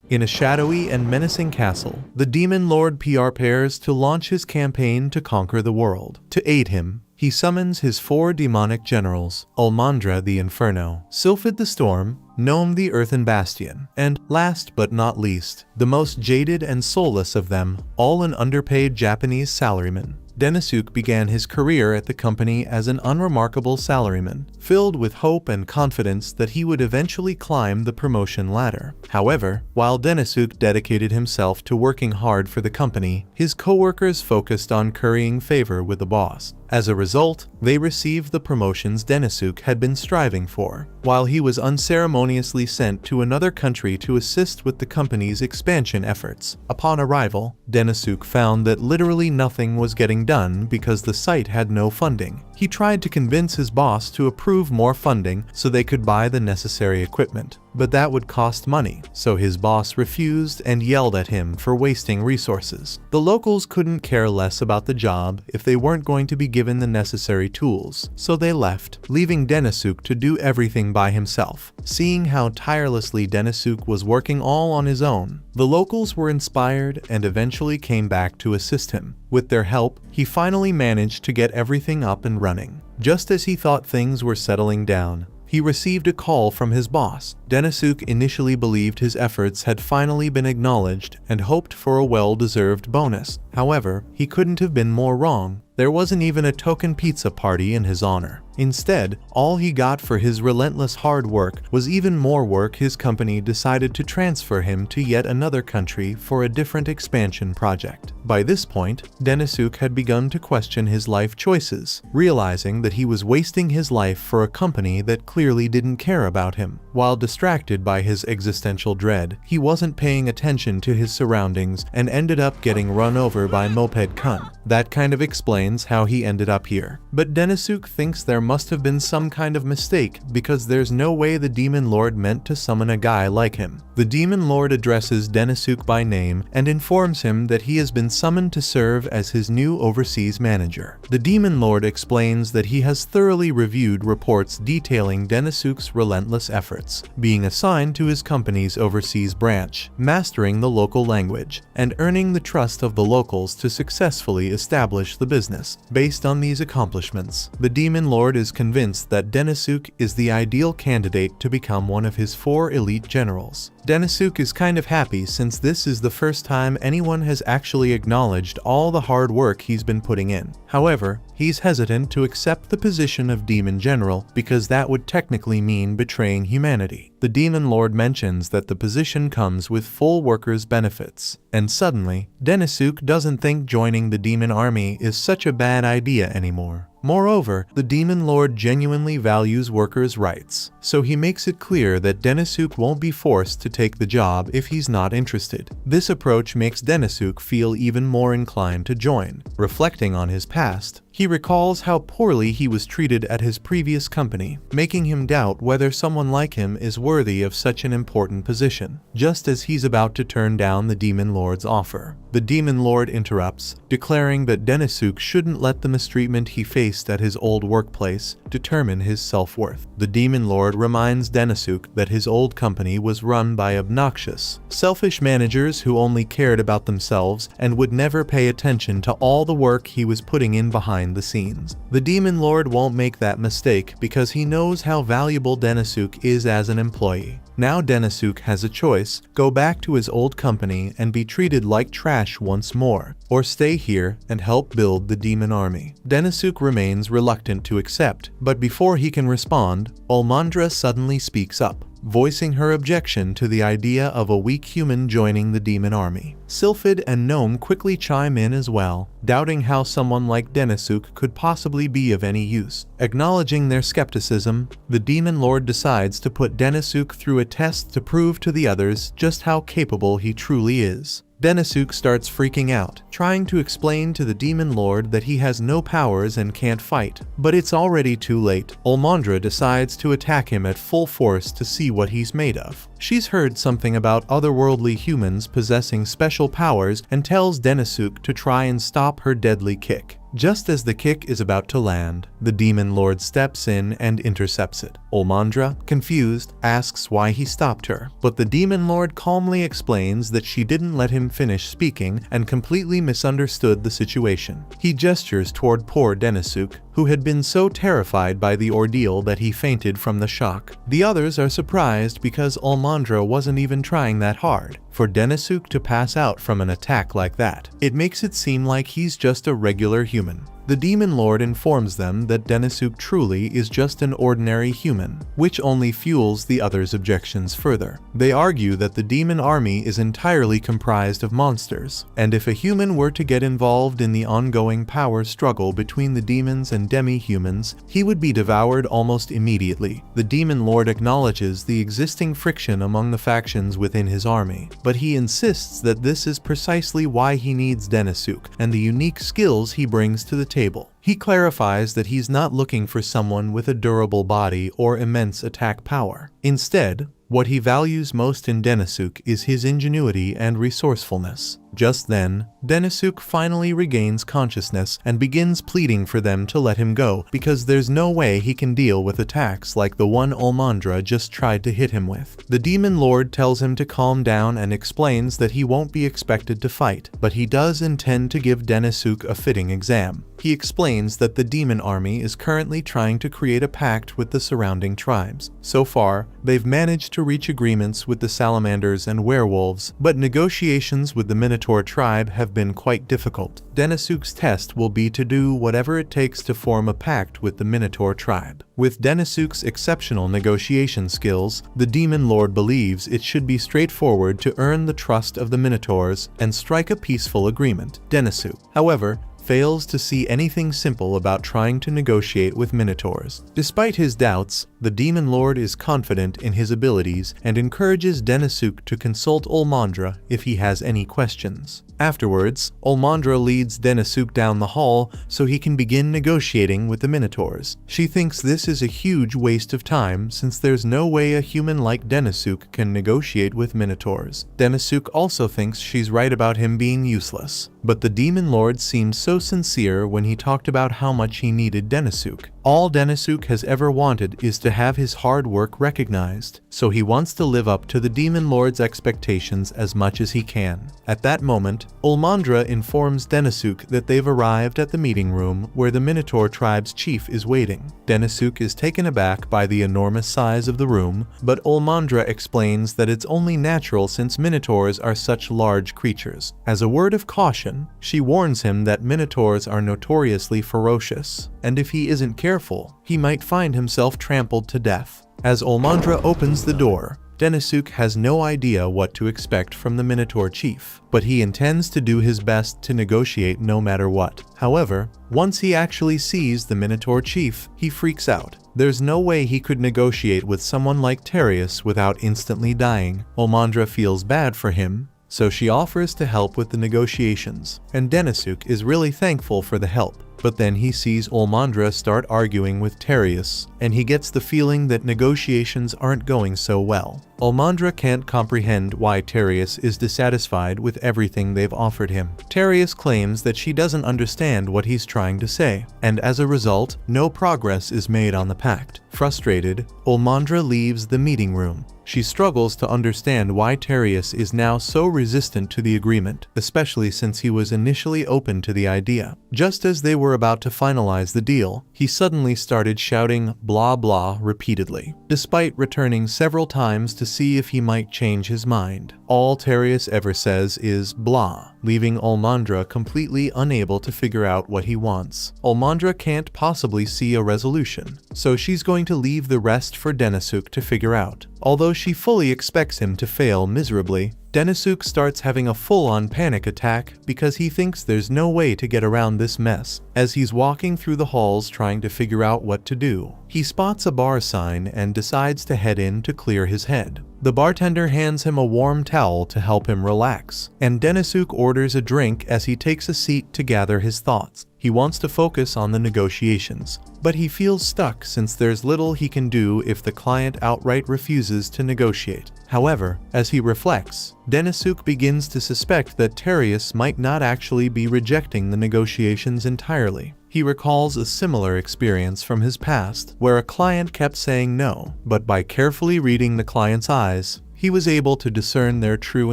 In a shadowy and menacing castle, the Demon Lord prepares to launch his campaign to conquer the world. To aid him, he summons his 4 demonic generals, Ulmandra the Inferno, Sylphid the Storm, Gnome the Earthen Bastion, and, last but not least, the most jaded and soulless of them, all an underpaid Japanese salaryman. Denosuke began his career at the company as an unremarkable salaryman, filled with hope and confidence that he would eventually climb the promotion ladder. However, while Denosuke dedicated himself to working hard for the company, his co-workers focused on currying favor with the boss. As a result, they received the promotions Denosuke had been striving for, while he was unceremoniously sent to another country to assist with the company's expansion efforts. Upon arrival, Denosuke found that literally nothing was getting done because the site had no funding. He tried to convince his boss to approve more funding so they could buy the necessary equipment, but that would cost money, so his boss refused and yelled at him for wasting resources. The locals couldn't care less about the job if they weren't going to be given the necessary tools, so they left, leaving Denosuke to do everything by himself. Seeing how tirelessly Denosuke was working all on his own, the locals were inspired and eventually came back to assist him. With their help, he finally managed to get everything up and running. Just as he thought things were settling down, he received a call from his boss. Denosuke initially believed his efforts had finally been acknowledged and hoped for a well-deserved bonus. However, he couldn't have been more wrong. There wasn't even a token pizza party in his honor. Instead, all he got for his relentless hard work was even more work. His company decided to transfer him to yet another country for a different expansion project. By this point, Denosuke had begun to question his life choices, realizing that he was wasting his life for a company that clearly didn't care about him. While distracted by his existential dread, he wasn't paying attention to his surroundings and ended up getting run over by Moped Kun. That kind of explains how he ended up here. But Denosuke thinks there must have been some kind of mistake because there's no way the Demon Lord meant to summon a guy like him. The Demon Lord addresses Denosuke by name and informs him that he has been summoned to serve as his new overseas manager. The Demon Lord explains that he has thoroughly reviewed reports detailing Denosuke's relentless efforts, being assigned to his company's overseas branch, mastering the local language, and earning the trust of the locals to successfully establish the business. Based on these accomplishments, the Demon Lord is convinced that Denosuke is the ideal candidate to become one of his 4 elite generals. Denosuke is kind of happy since this is the first time anyone has actually acknowledged all the hard work he's been putting in. However, he's hesitant to accept the position of Demon General because that would technically mean betraying humanity. The Demon Lord mentions that the position comes with full workers' benefits, and suddenly, Denosuke doesn't think joining the Demon Army is such a bad idea anymore. Moreover, the Demon Lord genuinely values workers' rights, so he makes it clear that Denosuke won't be forced to take the job if he's not interested. This approach makes Denosuke feel even more inclined to join. Reflecting on his past, he recalls how poorly he was treated at his previous company, making him doubt whether someone like him is worthy of such an important position. Just as he's about to turn down the Demon Lord's offer, the Demon Lord interrupts, declaring that Denosuke shouldn't let the mistreatment he faced at his old workplace determine his self-worth. The Demon Lord reminds Denosuke that his old company was run by obnoxious, selfish managers who only cared about themselves and would never pay attention to all the work he was putting in behind the scenes. The Demon Lord won't make that mistake because he knows how valuable Denosuke is as an employee. Now Denosuke has a choice: go back to his old company and be treated like trash once more, or stay here and help build the demon army. Denosuke remains reluctant to accept, but before he can respond, Ulmandra suddenly speaks up, voicing her objection to the idea of a weak human joining the demon army. Sylphid and Gnome quickly chime in as well, doubting how someone like Denosuke could possibly be of any use. Acknowledging their skepticism, the Demon Lord decides to put Denosuke through a test to prove to the others just how capable he truly is. Denosuke starts freaking out, trying to explain to the Demon Lord that he has no powers and can't fight. But it's already too late. Ulmandra decides to attack him at full force to see what he's made of. She's heard something about otherworldly humans possessing special powers and tells Denosuke to try and stop her deadly kick. Just as the kick is about to land, the demon lord steps in and intercepts it. Olmandra, confused, asks why he stopped her, but the demon lord calmly explains that she didn't let him finish speaking and completely misunderstood the situation. He gestures toward poor Denisuk, who had been so terrified by the ordeal that he fainted from the shock. The others are surprised because Olmandra wasn't even trying that hard. For Denisuk to pass out from an attack like that, it makes it seem like he's just a regular human. The demon lord informs them that Denisuk truly is just an ordinary human, which only fuels the others' objections further. They argue that the demon army is entirely comprised of monsters, and if a human were to get involved in the ongoing power struggle between the demons and demi-humans, he would be devoured almost immediately. The demon lord acknowledges the existing friction among the factions within his army, but he insists that this is precisely why he needs Denisuk and the unique skills he brings to the table. He clarifies that he's not looking for someone with a durable body or immense attack power. Instead, what he values most in Denisuk is his ingenuity and resourcefulness. Just then, Denisuk finally regains consciousness and begins pleading for them to let him go because there's no way he can deal with attacks like the one Olmandra just tried to hit him with. The demon lord tells him to calm down and explains that he won't be expected to fight, but he does intend to give Denisuk a fitting exam. He explains that the demon army is currently trying to create a pact with the surrounding tribes. So far, they've managed to reach agreements with the salamanders and werewolves, but negotiations with the Minotaur tribe have been quite difficult. Denisuk's test will be to do whatever it takes to form a pact with the Minotaur tribe. With Denisuk's exceptional negotiation skills, the demon lord believes it should be straightforward to earn the trust of the Minotaurs and strike a peaceful agreement. Denisuk, however, fails to see anything simple about trying to negotiate with Minotaurs. Despite his doubts, the demon lord is confident in his abilities and encourages Denisuk to consult Olmandra if he has any questions. Afterwards, Olmandra leads Denisuk down the hall so he can begin negotiating with the Minotaurs. She thinks this is a huge waste of time since there's no way a human like Denisuk can negotiate with Minotaurs. Denisuk also thinks she's right about him being useless, but the demon lord seemed so sincere when he talked about how much he needed Denisuk. All Denisuk has ever wanted is to have his hard work recognized, so he wants to live up to the demon lord's expectations as much as he can. At that moment, Olmandra informs Denisuk that they've arrived at the meeting room where the Minotaur tribe's chief is waiting. Denisuk is taken aback by the enormous size of the room, but Olmandra explains that it's only natural since Minotaurs are such large creatures. As a word of caution, she warns him that Minotaurs are notoriously ferocious, and if he isn't careful, he might find himself trampled to death. As Olmandra opens the door, Denisuk has no idea what to expect from the Minotaur chief, but he intends to do his best to negotiate no matter what. However, once he actually sees the Minotaur chief, he freaks out. There's no way he could negotiate with someone like Terius without instantly dying. Olmandra feels bad for him, so she offers to help with the negotiations, and Denisuk is really thankful for the help. But then he sees Olmandra start arguing with Terius, and he gets the feeling that negotiations aren't going so well. Olmandra can't comprehend why Terius is dissatisfied with everything they've offered him. Terius claims that she doesn't understand what he's trying to say, and as a result, no progress is made on the pact. Frustrated, Olmandra leaves the meeting room. She struggles to understand why Terius is now so resistant to the agreement, especially since he was initially open to the idea. Just as they were about to finalize the deal, he suddenly started shouting blah blah repeatedly, despite returning several times to see if he might change his mind. All Terius ever says is blah, leaving Olmandra completely unable to figure out what he wants. Olmandra can't possibly see a resolution, so she's going to leave the rest for Denisuk to figure out. Although she fully expects him to fail miserably, Denisuk starts having a full-on panic attack because he thinks there's no way to get around this mess. As he's walking through the halls trying to figure out what to do, he spots a bar sign and decides to head in to clear his head. The bartender hands him a warm towel to help him relax, and Denisuk orders a drink as he takes a seat to gather his thoughts. He wants to focus on the negotiations, but he feels stuck since there's little he can do if the client outright refuses to negotiate. However, as he reflects, Denisuk begins to suspect that Terius might not actually be rejecting the negotiations entirely. He recalls a similar experience from his past, where a client kept saying no, but by carefully reading the client's eyes, he was able to discern their true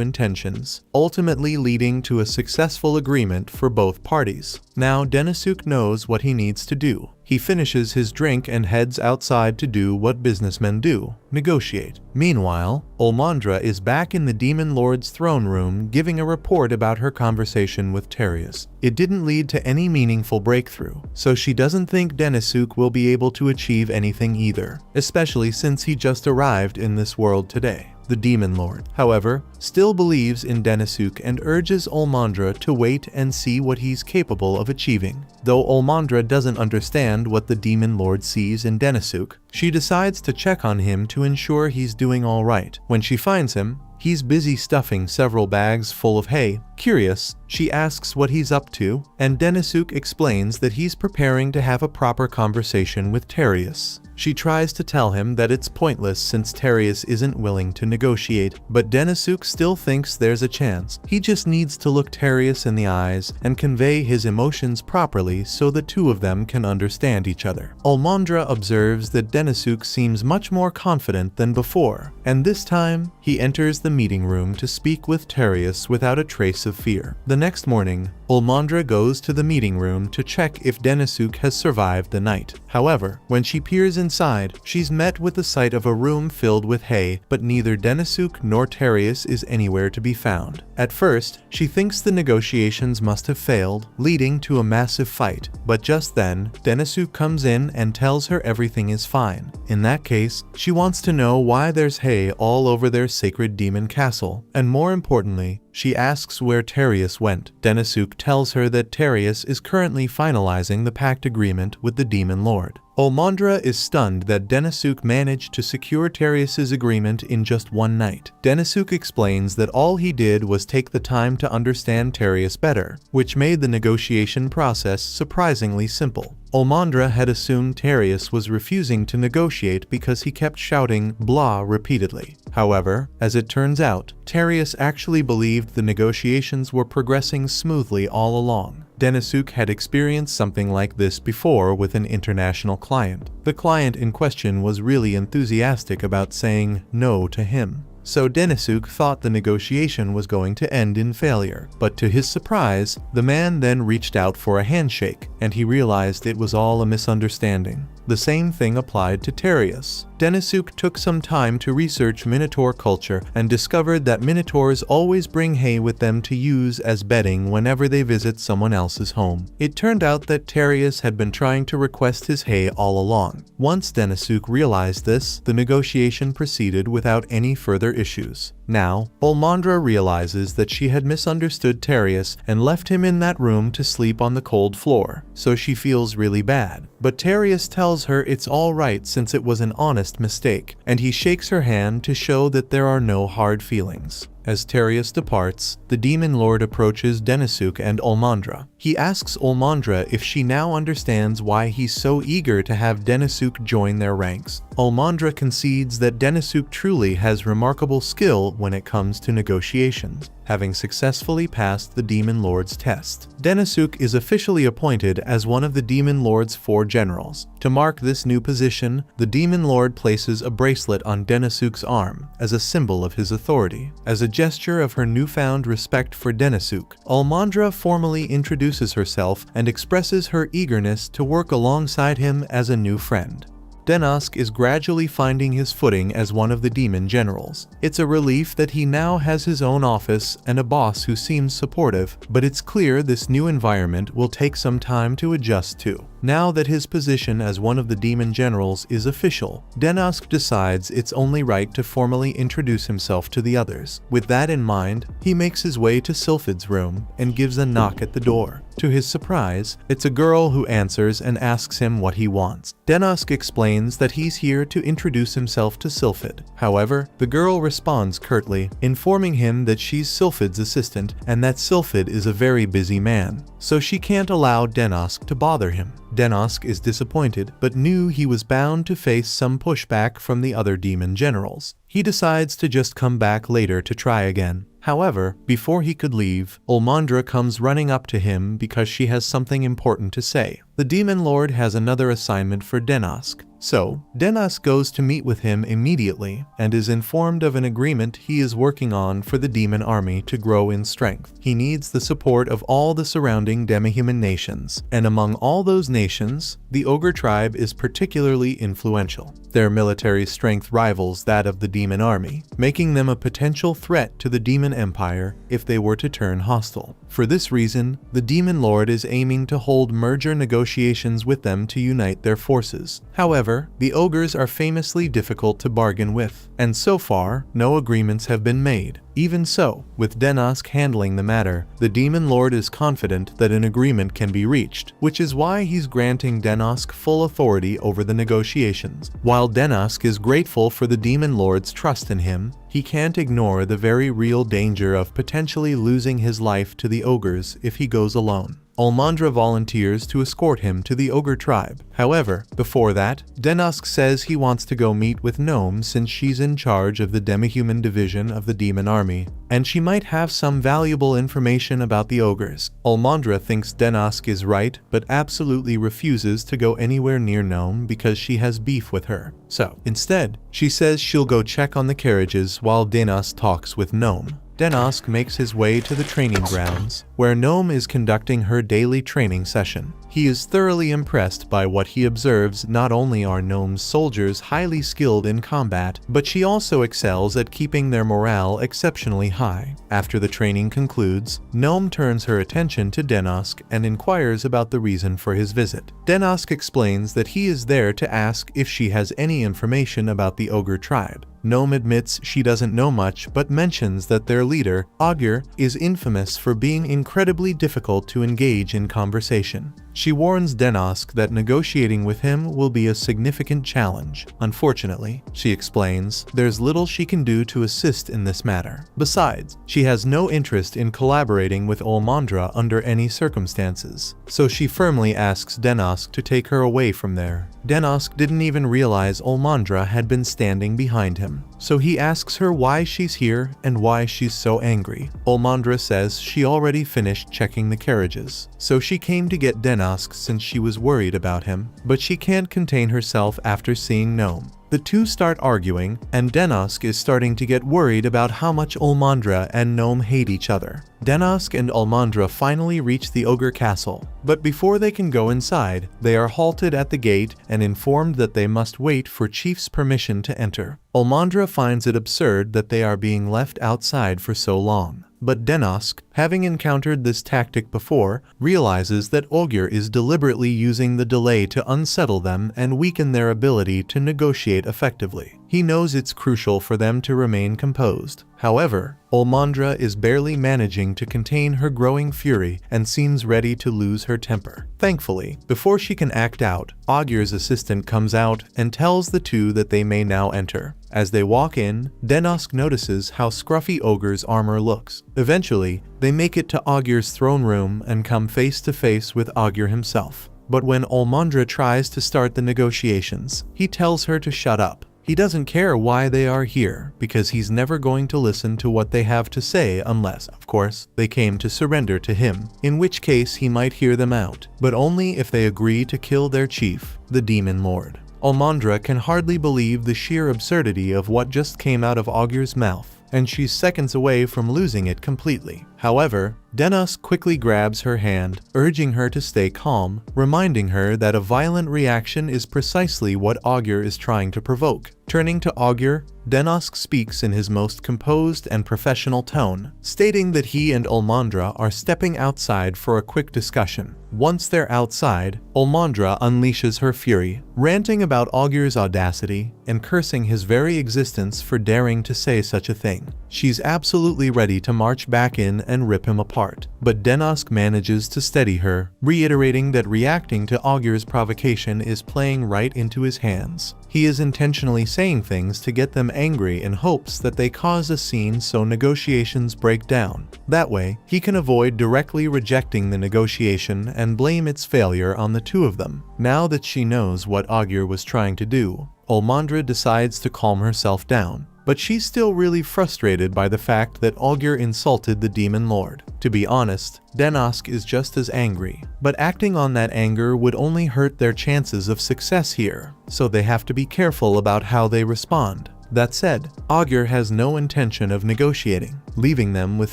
intentions, ultimately leading to a successful agreement for both parties. Now Denisuk knows what he needs to do. He finishes his drink and heads outside to do what businessmen do: negotiate. Meanwhile, Olmandra is back in the Demon Lord's throne room giving a report about her conversation with Terius. It didn't lead to any meaningful breakthrough, so she doesn't think Denisuk will be able to achieve anything either, especially since he just arrived in this world today. The Demon Lord, however, still believes in Denisuk and urges Olmandra to wait and see what he's capable of achieving. Though Olmandra doesn't understand what the Demon Lord sees in Denisuk, she decides to check on him to ensure he's doing all right. When she finds him, he's busy stuffing several bags full of hay. Curious, she asks what he's up to, and Denisuk explains that he's preparing to have a proper conversation with Terius. She tries to tell him that it's pointless since Terius isn't willing to negotiate, but Denisuk still thinks there's a chance. He just needs to look Terius in the eyes and convey his emotions properly so the two of them can understand each other. Olmandra observes that Denisuk seems much more confident than before, and this time, he enters the meeting room to speak with Terius without a trace of fear. The next morning, Olmandra goes to the meeting room to check if Denisuk has survived the night. However, when she peers inside, she's met with the sight of a room filled with hay, but neither Denisuk nor Terius is anywhere to be found. At first, she thinks the negotiations must have failed, leading to a massive fight, but just then, Denisuk comes in and tells her everything is fine. In that case, she wants to know why there's hay all over their sacred demon castle, and more importantly, she asks where Terius went. Denisuk tells her that Terius is currently finalizing the pact agreement with the Demon Lord. Olmandra is stunned that Denisuk managed to secure Terius's agreement in just one night. Denisuk explains that all he did was take the time to understand Terius better, which made the negotiation process surprisingly simple. Olmandra had assumed Terius was refusing to negotiate because he kept shouting blah repeatedly. However, as it turns out, Terius actually believed the negotiations were progressing smoothly all along. Denisuk had experienced something like this before with an international client. The client in question was really enthusiastic about saying no to him. So Denisuk thought the negotiation was going to end in failure, but to his surprise, the man then reached out for a handshake, and he realized it was all a misunderstanding. The same thing applied to Terius. Denisuk took some time to research Minotaur culture and discovered that Minotaurs always bring hay with them to use as bedding whenever they visit someone else's home. It turned out that Terius had been trying to request his hay all along. Once Denisuk realized this, the negotiation proceeded without any further issues. Now, Olmandra realizes that she had misunderstood Terius and left him in that room to sleep on the cold floor, so she feels really bad. But Terius tells her it's alright since it was an honest mistake, and he shakes her hand to show that there are no hard feelings. As Terius departs, the Demon Lord approaches Denisuk and Olmandra. He asks Olmandra if she now understands why he's so eager to have Denisuk join their ranks. Olmandra concedes that Denisuk truly has remarkable skill when it comes to negotiations, having successfully passed the Demon Lord's test. Denisuk is officially appointed as one of the Demon Lord's 4 generals. To mark this new position, the Demon Lord places a bracelet on Denisuk's arm as a symbol of his authority. As a gesture of her newfound respect for Denisuk, Olmandra formally introduces herself and expresses her eagerness to work alongside him as a new friend. Denisuk is gradually finding his footing as one of the demon generals. It's a relief that he now has his own office and a boss who seems supportive, but it's clear this new environment will take some time to adjust to. Now that his position as one of the demon generals is official, Denosk decides it's only right to formally introduce himself to the others. With that in mind, he makes his way to Sylphid's room and gives a knock at the door. To his surprise, it's a girl who answers and asks him what he wants. Denosk explains that he's here to introduce himself to Sylphid. However, the girl responds curtly, informing him that she's Sylphid's assistant and that Sylphid is a very busy man, so she can't allow Denosk to bother him. Denosk is disappointed, but knew he was bound to face some pushback from the other demon generals. He decides to just come back later to try again. However, before he could leave, Olmandra comes running up to him because she has something important to say. The Demon Lord has another assignment for Denosk, so Denosk goes to meet with him immediately and is informed of an agreement he is working on for the demon army to grow in strength. He needs the support of all the surrounding demi-human nations, and among all those nations, the Ogre tribe is particularly influential. Their military strength rivals that of the demon army, making them a potential threat to the demon empire if they were to turn hostile. For this reason, the Demon Lord is aiming to hold merger negotiations with them to unite their forces. However, the ogres are famously difficult to bargain with, and so far, no agreements have been made. Even so, with Denosk handling the matter, the Demon Lord is confident that an agreement can be reached, which is why he's granting Denosk full authority over the negotiations. While Denosk is grateful for the Demon Lord's trust in him, he can't ignore the very real danger of potentially losing his life to the ogres if he goes alone. Olmandra volunteers to escort him to the Ogre tribe. However, before that, Denosk says he wants to go meet with Gnome since she's in charge of the demi-human division of the demon army, and she might have some valuable information about the ogres. Olmandra thinks Denosk is right, but absolutely refuses to go anywhere near Gnome because she has beef with her. So, instead, she says she'll go check on the carriages while Denosk talks with Gnome. Denosk makes his way to the training grounds, where Gnome is conducting her daily training session. He is thoroughly impressed by what he observes. Not only are Gnome's soldiers highly skilled in combat, but she also excels at keeping their morale exceptionally high. After the training concludes, Gnome turns her attention to Denosk and inquires about the reason for his visit. Denosk explains that he is there to ask if she has any information about the Ogre tribe. Gnome admits she doesn't know much, but mentions that their leader, Augur, is infamous for being incredibly difficult to engage in conversation. She warns Denosk that negotiating with him will be a significant challenge. Unfortunately, she explains, there's little she can do to assist in this matter. Besides, she has no interest in collaborating with Olmandra under any circumstances, so she firmly asks Denosk to take her away from there. Denosk didn't even realize Olmandra had been standing behind him, so he asks her why she's here and why she's so angry. Olmandra says she already finished checking the carriages, so she came to get Denosk since she was worried about him, but she can't contain herself after seeing Gnome. The two start arguing, and Denosk is starting to get worried about how much Olmandra and Gnome hate each other. Denosk and Olmandra finally reach the Ogre castle, but before they can go inside, they are halted at the gate and informed that they must wait for Chief's permission to enter. Olmandra finds it absurd that they are being left outside for so long. But Denosk, having encountered this tactic before, realizes that Augur is deliberately using the delay to unsettle them and weaken their ability to negotiate effectively. He knows it's crucial for them to remain composed. However, Olmandra is barely managing to contain her growing fury and seems ready to lose her temper. Thankfully, before she can act out, Augur's assistant comes out and tells the two that they may now enter. As they walk in, Denosk notices how scruffy Ogur's armor looks. Eventually, they make it to Augur's throne room and come face to face with Augur himself. But when Olmandra tries to start the negotiations, he tells her to shut up. He doesn't care why they are here, because he's never going to listen to what they have to say unless, of course, they came to surrender to him, in which case he might hear them out, but only if they agree to kill their chief, the Demon Lord. Olmandra can hardly believe the sheer absurdity of what just came out of Augur's mouth, and she's seconds away from losing it completely. However, Denosk quickly grabs her hand, urging her to stay calm, reminding her that a violent reaction is precisely what Augur is trying to provoke. Turning to Augur, Denosk speaks in his most composed and professional tone, stating that he and Olmandra are stepping outside for a quick discussion. Once they're outside, Olmandra unleashes her fury, ranting about Augur's audacity and cursing his very existence for daring to say such a thing. She's absolutely ready to march back in and rip him apart, but Denosk manages to steady her, reiterating that reacting to Augur's provocation is playing right into his hands. He is intentionally saying things to get them angry in hopes that they cause a scene so negotiations break down. That way, he can avoid directly rejecting the negotiation and blame its failure on the two of them. Now that she knows what Augur was trying to do, Olmandra decides to calm herself down. But she's still really frustrated by the fact that Augur insulted the Demon Lord. To be honest, Denosk is just as angry, but acting on that anger would only hurt their chances of success here, so they have to be careful about how they respond. That said, Augur has no intention of negotiating, leaving them with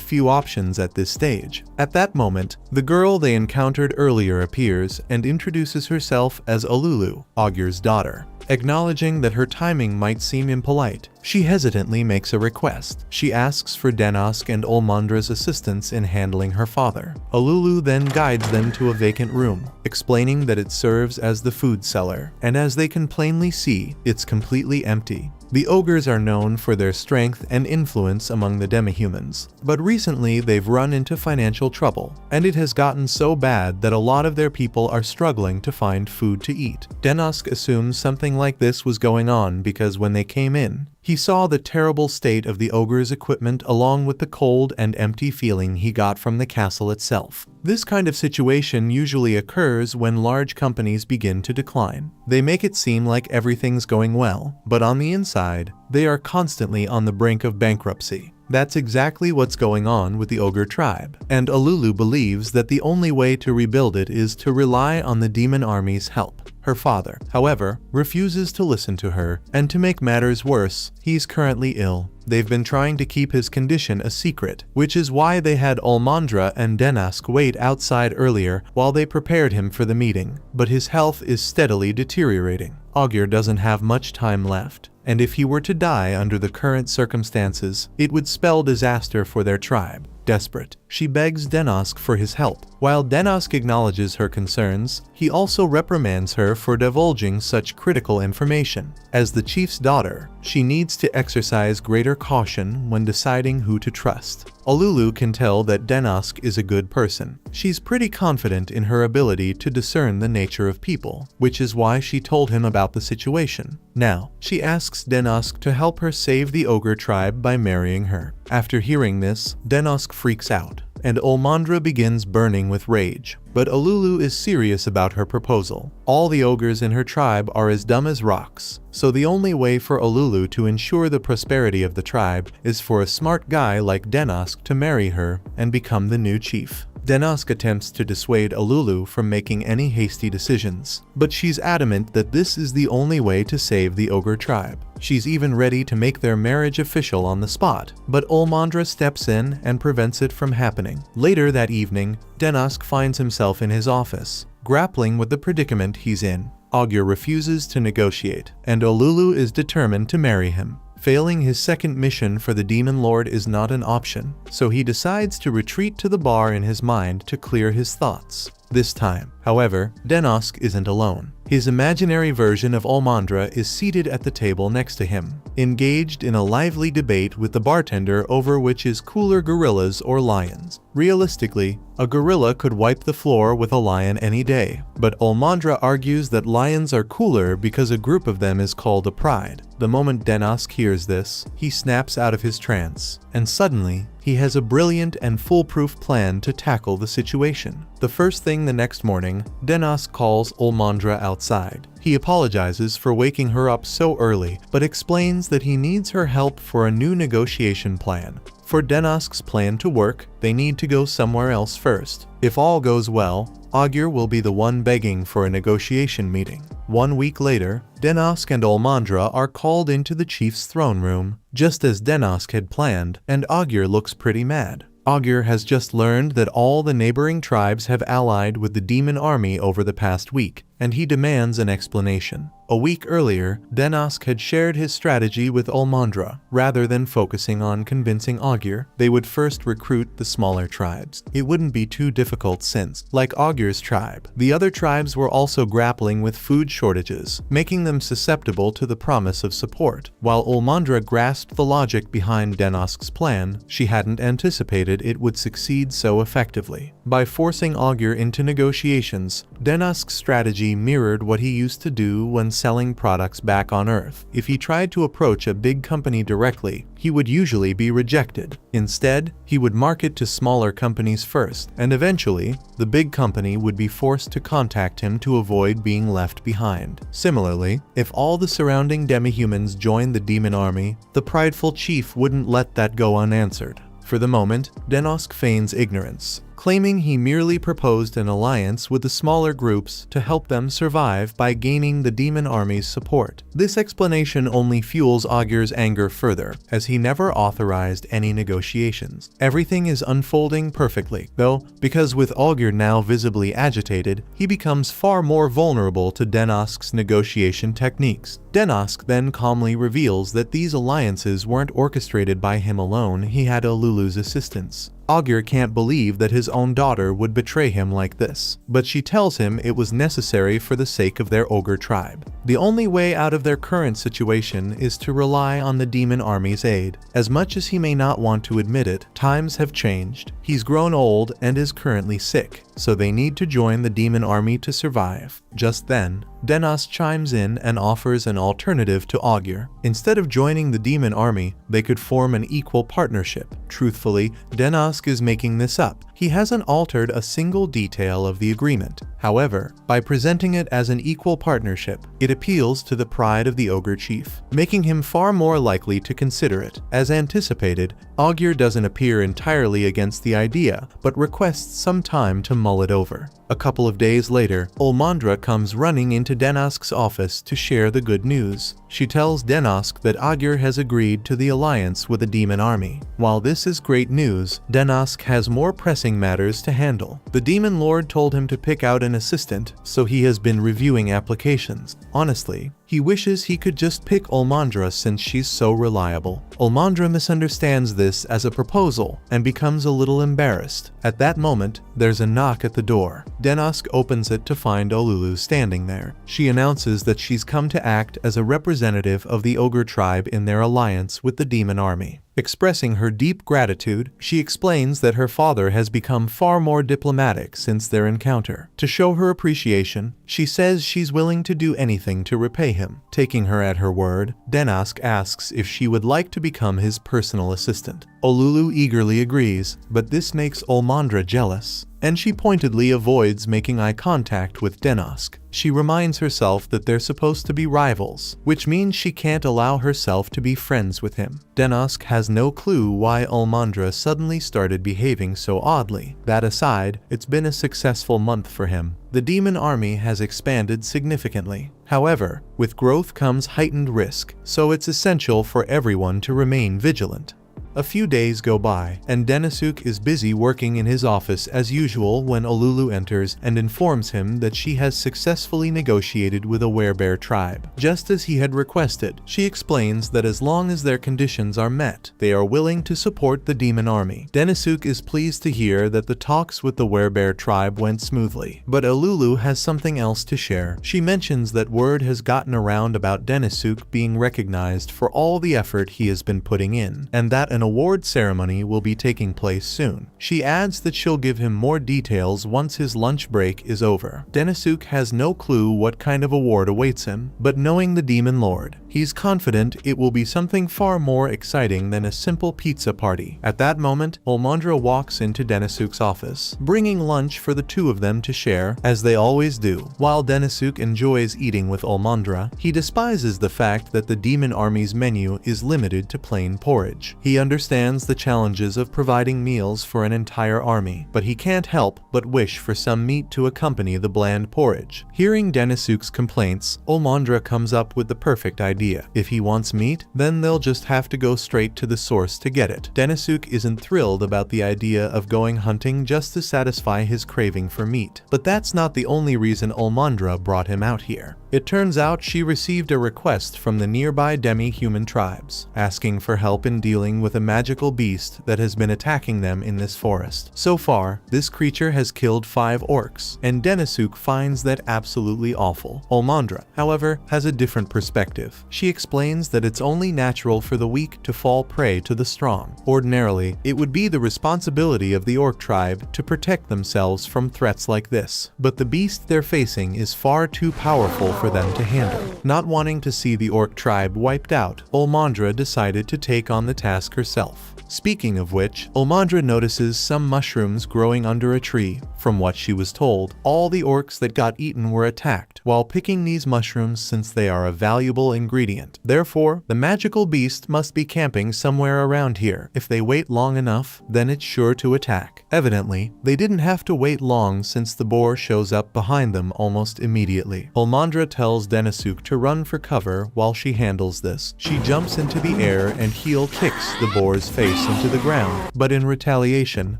few options at this stage. At that moment, the girl they encountered earlier appears and introduces herself as Alulu, Augur's daughter. Acknowledging that her timing might seem impolite, she hesitantly makes a request. She asks for Denosk and Olmandra's assistance in handling her father. Alulu then guides them to a vacant room, explaining that it serves as the food cellar, and as they can plainly see, it's completely empty. The ogres are known for their strength and influence among the demihumans, but recently they've run into financial trouble, and it has gotten so bad that a lot of their people are struggling to find food to eat. Denosk assumes something like this was going on because when they came in, he saw the terrible state of the ogre's equipment along with the cold and empty feeling he got from the castle itself. This kind of situation usually occurs when large companies begin to decline. They make it seem like everything's going well, but on the inside, they are constantly on the brink of bankruptcy. That's exactly what's going on with the ogre tribe, and Alulu believes that the only way to rebuild it is to rely on the demon army's help. Her father, however, refuses to listen to her, and to make matters worse, he's currently ill. They've been trying to keep his condition a secret, which is why they had Olmandra and Denosk wait outside earlier while they prepared him for the meeting. But his health is steadily deteriorating. Augur doesn't have much time left, and if he were to die under the current circumstances, it would spell disaster for their tribe. Desperate, she begs Denosk for his help. While Denosk acknowledges her concerns, he also reprimands her for divulging such critical information. As the chief's daughter, she needs to exercise greater caution when deciding who to trust. Alulu can tell that Denosk is a good person. She's pretty confident in her ability to discern the nature of people, which is why she told him about the situation. Now, she asks Denosk to help her save the ogre tribe by marrying her. After hearing this, Denosk freaks out, and Olmandra begins burning with rage. But Alulu is serious about her proposal. All the ogres in her tribe are as dumb as rocks, so the only way for Alulu to ensure the prosperity of the tribe is for a smart guy like Denosk to marry her and become the new chief. Denosk attempts to dissuade Alulu from making any hasty decisions, but she's adamant that this is the only way to save the ogre tribe. She's even ready to make their marriage official on the spot, but Olmandra steps in and prevents it from happening. Later that evening, Denosk finds himself in his office, grappling with the predicament he's in. Augur refuses to negotiate, and Alulu is determined to marry him. Failing his second mission for the Demon Lord is not an option, so he decides to retreat to the bar in his mind to clear his thoughts. This time, however, Denosk isn't alone. His imaginary version of Olmandra is seated at the table next to him, engaged in a lively debate with the bartender over which is cooler, gorillas or lions. Realistically, a gorilla could wipe the floor with a lion any day, but Olmandra argues that lions are cooler because a group of them is called a pride. The moment Denosk hears this, he snaps out of his trance, and suddenly, he has a brilliant and foolproof plan to tackle the situation. The first thing the next morning, Denosk calls Olmandra outside. He apologizes for waking her up so early, but explains that he needs her help for a new negotiation plan. For Denosk's plan to work, they need to go somewhere else first. If all goes well, Augur will be the one begging for a negotiation meeting. 1 week later, Denosk and Olmandra are called into the chief's throne room, just as Denosk had planned, and Augur looks pretty mad. Augur has just learned that all the neighboring tribes have allied with the demon army over the past week, and he demands an explanation. A week earlier, Denosk had shared his strategy with Olmandra. Rather than focusing on convincing Augur, they would first recruit the smaller tribes. It wouldn't be too difficult since, like Augur's tribe, the other tribes were also grappling with food shortages, making them susceptible to the promise of support. While Olmandra grasped the logic behind Denosk's plan, she hadn't anticipated it would succeed so effectively. By forcing Augur into negotiations, Denosk's strategy mirrored what he used to do when selling products back on Earth. If he tried to approach a big company directly, he would usually be rejected. Instead, he would market to smaller companies first, and eventually, the big company would be forced to contact him to avoid being left behind. Similarly, if all the surrounding demi-humans joined the demon army, the prideful chief wouldn't let that go unanswered. For the moment, Denosk feigns ignorance, claiming he merely proposed an alliance with the smaller groups to help them survive by gaining the demon army's support. This explanation only fuels Augur's anger further, as he never authorized any negotiations. Everything is unfolding perfectly, though, because with Augur now visibly agitated, he becomes far more vulnerable to Denosk's negotiation techniques. Denosk then calmly reveals that these alliances weren't orchestrated by him alone, he had Olulu's assistance. Augur can't believe that his own daughter would betray him like this, but she tells him it was necessary for the sake of their ogre tribe. The only way out of their current situation is to rely on the demon army's aid. As much as he may not want to admit it, times have changed. He's grown old and is currently sick, so they need to join the demon army to survive. Just then, Denosk chimes in and offers an alternative to Augur. Instead of joining the demon army, they could form an equal partnership. Truthfully, Denosk is making this up. He hasn't altered a single detail of the agreement. However, by presenting it as an equal partnership, it appeals to the pride of the ogre chief, making him far more likely to consider it. As anticipated, Augur doesn't appear entirely against the idea, but requests some time to mull it over. A couple of days later, Olmandra comes running into Denosk's office to share the good news. She tells Denosk that Augur has agreed to the alliance with the demon army. While this is great news, Denosk has more pressing matters to handle. The demon lord told him to pick out an assistant, so he has been reviewing applications. Honestly, he wishes he could just pick Olmandra since she's so reliable. Olmandra misunderstands this as a proposal and becomes a little embarrassed. At that moment, there's a knock at the door. Denosk opens it to find Olulu standing there. She announces that she's come to act as a representative of the ogre tribe in their alliance with the demon army. Expressing her deep gratitude, she explains that her father has become far more diplomatic since their encounter. To show her appreciation, she says she's willing to do anything to repay him. Taking her at her word, Denosk asks if she would like to become his personal assistant. Olulu eagerly agrees, but this makes Olmandra jealous, and she pointedly avoids making eye contact with Denosk. She reminds herself that they're supposed to be rivals, which means she can't allow herself to be friends with him. Denosk has no clue why Olmandra suddenly started behaving so oddly. That aside, it's been a successful month for him. The demon army has expanded significantly. However, with growth comes heightened risk, so it's essential for everyone to remain vigilant. A few days go by, and Denisuk is busy working in his office as usual when Olulu enters and informs him that she has successfully negotiated with a werebear tribe. Just as he had requested, she explains that as long as their conditions are met, they are willing to support the demon army. Denisuk is pleased to hear that the talks with the werebear tribe went smoothly, but Olulu has something else to share. She mentions that word has gotten around about Denisuk being recognized for all the effort he has been putting in, and that an award ceremony will be taking place soon. She adds that she'll give him more details once his lunch break is over. Denisuk has no clue what kind of award awaits him, but knowing the demon lord, he's confident it will be something far more exciting than a simple pizza party. At that moment, Olmandra walks into Denisuk's office, bringing lunch for the two of them to share, as they always do. While Denisuk enjoys eating with Olmandra, he despises the fact that the demon army's menu is limited to plain porridge. He understands understands the challenges of providing meals for an entire army, but he can't help but wish for some meat to accompany the bland porridge. Hearing Denisuk's complaints, Olmandra comes up with the perfect idea. If he wants meat, then they'll just have to go straight to the source to get it. Denisuk isn't thrilled about the idea of going hunting just to satisfy his craving for meat, but that's not the only reason Olmandra brought him out here. It turns out she received a request from the nearby demi-human tribes, asking for help in dealing with a magical beast that has been attacking them in this forest. So far, this creature has killed 5 orcs, and Denisuk finds that absolutely awful. Olmandra, however, has a different perspective. She explains that it's only natural for the weak to fall prey to the strong. Ordinarily, it would be the responsibility of the orc tribe to protect themselves from threats like this, but the beast they're facing is far too powerful for them to handle. Not wanting to see the orc tribe wiped out, Olmandra decided to take on the task herself. Speaking of which, Olmandra notices some mushrooms growing under a tree. From what she was told, all the orcs that got eaten were attacked while picking these mushrooms since they are a valuable ingredient. Therefore, the magical beast must be camping somewhere around here. If they wait long enough, then it's sure to attack. Evidently, they didn't have to wait long since the boar shows up behind them almost immediately. Olmandra tells Denisuk to run for cover while she handles this. She jumps into the air and heel kicks the boar's face into the ground, but in retaliation,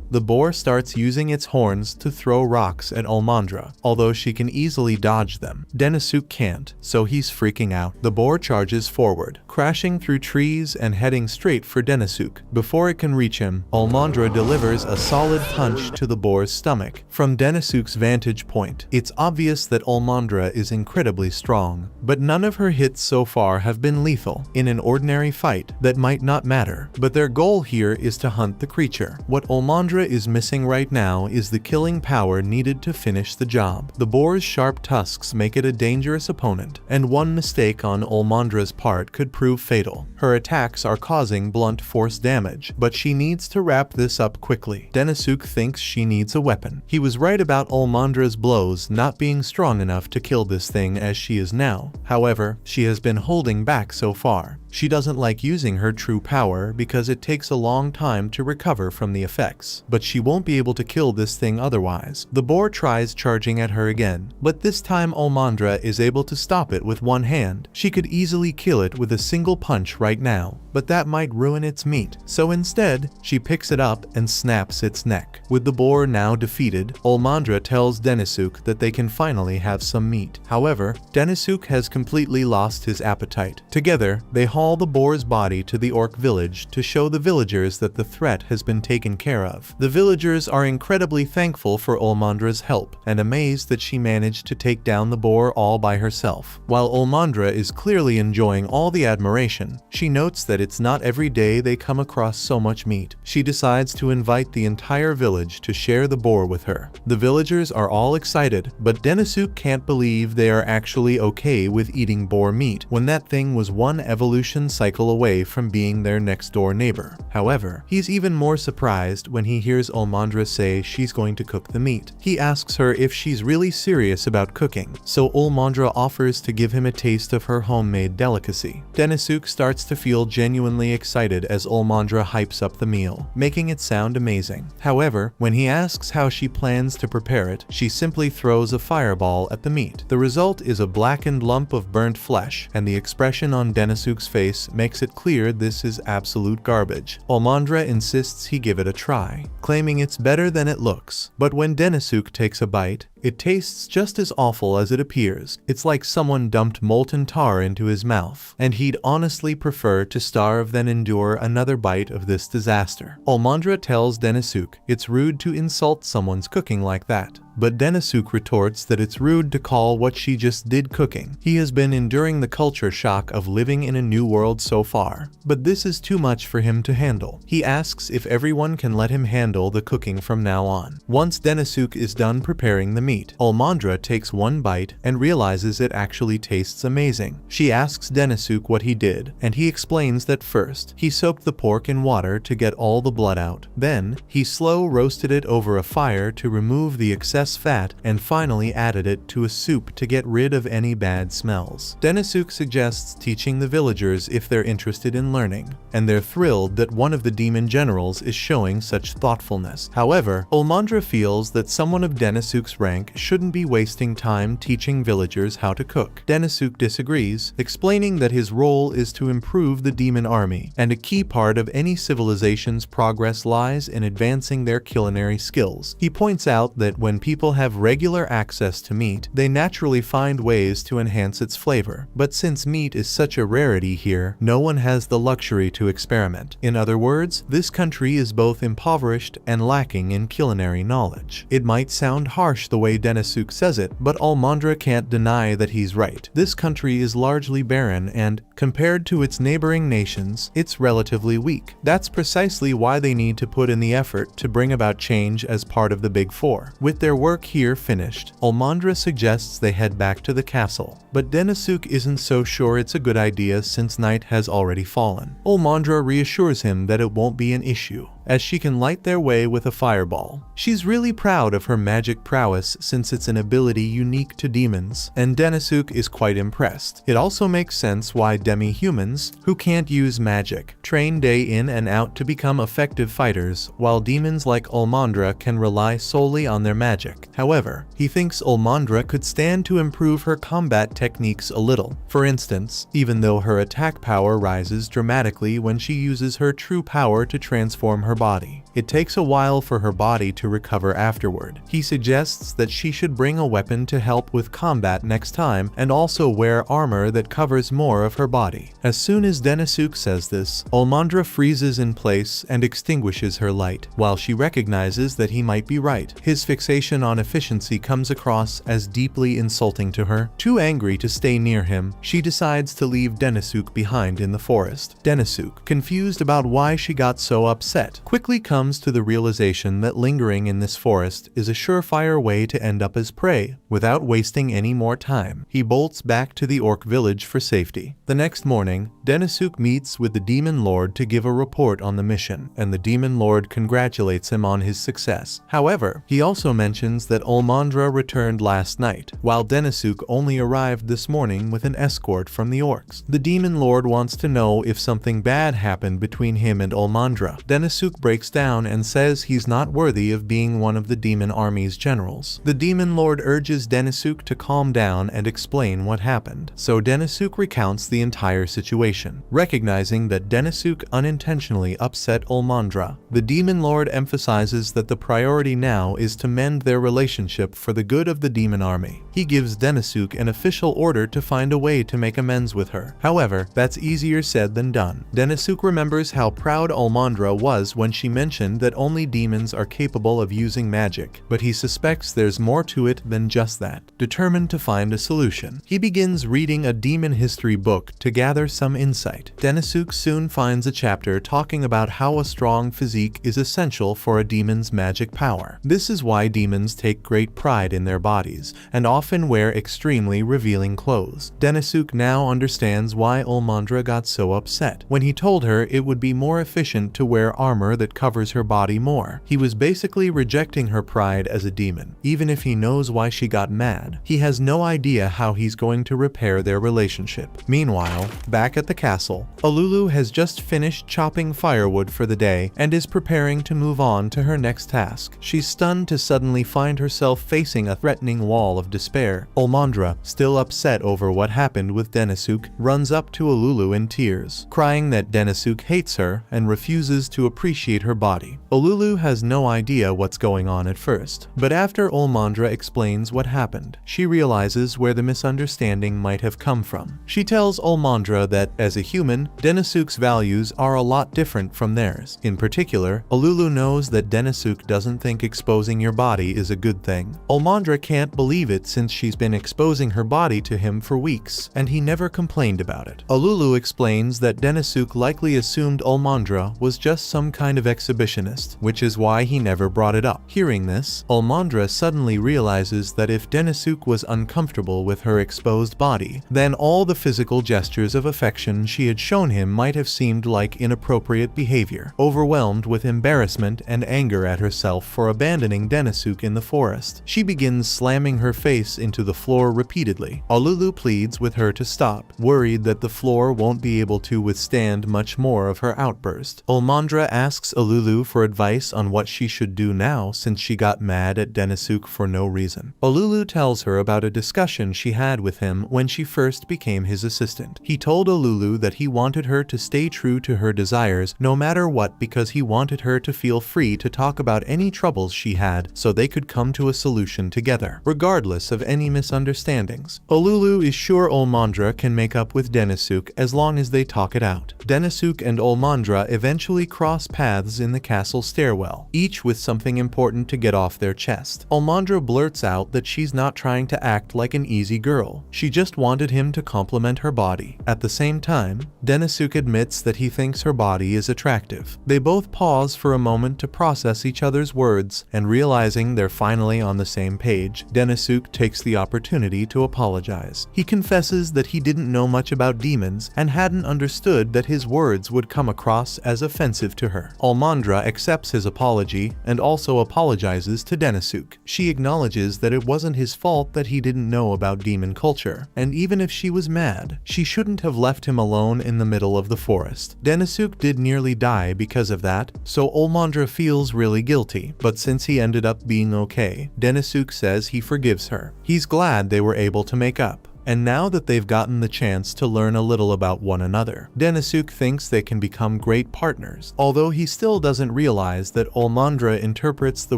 the boar starts using its horns to throw rocks at Olmandra, although she can easily dodge them. Denisuk can't, so he's freaking out. The boar charges forward, crashing through trees and heading straight for Denisuk. Before it can reach him, Olmandra delivers a solid punch to the boar's stomach. From Denisuk's vantage point, it's obvious that Olmandra is incredibly strong, but none of her hits so far have been lethal. In an ordinary fight, that might not matter, but their goal here is to hunt the creature. What Olmandra is missing right now is the killing power needed to finish the job. The boar's sharp tusks make it a dangerous opponent, and one mistake on Olmandra's part could prove fatal. Her attacks are causing blunt force damage, but she needs to wrap this up quickly. Denisuk thinks she needs a weapon. He was right about Olmandra's blows not being strong enough to kill this thing as she is now. However, she has been holding back so far. She doesn't like using her true power because it takes a long time to recover from the effects, but she won't be able to kill this thing otherwise. The boar tries charging at her again, but this time Olmandra is able to stop it with one hand. She could easily kill it with a single punch right now, but that might ruin its meat. So instead, she picks it up and snaps its neck. With the boar now defeated, Olmandra tells Denisuk that they can finally have some meat. However, Denisuk has completely lost his appetite. Together, they haul the boar's body to the orc village to show the villagers that the threat has been taken care of. The villagers are incredibly thankful for Olmandra's help and amazed that she managed to take down the boar all by herself. While Olmandra is clearly enjoying all the admiration, she notes that it's not every day they come across so much meat. She decides to invite the entire village to share the boar with her. The villagers are all excited, but Denisuk can't believe they are actually okay with eating boar meat when that thing was one evolution cycle away from being their next door neighbor. However, he's even more surprised when he hears Olmandra say she's going to cook the meat. He asks her if she's really serious about cooking, so Olmandra offers to give him a taste of her homemade delicacy. Denisuk starts to feel genuinely excited as Olmandra hypes up the meal, making it sound amazing. However, when he asks how she plans to prepare it, she simply throws a fireball at the meat. The result is a blackened lump of burnt flesh, and the expression on Denisuk's face makes it clear this is absolute garbage. Olmandra insists he give it a try, claiming it's better than it looks. But when Denisuk takes a bite, it tastes just as awful as it appears. It's like someone dumped molten tar into his mouth, and he'd honestly prefer to starve than endure another bite of this disaster. Olmandra tells Denisuk it's rude to insult someone's cooking like that, but Denisuk retorts that it's rude to call what she just did cooking. He has been enduring the culture shock of living in a new world so far, but this is too much for him to handle. He asks if everyone can let him handle the cooking from now on. Once Denisuk is done preparing the meat. Almandra takes one bite and realizes it actually tastes amazing. She asks Denisuk what he did, and he explains that first, he soaked the pork in water to get all the blood out. Then, he slow roasted it over a fire to remove the excess fat, and finally added it to a soup to get rid of any bad smells. Denisuk suggests teaching the villagers if they're interested in learning, and they're thrilled that one of the demon generals is showing such thoughtfulness. However, Almandra feels that someone of Denisuk's rank shouldn't be wasting time teaching villagers how to cook. Denisuk disagrees, explaining that his role is to improve the demon army, and a key part of any civilization's progress lies in advancing their culinary skills. He points out that when people have regular access to meat, they naturally find ways to enhance its flavor. But since meat is such a rarity here, no one has the luxury to experiment. In other words, this country is both impoverished and lacking in culinary knowledge. It might sound harsh the way Denisuk says it, but Almandra can't deny that he's right. This country is largely barren and, compared to its neighboring nations, it's relatively weak. That's precisely why they need to put in the effort to bring about change as part of the Big Four. With their work here finished, Almandra suggests they head back to the castle, but Denisuk isn't so sure it's a good idea since night has already fallen. Almandra reassures him that it won't be an issue, as she can light their way with a fireball. She's really proud of her magic prowess since it's an ability unique to demons, and Denisuk is quite impressed. It also makes sense why demi-humans, who can't use magic, train day in and out to become effective fighters, while demons like Almandra can rely solely on their magic. However, he thinks Almandra could stand to improve her combat techniques a little. For instance, even though her attack power rises dramatically when she uses her true power to transform her body, it takes a while for her body to recover afterward. He suggests that she should bring a weapon to help with combat next time and also wear armor that covers more of her body. As soon as Denisuk says this, Almandra freezes in place and extinguishes her light, while she recognizes that he might be right. His fixation on efficiency comes across as deeply insulting to her. Too angry to stay near him, she decides to leave Denisuk behind in the forest. Denisuk, confused about why she got so upset, quickly comes to the realization that lingering in this forest is a surefire way to end up as prey. Without wasting any more time, he bolts back to the orc village for safety. The next morning, Denisuk meets with the Demon Lord to give a report on the mission, and the Demon Lord congratulates him on his success. However, he also mentions that Almandra returned last night, while Denisuk only arrived this morning with an escort from the orcs. The Demon Lord wants to know if something bad happened between him and Almandra. Denisuk breaks down and says he's not worthy of being one of the demon army's generals. The Demon Lord urges Denisuk to calm down and explain what happened, so Denisuk recounts the entire situation. Recognizing that Denisuk unintentionally upset Almandra, the Demon Lord emphasizes that the priority now is to mend their relationship for the good of the demon army. He gives Denisuk an official order to find a way to make amends with her. However, that's easier said than done. Denisuk remembers how proud Almandra was when she mentioned that only demons are capable of using magic, but he suspects there's more to it than just that. Determined to find a solution, he begins reading a demon history book to gather some insight. Denisuk soon finds a chapter talking about how a strong physique is essential for a demon's magic power. This is why demons take great pride in their bodies, and often wear extremely revealing clothes. Denisuk now understands why Almandra got so upset when he told her it would be more efficient to wear armor that covers her body more. He was basically rejecting her pride as a demon. Even if he knows why she got mad, he has no idea how he's going to repair their relationship. Meanwhile, back at the castle, Alulu has just finished chopping firewood for the day and is preparing to move on to her next task. She's stunned to suddenly find herself facing a threatening wall of despair. Almandra, still upset over what happened with Denisuk, runs up to Alulu in tears, crying that Denisuk hates her and refuses to appreciate her body. Alulu has no idea what's going on at first, but after Almandra explains what happened, she realizes where the misunderstanding might have come from. She tells Almandra that, as a human, Denisuk's values are a lot different from theirs. In particular, Alulu knows that Denisuk doesn't think exposing your body is a good thing. Almandra can't believe it since she's been exposing her body to him for weeks, and he never complained about it. Alulu explains that Denisuk likely assumed Almandra was just some kind of exhibition exhibitionist, which is why he never brought it up. Hearing this, Almandra suddenly realizes that if Denisuk was uncomfortable with her exposed body, then all the physical gestures of affection she had shown him might have seemed like inappropriate behavior. Overwhelmed with embarrassment and anger at herself for abandoning Denisuk in the forest, she begins slamming her face into the floor repeatedly. Alulu pleads with her to stop, worried that the floor won't be able to withstand much more of her outburst. Almandra asks Alulu for advice on what she should do now since she got mad at Denisuk for no reason. Alulu tells her about a discussion she had with him when she first became his assistant. He told Alulu that he wanted her to stay true to her desires no matter what because he wanted her to feel free to talk about any troubles she had so they could come to a solution together, regardless of any misunderstandings. Alulu is sure Almandra can make up with Denisuk as long as they talk it out. Denisuk and Almandra eventually cross paths in the castle stairwell, each with something important to get off their chest. Almandra blurts out that she's not trying to act like an easy girl. She just wanted him to compliment her body. At the same time, Denisuk admits that he thinks her body is attractive. They both pause for a moment to process each other's words, and realizing they're finally on the same page, Denisuk takes the opportunity to apologize. He confesses that he didn't know much about demons and hadn't understood that his words would come across as offensive to her. Almandra accepts his apology and also apologizes to Denisuk. She acknowledges that it wasn't his fault that he didn't know about demon culture, and even if she was mad, she shouldn't have left him alone in the middle of the forest. Denisuk did nearly die because of that, so Almandra feels really guilty, but since he ended up being okay, Denisuk says he forgives her. He's glad they were able to make up. And now that they've gotten the chance to learn a little about one another, Denisuk thinks they can become great partners, although he still doesn't realize that Almandra interprets the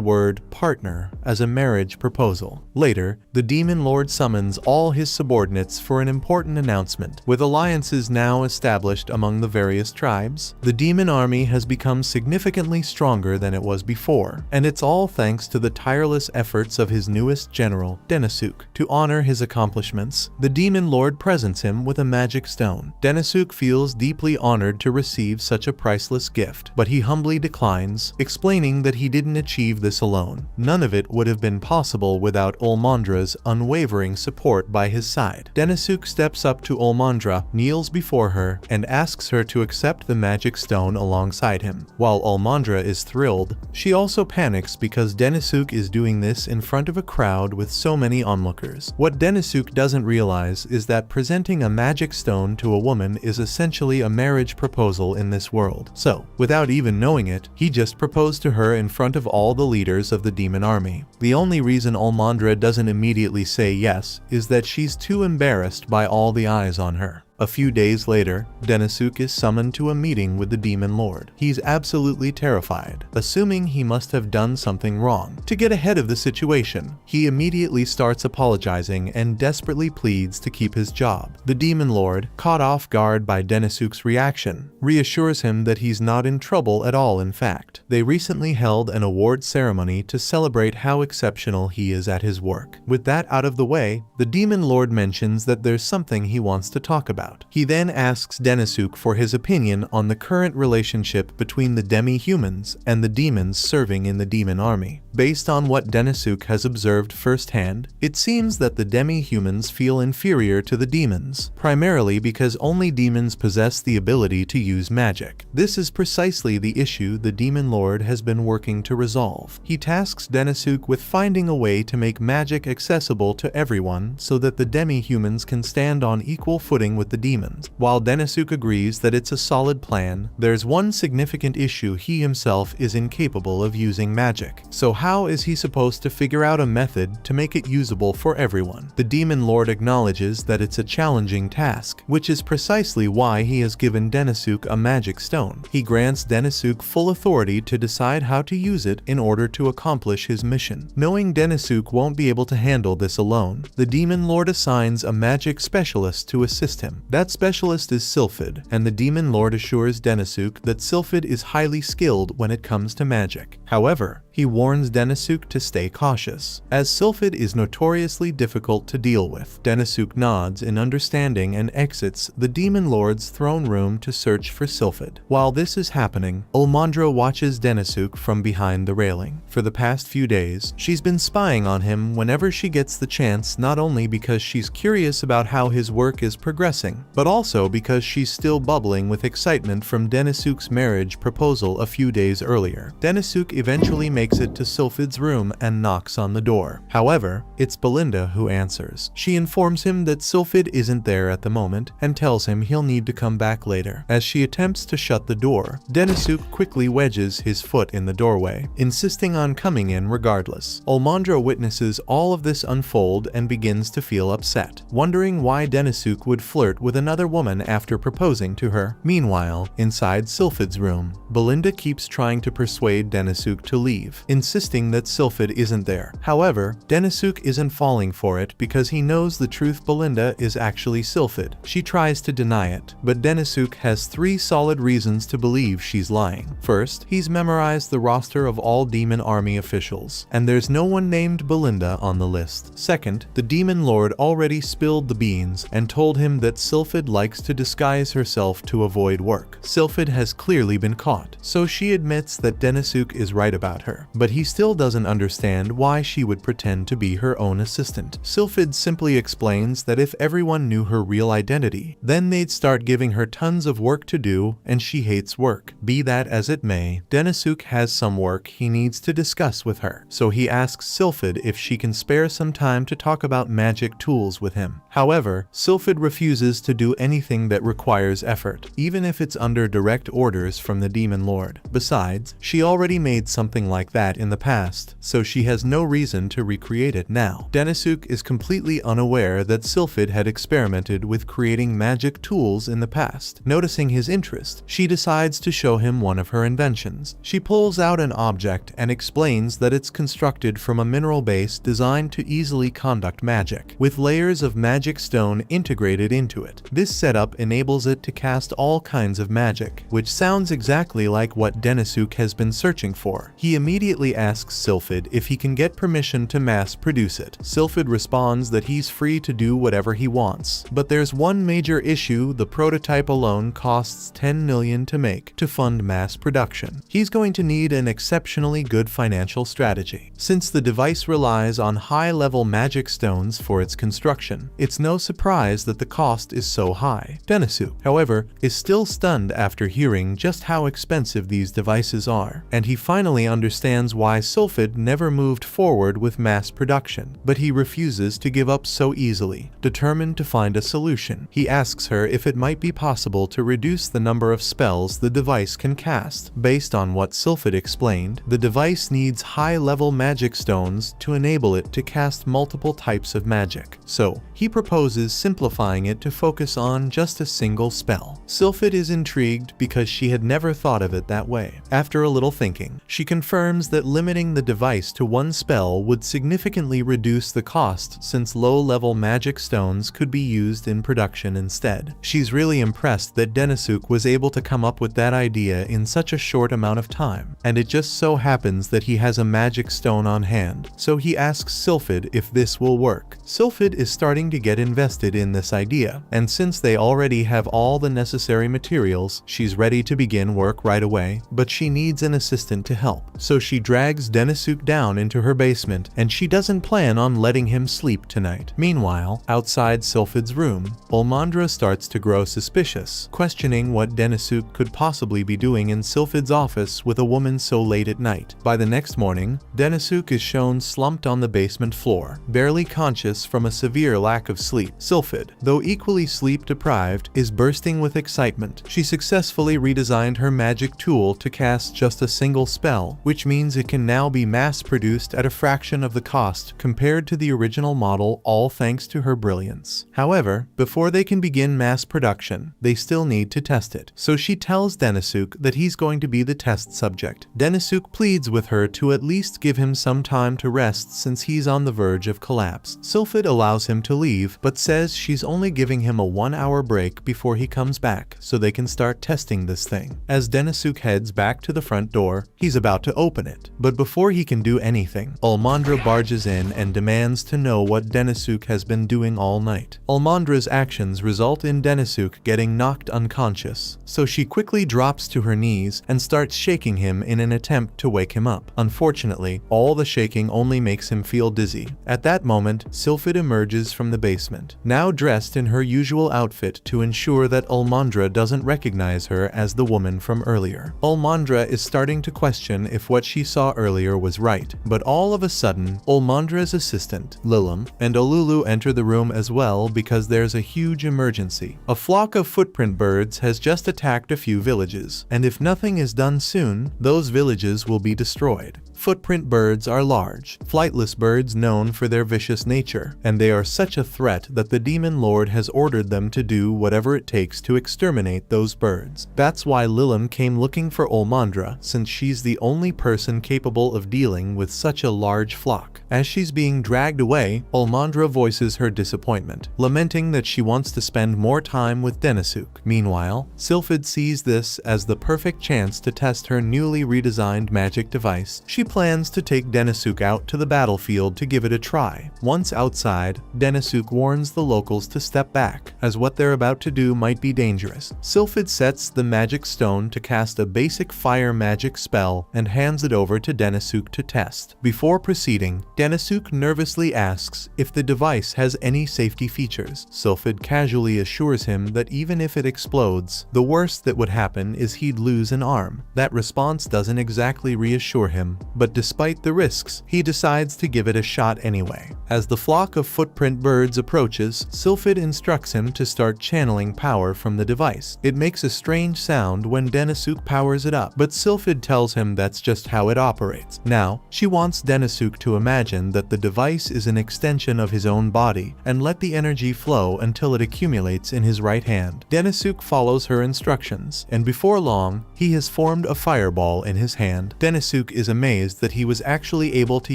word partner as a marriage proposal. Later, the Demon Lord summons all his subordinates for an important announcement. With alliances now established among the various tribes, the demon army has become significantly stronger than it was before, and it's all thanks to the tireless efforts of his newest general, Denisuk. To honor his accomplishments, the Demon Lord presents him with a magic stone. Denisuk feels deeply honored to receive such a priceless gift, but he humbly declines, explaining that he didn't achieve this alone. None of it would have been possible without Almandra's unwavering support by his side. Denisuk steps up to Almandra, kneels before her, and asks her to accept the magic stone alongside him. While Almandra is thrilled, she also panics because Denisuk is doing this in front of a crowd with so many onlookers. What Denisuk doesn't realize is that presenting a magic stone to a woman is essentially a marriage proposal in this world. So, without even knowing it, he just proposed to her in front of all the leaders of the demon army. The only reason Almandra doesn't immediately say yes is that she's too embarrassed by all the eyes on her. A few days later, Denisuk is summoned to a meeting with the Demon Lord. He's absolutely terrified, assuming he must have done something wrong. To get ahead of the situation, he immediately starts apologizing and desperately pleads to keep his job. The Demon Lord, caught off guard by Denisuk's reaction, reassures him that he's not in trouble at all. In fact, they recently held an award ceremony to celebrate how exceptional he is at his work. With that out of the way, the Demon Lord mentions that there's something he wants to talk about. He then asks Denisuk for his opinion on the current relationship between the demi-humans and the demons serving in the demon army. Based on what Denisuk has observed firsthand, it seems that the demi-humans feel inferior to the demons, primarily because only demons possess the ability to use magic. This is precisely the issue the Demon Lord has been working to resolve. He tasks Denisuk with finding a way to make magic accessible to everyone so that the demi-humans can stand on equal footing with the demons. While Denisuk agrees that it's a solid plan, there's one significant issue: he himself is incapable of using magic. So how is he supposed to figure out a method to make it usable for everyone? The Demon Lord acknowledges that it's a challenging task, which is precisely why he has given Denisuk a magic stone. He grants Denisuk full authority to decide how to use it in order to accomplish his mission. Knowing Denisuk won't be able to handle this alone, the Demon Lord assigns a magic specialist to assist him. That specialist is Sylphid, and the Demon Lord assures Denisuk that Sylphid is highly skilled when it comes to magic. However, he warns urges Denisuk to stay cautious, as Sylphid is notoriously difficult to deal with. Denisuk nods in understanding and exits the Demon Lord's throne room to search for Sylphid. While this is happening, Ulmandra watches Denisuk from behind the railing. For the past few days, she's been spying on him whenever she gets the chance, not only because she's curious about how his work is progressing, but also because she's still bubbling with excitement from Denisuk's marriage proposal a few days earlier. Denisuk eventually makes it to Sylphid's room and knocks on the door. However, it's Belinda who answers. She informs him that Sylphid isn't there at the moment and tells him he'll need to come back later. As she attempts to shut the door, Denisuk quickly wedges his foot in the doorway, insisting on coming in regardless. Ulmandra witnesses all of this unfold and begins to feel upset, wondering why Denisuk would flirt with another woman after proposing to her. Meanwhile, inside Sylphid's room, Belinda keeps trying to persuade Denisuk to leave, insisting that Sylphid isn't there. However, Denisuk isn't falling for it because he knows the truth: Belinda is actually Sylphid. She tries to deny it, but Denisuk has 3 solid reasons to believe she's lying. First, he's memorized the roster of all Demon Army officials, and there's no one named Belinda on the list. Second, the Demon Lord already spilled the beans and told him that Sylphid likes to disguise herself to avoid work. Sylphid has clearly been caught, so she admits that Denisuk is right about her, but he still doesn't understand why she would pretend to be her own assistant. Sylphid simply explains that if everyone knew her real identity, then they'd start giving her tons of work to do, and she hates work. Be that as it may, Denisuk has some work he needs to discuss with her, so he asks Sylphid if she can spare some time to talk about magic tools with him. However, Sylphid refuses to do anything that requires effort, even if it's under direct orders from the Demon Lord. Besides, she already made something like that in the past, so she has no reason to recreate it now. Denisuk is completely unaware that Sylphid had experimented with creating magic tools in the past. Noticing his interest, she decides to show him one of her inventions. She pulls out an object and explains that it's constructed from a mineral base designed to easily conduct magic, with layers of magic stone integrated into it. This setup enables it to cast all kinds of magic, which sounds exactly like what Denisuk has been searching for. He immediately asks Sylphid if he can get permission to mass produce it. Sylphid responds that he's free to do whatever he wants, but there's one major issue: the prototype alone costs 10 million to make. To fund mass production, he's going to need an exceptionally good financial strategy. Since the device relies on high-level magic stones for its construction, it's no surprise that the cost is so high. Denisuk, however, is still stunned after hearing just how expensive these devices are, and he finally understands why Sylphid never moved forward with mass production, but he refuses to give up so easily. Determined to find a solution, he asks her if it might be possible to reduce the number of spells the device can cast. Based on what Sylphid explained, the device needs high-level magic stones to enable it to cast multiple types of magic, so he proposes simplifying it to focus on just a single spell. Sylphid is intrigued because she had never thought of it that way. After a little thinking, she confirms that limiting the device to one spell would significantly reduce the cost, since low-level magic stones could be used in production instead. She's really impressed that Denisuk was able to come up with that idea in such a short amount of time, and it just so happens that he has a magic stone on hand, so he asks Sylphid if this will work. Sylphid is starting to get invested in this idea, and since they already have all the necessary materials, she's ready to begin work right away, but she needs an assistant to help. So she drags Denisuk down into her basement, and she doesn't plan on letting him sleep tonight. Meanwhile, outside Sylphid's room, Ulmandra starts to grow suspicious, questioning what Denisuk could possibly be doing in Sylphid's office with a woman so late at night. By the next morning, Denisuk is shown slumped on the basement floor, barely conscious from a severe lack of sleep. Sylphid, though equally sleep-deprived, is bursting with excitement. She successfully redesigned her magic tool to cast just a single spell, which means it can now be mass-produced at a fraction of the cost compared to the original model, all thanks to her brilliance. However, before they can begin mass production, they still need to test it, so she tells Denisuk that he's going to be the test subject. Denisuk pleads with her to at least give him some time to rest since he's on the verge of collapse. Sylphid allows him to leave, but says she's only giving him a 1-hour break before he comes back so they can start testing this thing. As Denisuk heads back to the front door, he's about to open it, but before he can do anything, Almandra barges in and demands to know what Denisuk has been doing all night. Almandra's actions result in Denisuk getting knocked unconscious, so she quickly drops to her knees and starts shaking him in an attempt to wake him up. Unfortunately, all the shaking only makes him feel dizzy. At that moment, Sylphid emerges from the basement, now dressed in her usual outfit to ensure that Almandra doesn't recognize her as the woman from earlier. Almandra is starting to question if what she saw earlier was right, but all of a sudden, Almandra's assistant, Lilim, and Olulu enter the room as well because there's a huge emergency. A flock of footprint birds has just attacked a few villages, and if nothing is done soon, those villages will be destroyed. Footprint birds are large, flightless birds known for their vicious nature, and they are such a threat that the Demon Lord has ordered them to do whatever it takes to exterminate those birds. That's why Lilim came looking for Almandra, since she's the only person capable of dealing with such a large flock. As she's being dragged away, Almandra voices her disappointment, lamenting that she wants to spend more time with Denisuk. Meanwhile, Sylphid sees this as the perfect chance to test her newly redesigned magic device. She plans to take Denisuk out to the battlefield to give it a try. Once outside, Denisuk warns the locals to step back, as what they're about to do might be dangerous. Sylphid sets the magic stone to cast a basic fire magic spell and hands it over to Denisuk to test. Before proceeding, Denisuk nervously asks if the device has any safety features. Sylphid casually assures him that even if it explodes, the worst that would happen is he'd lose an arm. That response doesn't exactly reassure him, but despite the risks, he decides to give it a shot anyway. As the flock of footprint birds approaches, Sylphid instructs him to start channeling power from the device. It makes a strange sound when Denisuk powers it up, but Sylphid tells him that's just how it operates. Now, she wants Denisuk to imagine that the device is an extension of his own body and let the energy flow until it accumulates in his right hand. Denisuk follows her instructions, and before long, he has formed a fireball in his hand. Denisuk is amazed that he was actually able to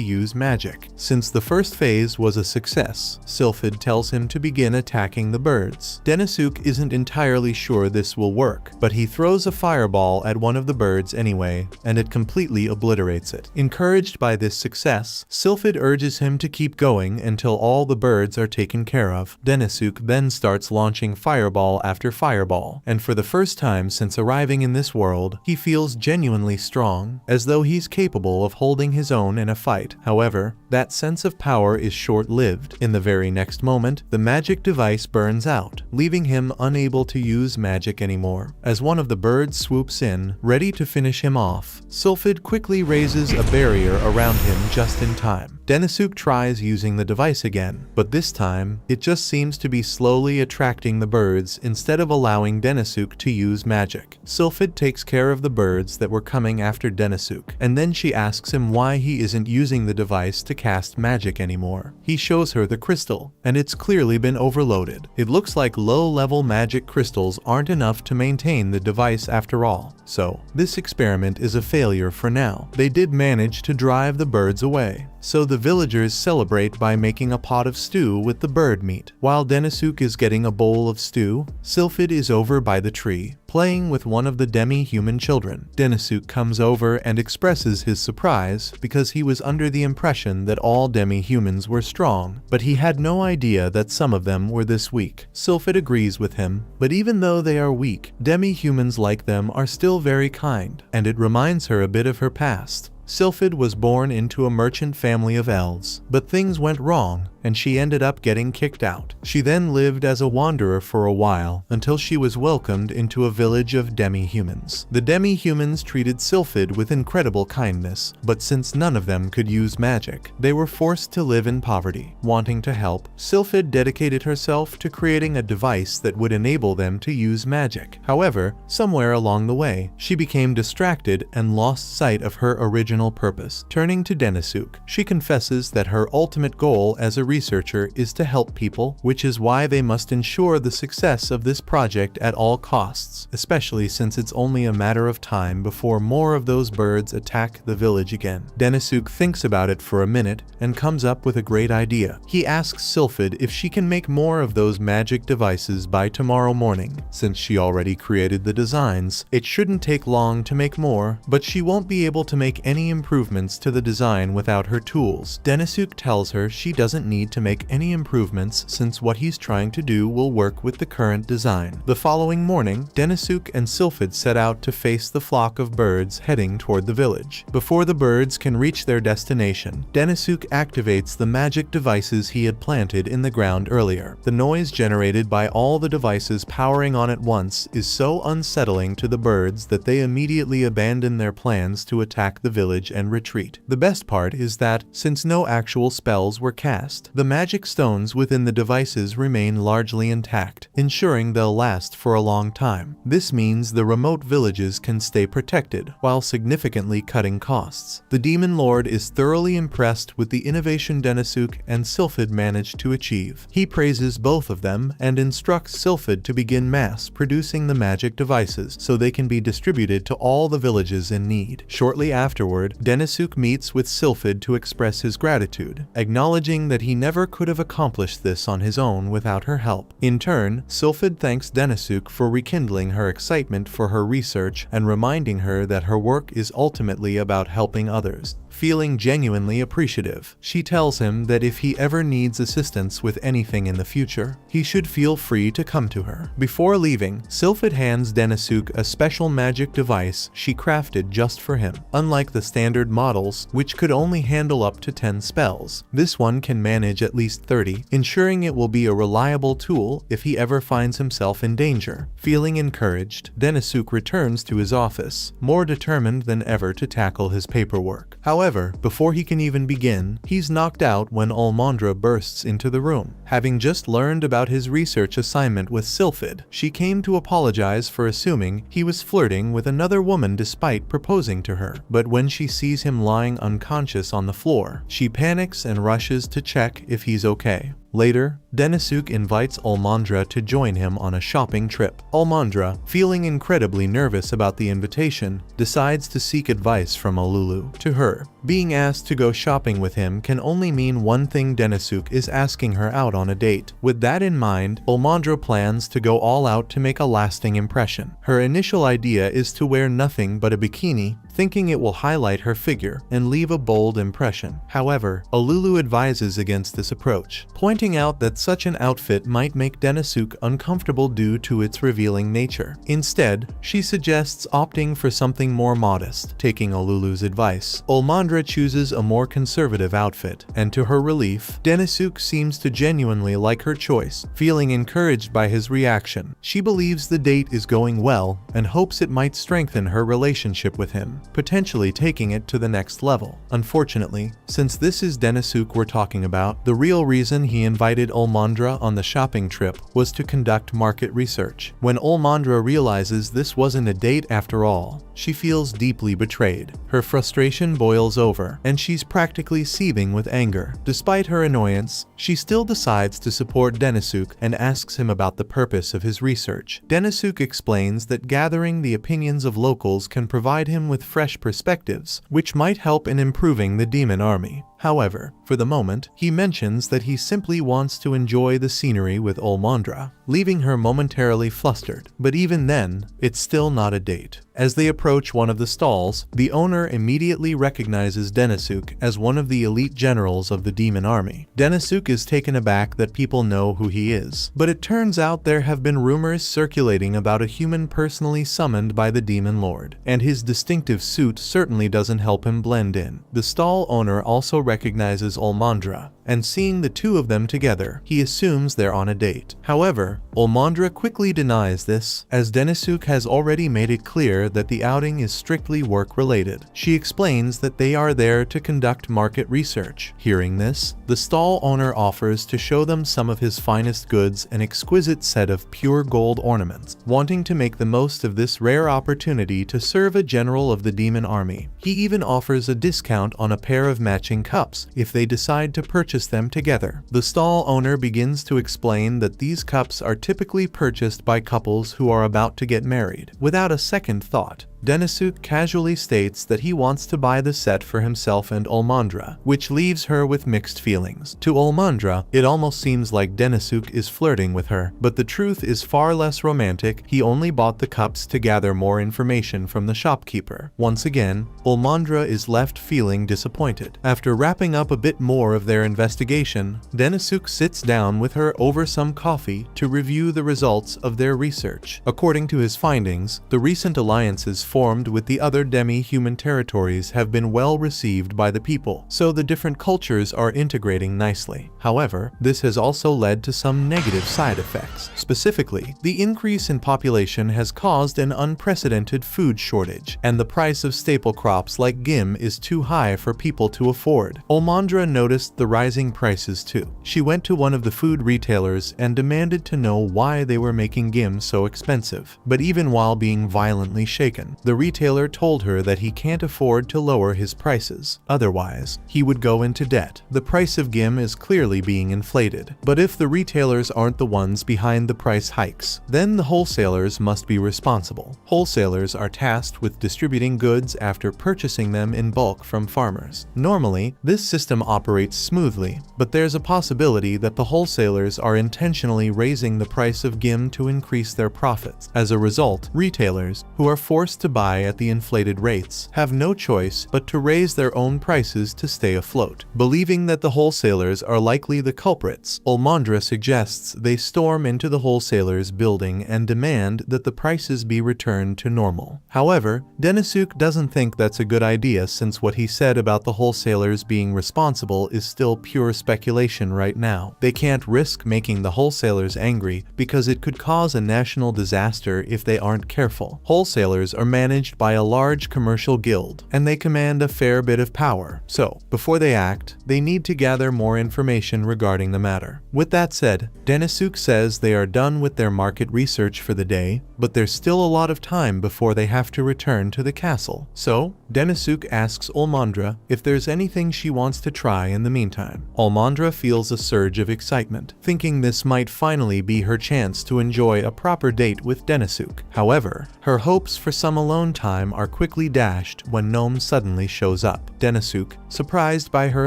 use magic. Since the first phase was a success, Sylphid tells him to begin attacking the birds. Denisuk isn't entirely sure this will work, but he throws a fireball at one of the birds anyway, and it completely obliterates it. Encouraged by this success, Sylphid urges him to keep going until all the birds are taken care of. Denisuk then starts launching fireball after fireball, and for the first time since arriving in this world, he feels genuinely strong, as though he's capable of holding his own in a fight. However, that sense of power is short-lived. In the very next moment, the magic device burns out, leaving him unable to use magic anymore. As one of the birds swoops in, ready to finish him off, Sylphid quickly raises a barrier around him just in time. Denisuk tries using the device again, but this time, it just seems to be slowly attracting the birds instead of allowing Denisuk to use magic. Sylphid takes care of the birds that were coming after Denisuk, and then she asks him why he isn't using the device to cast magic anymore. He shows her the crystal, and it's clearly been overloaded. It looks like low-level magic crystals aren't enough to maintain the device after all. So, this experiment is a failure for now. They did manage to drive the birds away, so the villagers celebrate by making a pot of stew with the bird meat. While Denisuk is getting a bowl of stew, Sylphid is over by the tree, playing with one of the demi-human children. Denisuk comes over and expresses his surprise because he was under the impression that all demi-humans were strong, but he had no idea that some of them were this weak. Sylphid agrees with him, but even though they are weak, demi-humans like them are still very kind, and it reminds her a bit of her past. Sylphid was born into a merchant family of elves, but things went wrong, and she ended up getting kicked out. She then lived as a wanderer for a while, until she was welcomed into a village of demi-humans. The demi-humans treated Sylphid with incredible kindness, but since none of them could use magic, they were forced to live in poverty. Wanting to help, Sylphid dedicated herself to creating a device that would enable them to use magic. However, somewhere along the way, she became distracted and lost sight of her original purpose. Turning to Denisuk, she confesses that her ultimate goal as a researcher is to help people, which is why they must ensure the success of this project at all costs, especially since it's only a matter of time before more of those birds attack the village again. Denisuk thinks about it for a minute and comes up with a great idea. He asks Sylphid if she can make more of those magic devices by tomorrow morning. Since she already created the designs, it shouldn't take long to make more, but she won't be able to make any any improvements to the design without her tools. Denisuk tells her she doesn't need to make any improvements since what he's trying to do will work with the current design. The following morning, Denisuk and Sylphid set out to face the flock of birds heading toward the village. Before the birds can reach their destination, Denisuk activates the magic devices he had planted in the ground earlier. The noise generated by all the devices powering on at once is so unsettling to the birds that they immediately abandon their plans to attack the village and retreat. The best part is that, since no actual spells were cast, the magic stones within the devices remain largely intact, ensuring they'll last for a long time. This means the remote villages can stay protected, while significantly cutting costs. The Demon Lord is thoroughly impressed with the innovation Denisuk and Sylphid managed to achieve. He praises both of them and instructs Sylphid to begin mass producing the magic devices so they can be distributed to all the villages in need. Shortly afterward, Denisuk meets with Sylphid to express his gratitude, acknowledging that he never could have accomplished this on his own without her help. In turn, Sylphid thanks Denisuk for rekindling her excitement for her research and reminding her that her work is ultimately about helping others. Feeling genuinely appreciative, she tells him that if he ever needs assistance with anything in the future, he should feel free to come to her. Before leaving, Sylphid hands Denisuk a special magic device she crafted just for him. Unlike the standard models, which could only handle up to 10 spells, this one can manage at least 30, ensuring it will be a reliable tool if he ever finds himself in danger. Feeling encouraged, Denisuk returns to his office, more determined than ever to tackle his paperwork. However, before he can even begin, he's knocked out when Almandra bursts into the room. Having just learned about his research assignment with Sylphid, she came to apologize for assuming he was flirting with another woman despite proposing to her. But when she sees him lying unconscious on the floor, she panics and rushes to check if he's okay. Later, Denisuk invites Almandra to join him on a shopping trip. Almandra, feeling incredibly nervous about the invitation, decides to seek advice from Alulu. To her, being asked to go shopping with him can only mean one thing: Denisuk is asking her out on a date. With that in mind, Almandra plans to go all out to make a lasting impression. Her initial idea is to wear nothing but a bikini, thinking it will highlight her figure and leave a bold impression. However, Alulu advises against this approach, pointing out that such an outfit might make Denisuk uncomfortable due to its revealing nature. Instead, she suggests opting for something more modest. Taking Alulu's advice, Almandra chooses a more conservative outfit, and to her relief, Denisuk seems to genuinely like her choice. Feeling encouraged by his reaction, she believes the date is going well and hopes it might strengthen her relationship with him, potentially taking it to the next level. Unfortunately, since this is Denisuk we're talking about, the real reason he invited Almandra on the shopping trip was to conduct market research. When Almandra realizes this wasn't a date after all, she feels deeply betrayed. Her frustration boils over, and she's practically seething with anger. Despite her annoyance, she still decides to support Denisuk and asks him about the purpose of his research. Denisuk explains that gathering the opinions of locals can provide him with fresh perspectives, which might help in improving the demon army. However, for the moment, he mentions that he simply wants to enjoy the scenery with Almandra, leaving her momentarily flustered. But even then, it's still not a date. As they approach one of the stalls, the owner immediately recognizes Denisuk as one of the elite generals of the demon army. Denisuk is taken aback that people know who he is, but it turns out there have been rumors circulating about a human personally summoned by the Demon Lord, and his distinctive suit certainly doesn't help him blend in. The stall owner also recognizes Almandra, and seeing the two of them together, he assumes they're on a date. However, Almandra quickly denies this, as Denisuk has already made it clear that the outing is strictly work-related. She explains that they are there to conduct market research. Hearing this, the stall owner offers to show them some of his finest goods, an exquisite set of pure gold ornaments. Wanting to make the most of this rare opportunity to serve a general of the demon army, he even offers a discount on a pair of matching cups if they decide to purchase them together. The stall owner begins to explain that these cups are typically purchased by couples who are about to get married. Without a second thought, Denisuk casually states that he wants to buy the set for himself and Olmandra, which leaves her with mixed feelings. To Olmandra, it almost seems like Denisuk is flirting with her, but the truth is far less romantic. He only bought the cups to gather more information from the shopkeeper. Once again, Olmandra is left feeling disappointed. After wrapping up a bit more of their investigation, Denisuk sits down with her over some coffee to review the results of their research. According to his findings, the recent alliances formed with the other demi-human territories have been well received by the people, so the different cultures are integrating nicely. However, this has also led to some negative side effects. Specifically, the increase in population has caused an unprecedented food shortage, and the price of staple crops like gim is too high for people to afford. Olmandra noticed the rising prices too. She went to one of the food retailers and demanded to know why they were making gim so expensive. But even while being violently shaken, the retailer told her that he can't afford to lower his prices. Otherwise, he would go into debt. The price of gim is clearly being inflated. But if the retailers aren't the ones behind the price hikes, then the wholesalers must be responsible. Wholesalers are tasked with distributing goods after purchasing them in bulk from farmers. Normally, this system operates smoothly, but there's a possibility that the wholesalers are intentionally raising the price of gim to increase their profits. As a result, retailers, who are forced to buy at the inflated rates, have no choice but to raise their own prices to stay afloat. Believing that the wholesalers are likely the culprits, Olmandra suggests they storm into the wholesalers' building and demand that the prices be returned to normal. However, Denisuk doesn't think that's a good idea, since what he said about the wholesalers being responsible is still pure speculation right now. They can't risk making the wholesalers angry because it could cause a national disaster if they aren't careful. Wholesalers are managed by a large commercial guild, and they command a fair bit of power. So, before they act, they need to gather more information regarding the matter. With that said, Denisuk says they are done with their market research for the day, but there's still a lot of time before they have to return to the castle. So, Denisuk asks Olmandra if there's anything she wants to try in the meantime. Olmandra feels a surge of excitement, thinking this might finally be her chance to enjoy a proper date with Denisuk. However, her hopes for some alone time are quickly dashed when Gnome suddenly shows up. Denisuk, surprised by her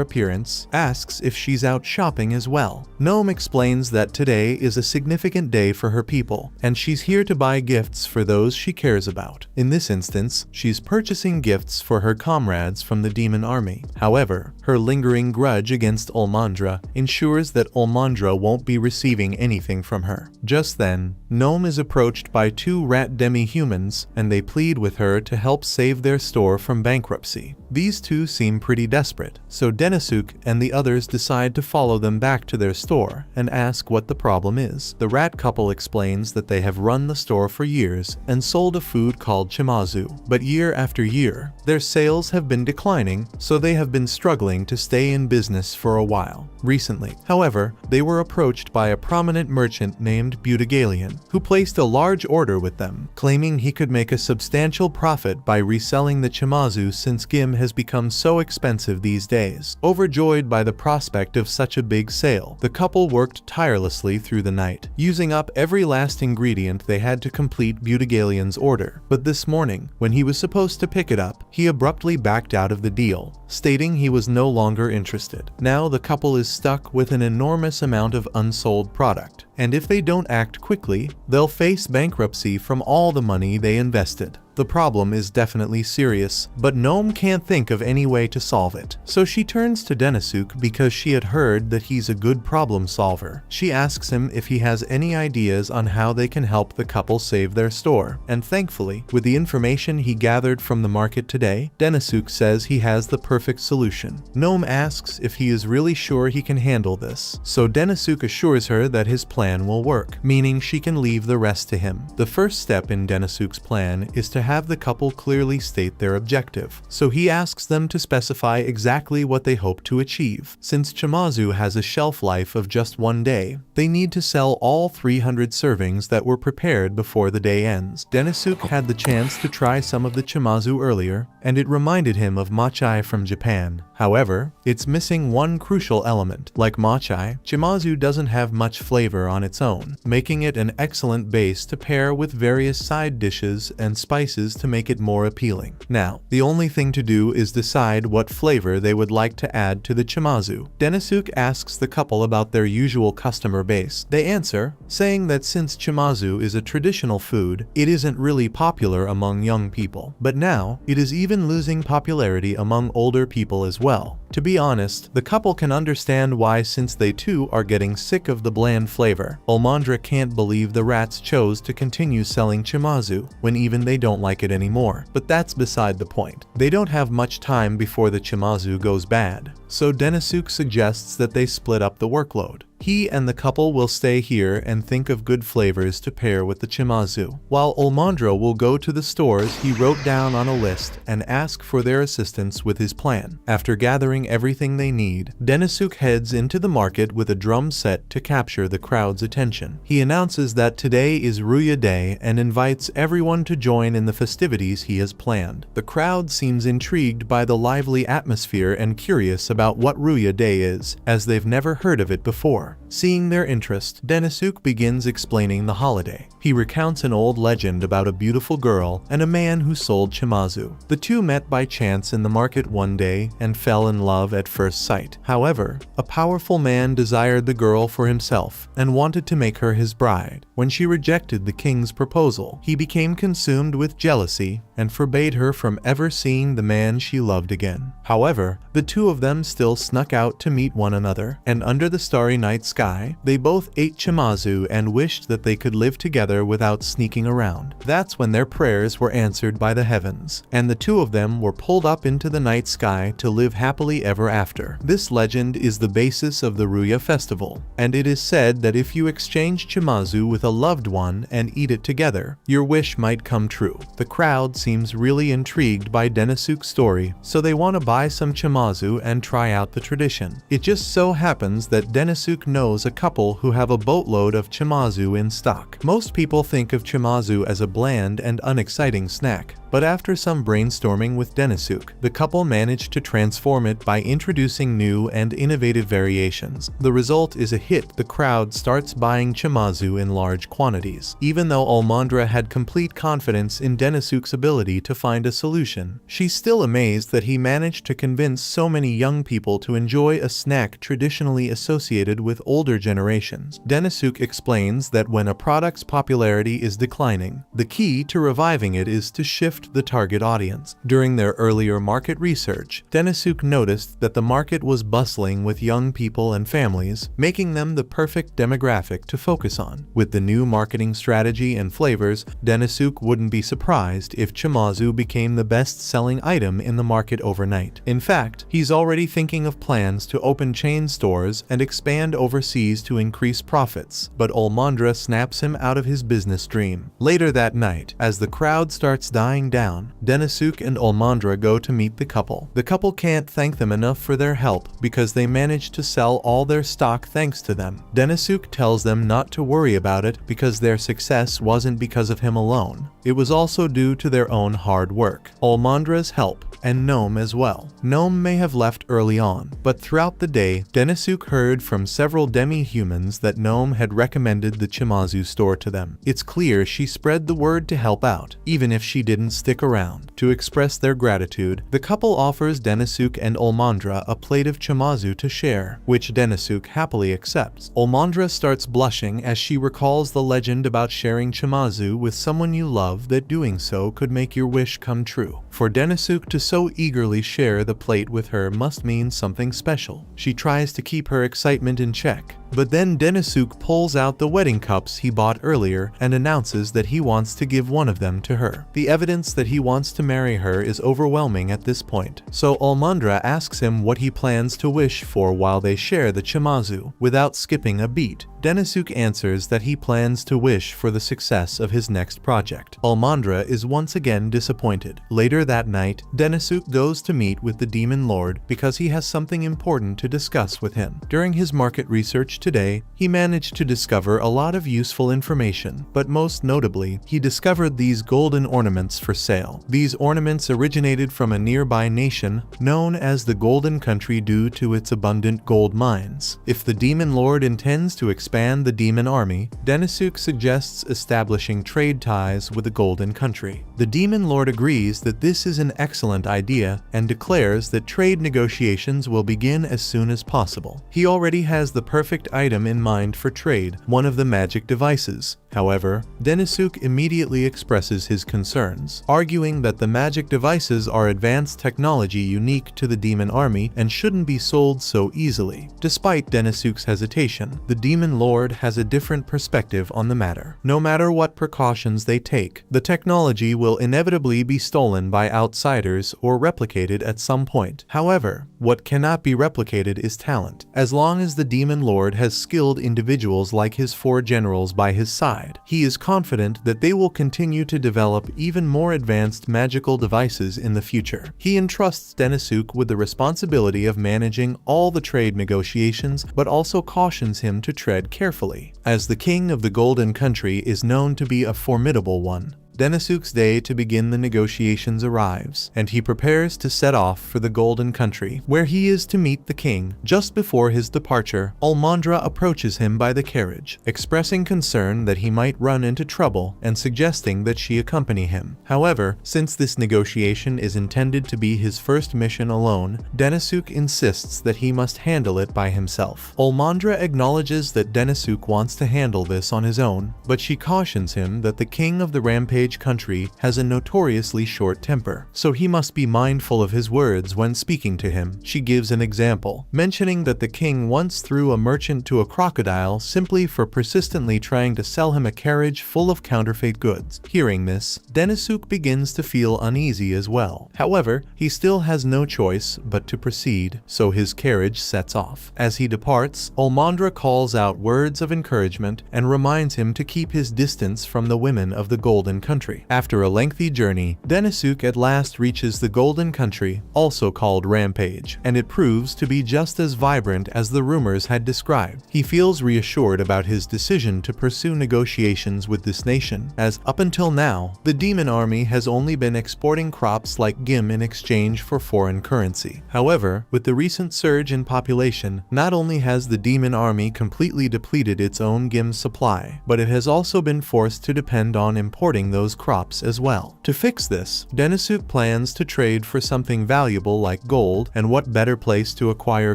appearance, asks if she's out shopping as well. Gnome explains that today is a significant day for her people, and she's here to buy gifts for those she cares about. In this instance, she's purchasing gifts for her comrades from the demon army. However, her lingering grudge against Olmandra ensures that Olmandra won't be receiving anything from her. Just then, Gnome is approached by two rat demi-humans, and they plead with her to help save their store from bankruptcy. These two seem pretty desperate, so Denisuk and the others decide to follow them back to their store and ask what the problem is. The rat couple explains that they have run the store for years and sold a food called chimazu, but year after year, their sales have been declining, so they have been struggling to stay in business for a while. Recently, however, they were approached by a prominent merchant named Butigalian, who placed a large order with them, claiming he could make a substantial profit by reselling the chimazu since gim has become so expensive these days. Overjoyed by the prospect of such a big sale, the couple worked tirelessly through the night, using up every last ingredient they had to complete Butigalian's order. But this morning, when he was supposed to pick it up, he abruptly backed out of the deal, stating he was no longer interested. Now the couple is stuck with an enormous amount of unsold product, and if they don't act quickly, they'll face bankruptcy from all the money they invested. The problem is definitely serious, but Gnome can't think of any way to solve it. So she turns to Denisuk because she had heard that he's a good problem solver. She asks him if he has any ideas on how they can help the couple save their store. And thankfully, with the information he gathered from the market today, Denisuk says he has the perfect solution. Gnome asks if he is really sure he can handle this. So Denisuk assures her that his plan will work, meaning she can leave the rest to him. The first step in Denisuk's plan is to have the couple clearly state their objective, so he asks them to specify exactly what they hope to achieve. Since chimazu has a shelf life of just 1 day, they need to sell all 300 servings that were prepared before the day ends. Denisuk had the chance to try some of the chimazu earlier, and it reminded him of matcha from Japan. However, it's missing one crucial element. Like matcha, chimazu doesn't have much flavor on its own, making it an excellent base to pair with various side dishes and spices spices to make it more appealing. Now, the only thing to do is decide what flavor they would like to add to the chamazu. Denisuk asks the couple about their usual customer base. They answer, saying that since chamazu is a traditional food, it isn't really popular among young people. But now, it is even losing popularity among older people as well. To be honest, the couple can understand why, since they too are getting sick of the bland flavor. Almondra can't believe the rats chose to continue selling chamazu when even they don't like it anymore. But that's beside the point. They don't have much time before the chamazu goes bad, so Denisuk suggests that they split up the workload. He and the couple will stay here and think of good flavors to pair with the chamazu, while Almondra will go to the stores he wrote down on a list and ask for their assistance with his plan. After gathering everything they need, Denisuk heads into the market with a drum set to capture the crowd's attention. He announces that today is Ruya Day and invites everyone to join in the festivities he has planned. The crowd seems intrigued by the lively atmosphere and curious about what Ruya Day is, as they've never heard of it before. Seeing their interest, Denisuk begins explaining the holiday. He recounts an old legend about a beautiful girl and a man who sold chamazu. The two met by chance in the market one day and fell in love at first sight. However, a powerful man desired the girl for himself and wanted to make her his bride. When she rejected the king's proposal, he became consumed with jealousy and forbade her from ever seeing the man she loved again. However, the two of them still snuck out to meet one another, and under the starry night sky, they both ate chamazu and wished that they could live together without sneaking around. That's when their prayers were answered by the heavens, and the two of them were pulled up into the night sky to live happily ever after. This legend is the basis of the Ruya festival, and it is said that if you exchange chamazu with a loved one and eat it together, your wish might come true. The crowd seems really intrigued by Denisuk's story, so they want to buy some chamazu and try out the tradition. It just so happens that Denisuk knows a couple who have a boatload of chamazu in stock. Most people think of chamazu as a bland and unexciting snack, but after some brainstorming with Denisuk, the couple managed to transform it by introducing new and innovative variations. The result is a hit. The crowd starts buying chamazu in large quantities. Even though Almondra had complete confidence in Denisuk's ability to find a solution, she's still amazed that he managed to convince so many young people to enjoy a snack traditionally associated with older generations. Denisuk explains that when a product's popularity is declining, the key to reviving it is to shift the target audience. During their earlier market research, Denisuk noticed that the market was bustling with young people and families, making them the perfect demographic to focus on. With the new marketing strategy and flavors, Denisuk wouldn't be surprised if chamazu became the best-selling item in the market overnight. In fact, he's already thinking of plans to open chain stores and expand overseas to increase profits, but Almondra snaps him out of his business dream. Later that night, as the crowd starts dying down, Denisuk and Almondra go to meet the couple. The couple can't thank them enough for their help because they managed to sell all their stock thanks to them. Denisuk tells them not to worry about it because their success wasn't because of him alone. It was also due to their own hard work, Almondra's help, and Gnome as well. Gnome may have left early on, but throughout the day, Denisuk heard from several demi-humans that Gnome had recommended the chamazu store to them. It's clear she spread the word to help out, even if she didn't stick around. To express their gratitude, the couple offers Denisuk and Almondra a plate of chamazu to share, which Denisuk happily accepts. Almondra starts blushing as she recalls the legend about sharing chamazu with someone you love, that doing so could make your wish come true. For Denisuk to so eagerly share the plate with her must mean something special. She tries to keep her excitement in check, but then Denisuk pulls out the wedding cups he bought earlier and announces that he wants to give one of them to her. The evidence that he wants to marry her is overwhelming at this point, so Almondra asks him what he plans to wish for while they share the chamazu. Without skipping a beat, Denisuk answers that he plans to wish for the success of his next project. Almondra is once again disappointed. Later that night, Denisuk goes to meet with the Demon Lord because he has something important to discuss with him. During his market research today, he managed to discover a lot of useful information, but most notably, he discovered these golden ornaments for sale. These ornaments originated from a nearby nation known as the Golden Country due to its abundant gold mines. If the Demon Lord intends to expand the demon army, Denisuk suggests establishing trade ties with the Golden Country. The Demon Lord agrees that this is an excellent idea and declares that trade negotiations will begin as soon as possible. He already has the perfect item in mind for trade, one of the magic devices. However, Denisuk immediately expresses his concerns, arguing that the magic devices are advanced technology unique to the demon army and shouldn't be sold so easily. Despite Denisuk's hesitation, the Demon Lord has a different perspective on the matter. No matter what precautions they take, the technology will inevitably be stolen by outsiders or replicated at some point. However, what cannot be replicated is talent. As long as the Demon Lord has skilled individuals like his 4 generals by his side, he is confident that they will continue to develop even more advanced magical devices in the future. He entrusts Denisuk with the responsibility of managing all the trade negotiations, but also cautions him to tread carefully, as the king of the Golden Country is known to be a formidable one. Denisuk's day to begin the negotiations arrives, and he prepares to set off for the Golden Country, where he is to meet the king. Just before his departure, Almandra approaches him by the carriage, expressing concern that he might run into trouble and suggesting that she accompany him. However, since this negotiation is intended to be his first mission alone, Denisuk insists that he must handle it by himself. Almandra acknowledges that Denisuk wants to handle this on his own, but she cautions him that the king of the Rampage Country has a notoriously short temper, so he must be mindful of his words when speaking to him. She gives an example, mentioning that the king once threw a merchant to a crocodile simply for persistently trying to sell him a carriage full of counterfeit goods. Hearing this, Denisuk begins to feel uneasy as well. However, he still has no choice but to proceed, so his carriage sets off. As he departs, Almandra calls out words of encouragement and reminds him to keep his distance from the women of the Golden Country. After a lengthy journey, Denisuk at last reaches the Golden Country, also called Rampage, and it proves to be just as vibrant as the rumors had described. He feels reassured about his decision to pursue negotiations with this nation, as up until now, the demon army has only been exporting crops like gim in exchange for foreign currency. However, with the recent surge in population, not only has the demon army completely depleted its own gim supply, but it has also been forced to depend on importing those crops as well. To fix this, Denisuk plans to trade for something valuable like gold, and what better place to acquire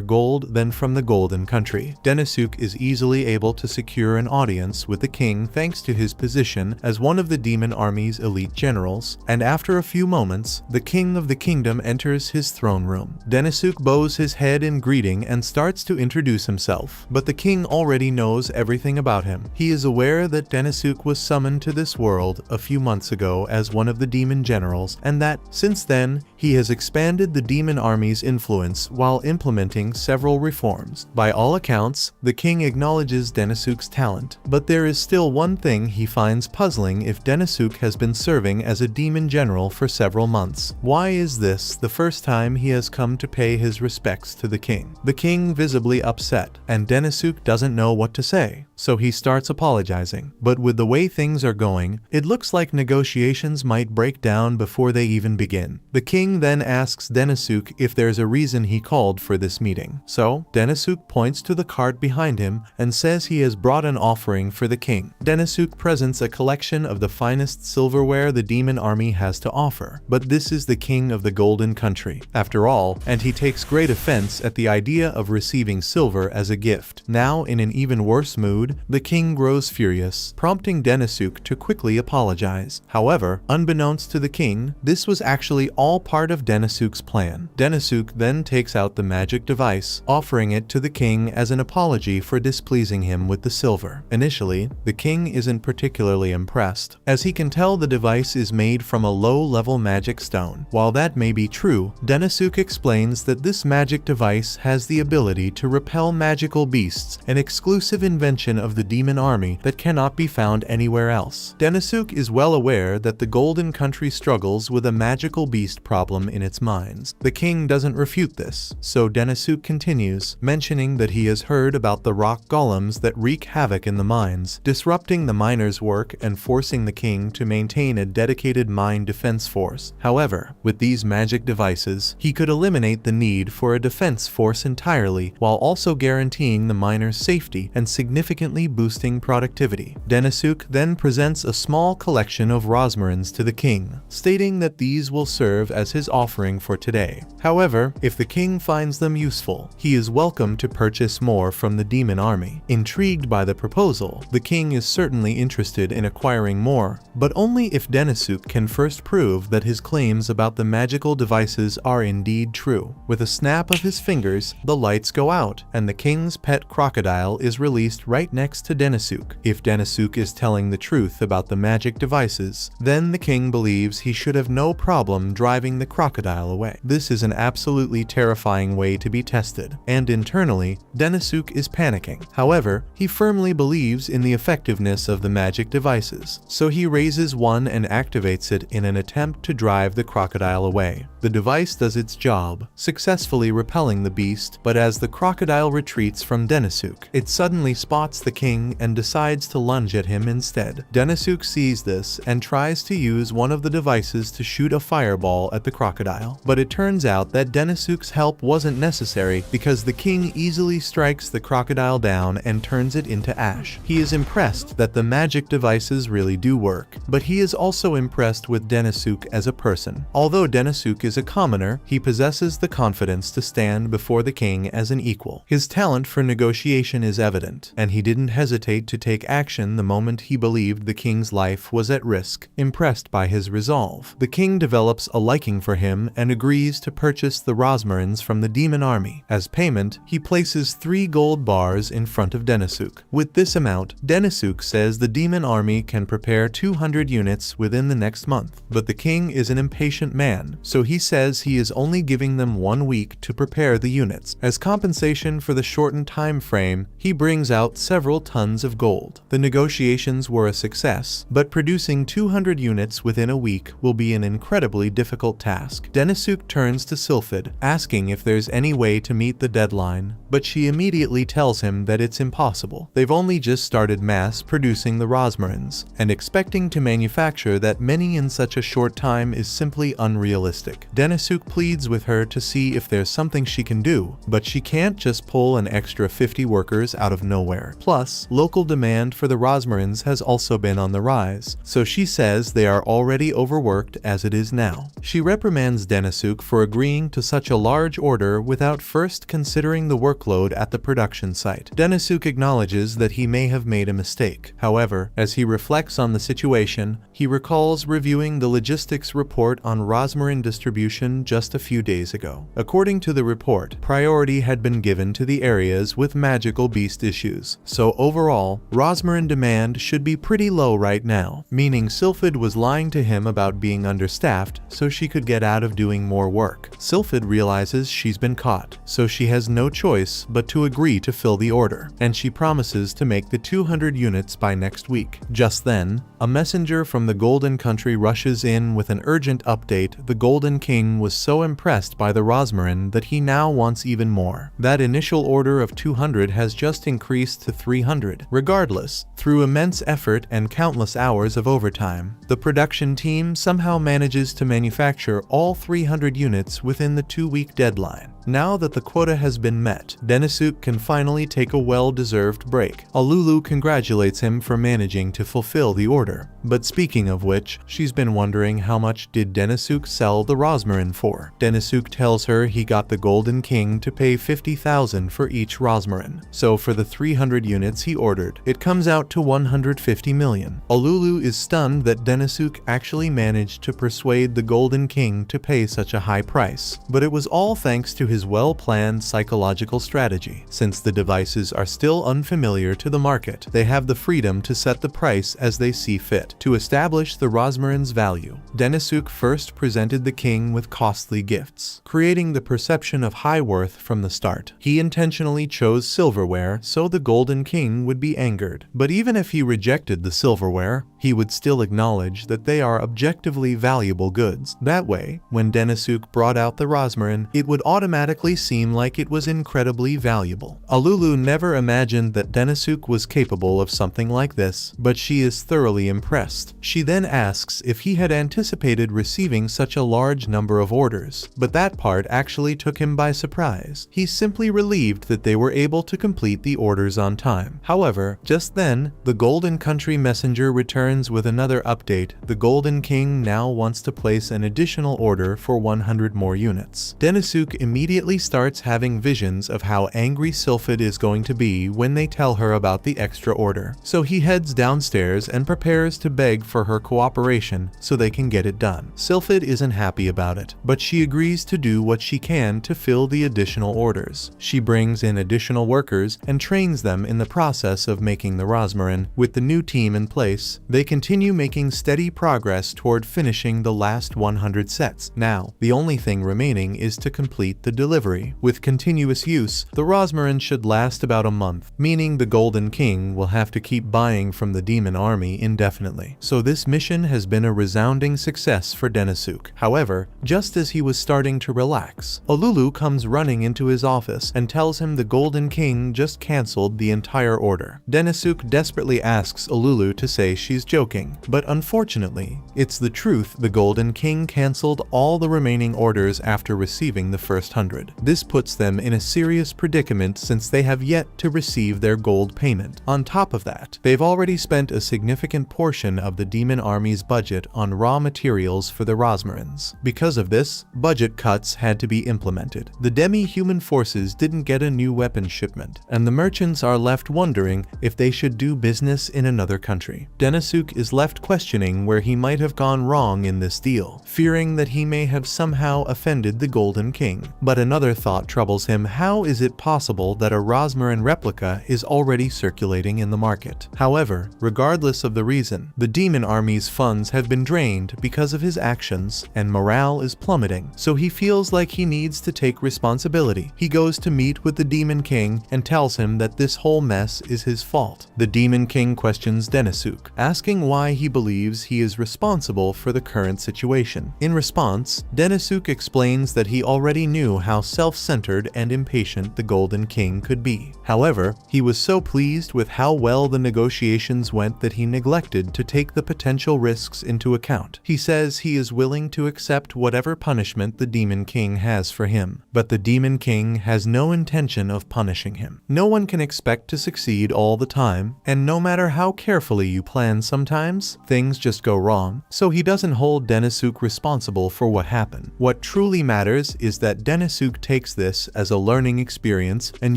gold than from the Golden Country. Denisuk is easily able to secure an audience with the king thanks to his position as one of the demon army's elite generals, and after a few moments, the king of the kingdom enters his throne room. Denisuk bows his head in greeting and starts to introduce himself, but the king already knows everything about him. He is aware that Denisuk was summoned to this world a few months ago as one of the demon generals, and that, since then, he has expanded the demon army's influence while implementing several reforms. By all accounts, the king acknowledges Denisuk's talent, but there is still one thing he finds puzzling if Denisuk has been serving as a demon general for several months. Why is this the first time he has come to pay his respects to the king? The king visibly upset, and Denisuk doesn't know what to say, so he starts apologizing. But with the way things are going, it looks like negotiations might break down before they even begin. The king then asks Denisuk if there's a reason he called for this meeting. So, Denisuk points to the cart behind him and says he has brought an offering for the king. Denisuk presents a collection of the finest silverware the demon army has to offer, but this is the king of the Golden Country, after all, and he takes great offense at the idea of receiving silver as a gift. Now, in an even worse mood, the king grows furious, prompting Denisuk to quickly apologize. However, unbeknownst to the king, this was actually all part of Denisuk's plan. Denisuk then takes out the magic device, offering it to the king as an apology for displeasing him with the silver. Initially, the king isn't particularly impressed, as he can tell the device is made from a low-level magic stone. While that may be true, Denisuk explains that this magic device has the ability to repel magical beasts, an exclusive invention of the demon army that cannot be found anywhere else. Denisuk is well aware that the Golden Country struggles with a magical beast problem problem in its mines. The king doesn't refute this, so Denisuk continues, mentioning that he has heard about the rock golems that wreak havoc in the mines, disrupting the miners' work and forcing the king to maintain a dedicated mine defense force. However, with these magic devices, he could eliminate the need for a defense force entirely, while also guaranteeing the miners' safety and significantly boosting productivity. Denisuk then presents a small collection of rosmarins to the king, stating that these will serve as his offering for today. However, if the king finds them useful, he is welcome to purchase more from the demon army. Intrigued by the proposal, the king is certainly interested in acquiring more, but only if Denisuk can first prove that his claims about the magical devices are indeed true. With a snap of his fingers, the lights go out, and the king's pet crocodile is released right next to Denisuk. If Denisuk is telling the truth about the magic devices, then the king believes he should have no problem driving the crocodile away. This is an absolutely terrifying way to be tested, and internally, Denisuk is panicking. However, he firmly believes in the effectiveness of the magic devices, so he raises one and activates it in an attempt to drive the crocodile away. The device does its job, successfully repelling the beast, but as the crocodile retreats from Denisuk, it suddenly spots the king and decides to lunge at him instead. Denisuk sees this and tries to use one of the devices to shoot a fireball at the crocodile, but it turns out that Denisuk's help wasn't necessary because the king easily strikes the crocodile down and turns it into ash. He is impressed that the magic devices really do work, but he is also impressed with Denisuk as a person. Although Denisuk is a commoner, he possesses the confidence to stand before the king as an equal. His talent for negotiation is evident, and he didn't hesitate to take action the moment he believed the king's life was at risk. Impressed by his resolve, the king develops a liking for him and agrees to purchase the rosmarins from the demon army. As payment, he places 3 gold bars in front of Denisuk. With this amount, Denisuk says the demon army can prepare 200 units within the next month, but the king is an impatient man, so he says he is only giving them 1 week to prepare the units. As compensation for the shortened time frame, he brings out several tons of gold. The negotiations were a success, but producing 200 units within a week will be an incredibly difficult task. Denisuk turns to Sylphid, asking if there's any way to meet the deadline, but she immediately tells him that it's impossible. They've only just started mass producing the rosmarins, and expecting to manufacture that many in such a short time is simply unrealistic. Denisuk pleads with her to see if there's something she can do, but she can't just pull an extra 50 workers out of nowhere. Plus, local demand for the rosmarins has also been on the rise, so she says they are already overworked as it is now. She reprimands Denisuk for agreeing to such a large order without first considering the workload at the production site. Denisuk acknowledges that he may have made a mistake. However, as he reflects on the situation, he recalls reviewing the logistics report on rosmarin distribution just a few days ago. According to the report, priority had been given to the areas with magical beast issues, so overall, rosmarin demand should be pretty low right now, meaning Sylphid was lying to him about being understaffed so she could get out of doing more work. Sylphid realizes she's been caught, so she has no choice but to agree to fill the order, and she promises to make the 200 units by next week. Just then, a messenger from the Golden Country rushes in with an urgent update. The Golden King was so impressed by the rosmarin that he now wants even more. That initial order of 200 has just increased to 300. Regardless, through immense effort and countless hours of overtime, the production team somehow manages to manufacture all 300 units within the 2-week deadline. Now that the quota has been met, Denisuk can finally take a well-deserved break. Alulu congratulates him for managing to fulfill the order. But speaking of which, she's been wondering how much did Denisuk sell the rosmarin for. Denisuk tells her he got the Golden King to pay 50,000 for each rosmarin. So for the 300 units he ordered, it comes out to 150 million. Alulu is stunned that Denisuk actually managed to persuade the Golden King to pay such a high price. But it was all thanks to his well-planned psychological strategy. Since the devices are still unfamiliar to the market, they have the freedom to set the price as they see fit. To establish the rosmarin's value, Denisuk first presented the king with costly gifts, creating the perception of high worth from the start. He intentionally chose silverware so the Golden King would be angered. But even if he rejected the silverware, he would still acknowledge that they are objectively valuable goods. That way, when Denisuk brought out the rosmarin, it would automatically seem like it was incredibly valuable. Alulu never imagined that Denisuk was capable of something like this, but she is thoroughly impressed. She then asks if he had anticipated receiving such a large number of orders, but that part actually took him by surprise. He's simply relieved that they were able to complete the orders on time. However, just then, the Golden Country messenger returns with another update. The Golden King now wants to place an additional order for 100 more units. Denisuk immediately starts having visions of how angry Sylphid is going to be when they tell her about the extra order. So he heads downstairs and prepares to beg for her cooperation so they can get it done. Sylphid isn't happy about it, but she agrees to do what she can to fill the additional orders. She brings in additional workers and trains them in the process of making the rosmarin. With the new team in place, they continue making steady progress toward finishing the last 100 sets. Now, the only thing remaining is to complete the delivery. With continuous use, the rosmarin should last about a month, meaning the Golden King will have to keep buying from the demon army indefinitely. So this mission has been a resounding success for Denisuk. However, just as he was starting to relax, Alulu comes running into his office and tells him the Golden King just cancelled the entire order. Denisuk desperately asks Alulu to say she's joking, but unfortunately, it's the truth. The Golden King cancelled all the remaining orders after receiving the first 100. This puts them in a serious predicament since they have yet to receive their gold payment. On top of that, they've already spent a significant portion of the demon army's budget on raw materials for the rosmarins. Because of this, budget cuts had to be implemented. The demi-human forces didn't get a new weapon shipment, and the merchants are left wondering if they should do business in another country. Denisuk is left questioning where he might have gone wrong in this deal, fearing that he may have somehow offended the Golden King. But another thought troubles him. How is it possible that a rosmarin replica is already circulating in the market? However, regardless of the reason, the demon army's funds have been drained because of his actions, and morale is plummeting, so he feels like he needs to take responsibility. He goes to meet with the Demon King and tells him that this whole mess is his fault. The Demon King questions Denisuk, asking why he believes he is responsible for the current situation. In response, Denisuk explains that he already knew how self-centered and impatient the Golden King could be. However, he was so pleased with how well the negotiations went that he neglected to take the potential risks into account. He says he is willing to accept whatever punishment the Demon King has for him, but the Demon King has no intention of punishing him. No one can expect to succeed all the time, and no matter how carefully you plan, sometimes things just go wrong, so he doesn't hold Denisuk responsible for what happened. What truly matters is that Denisuk takes this as a learning experience and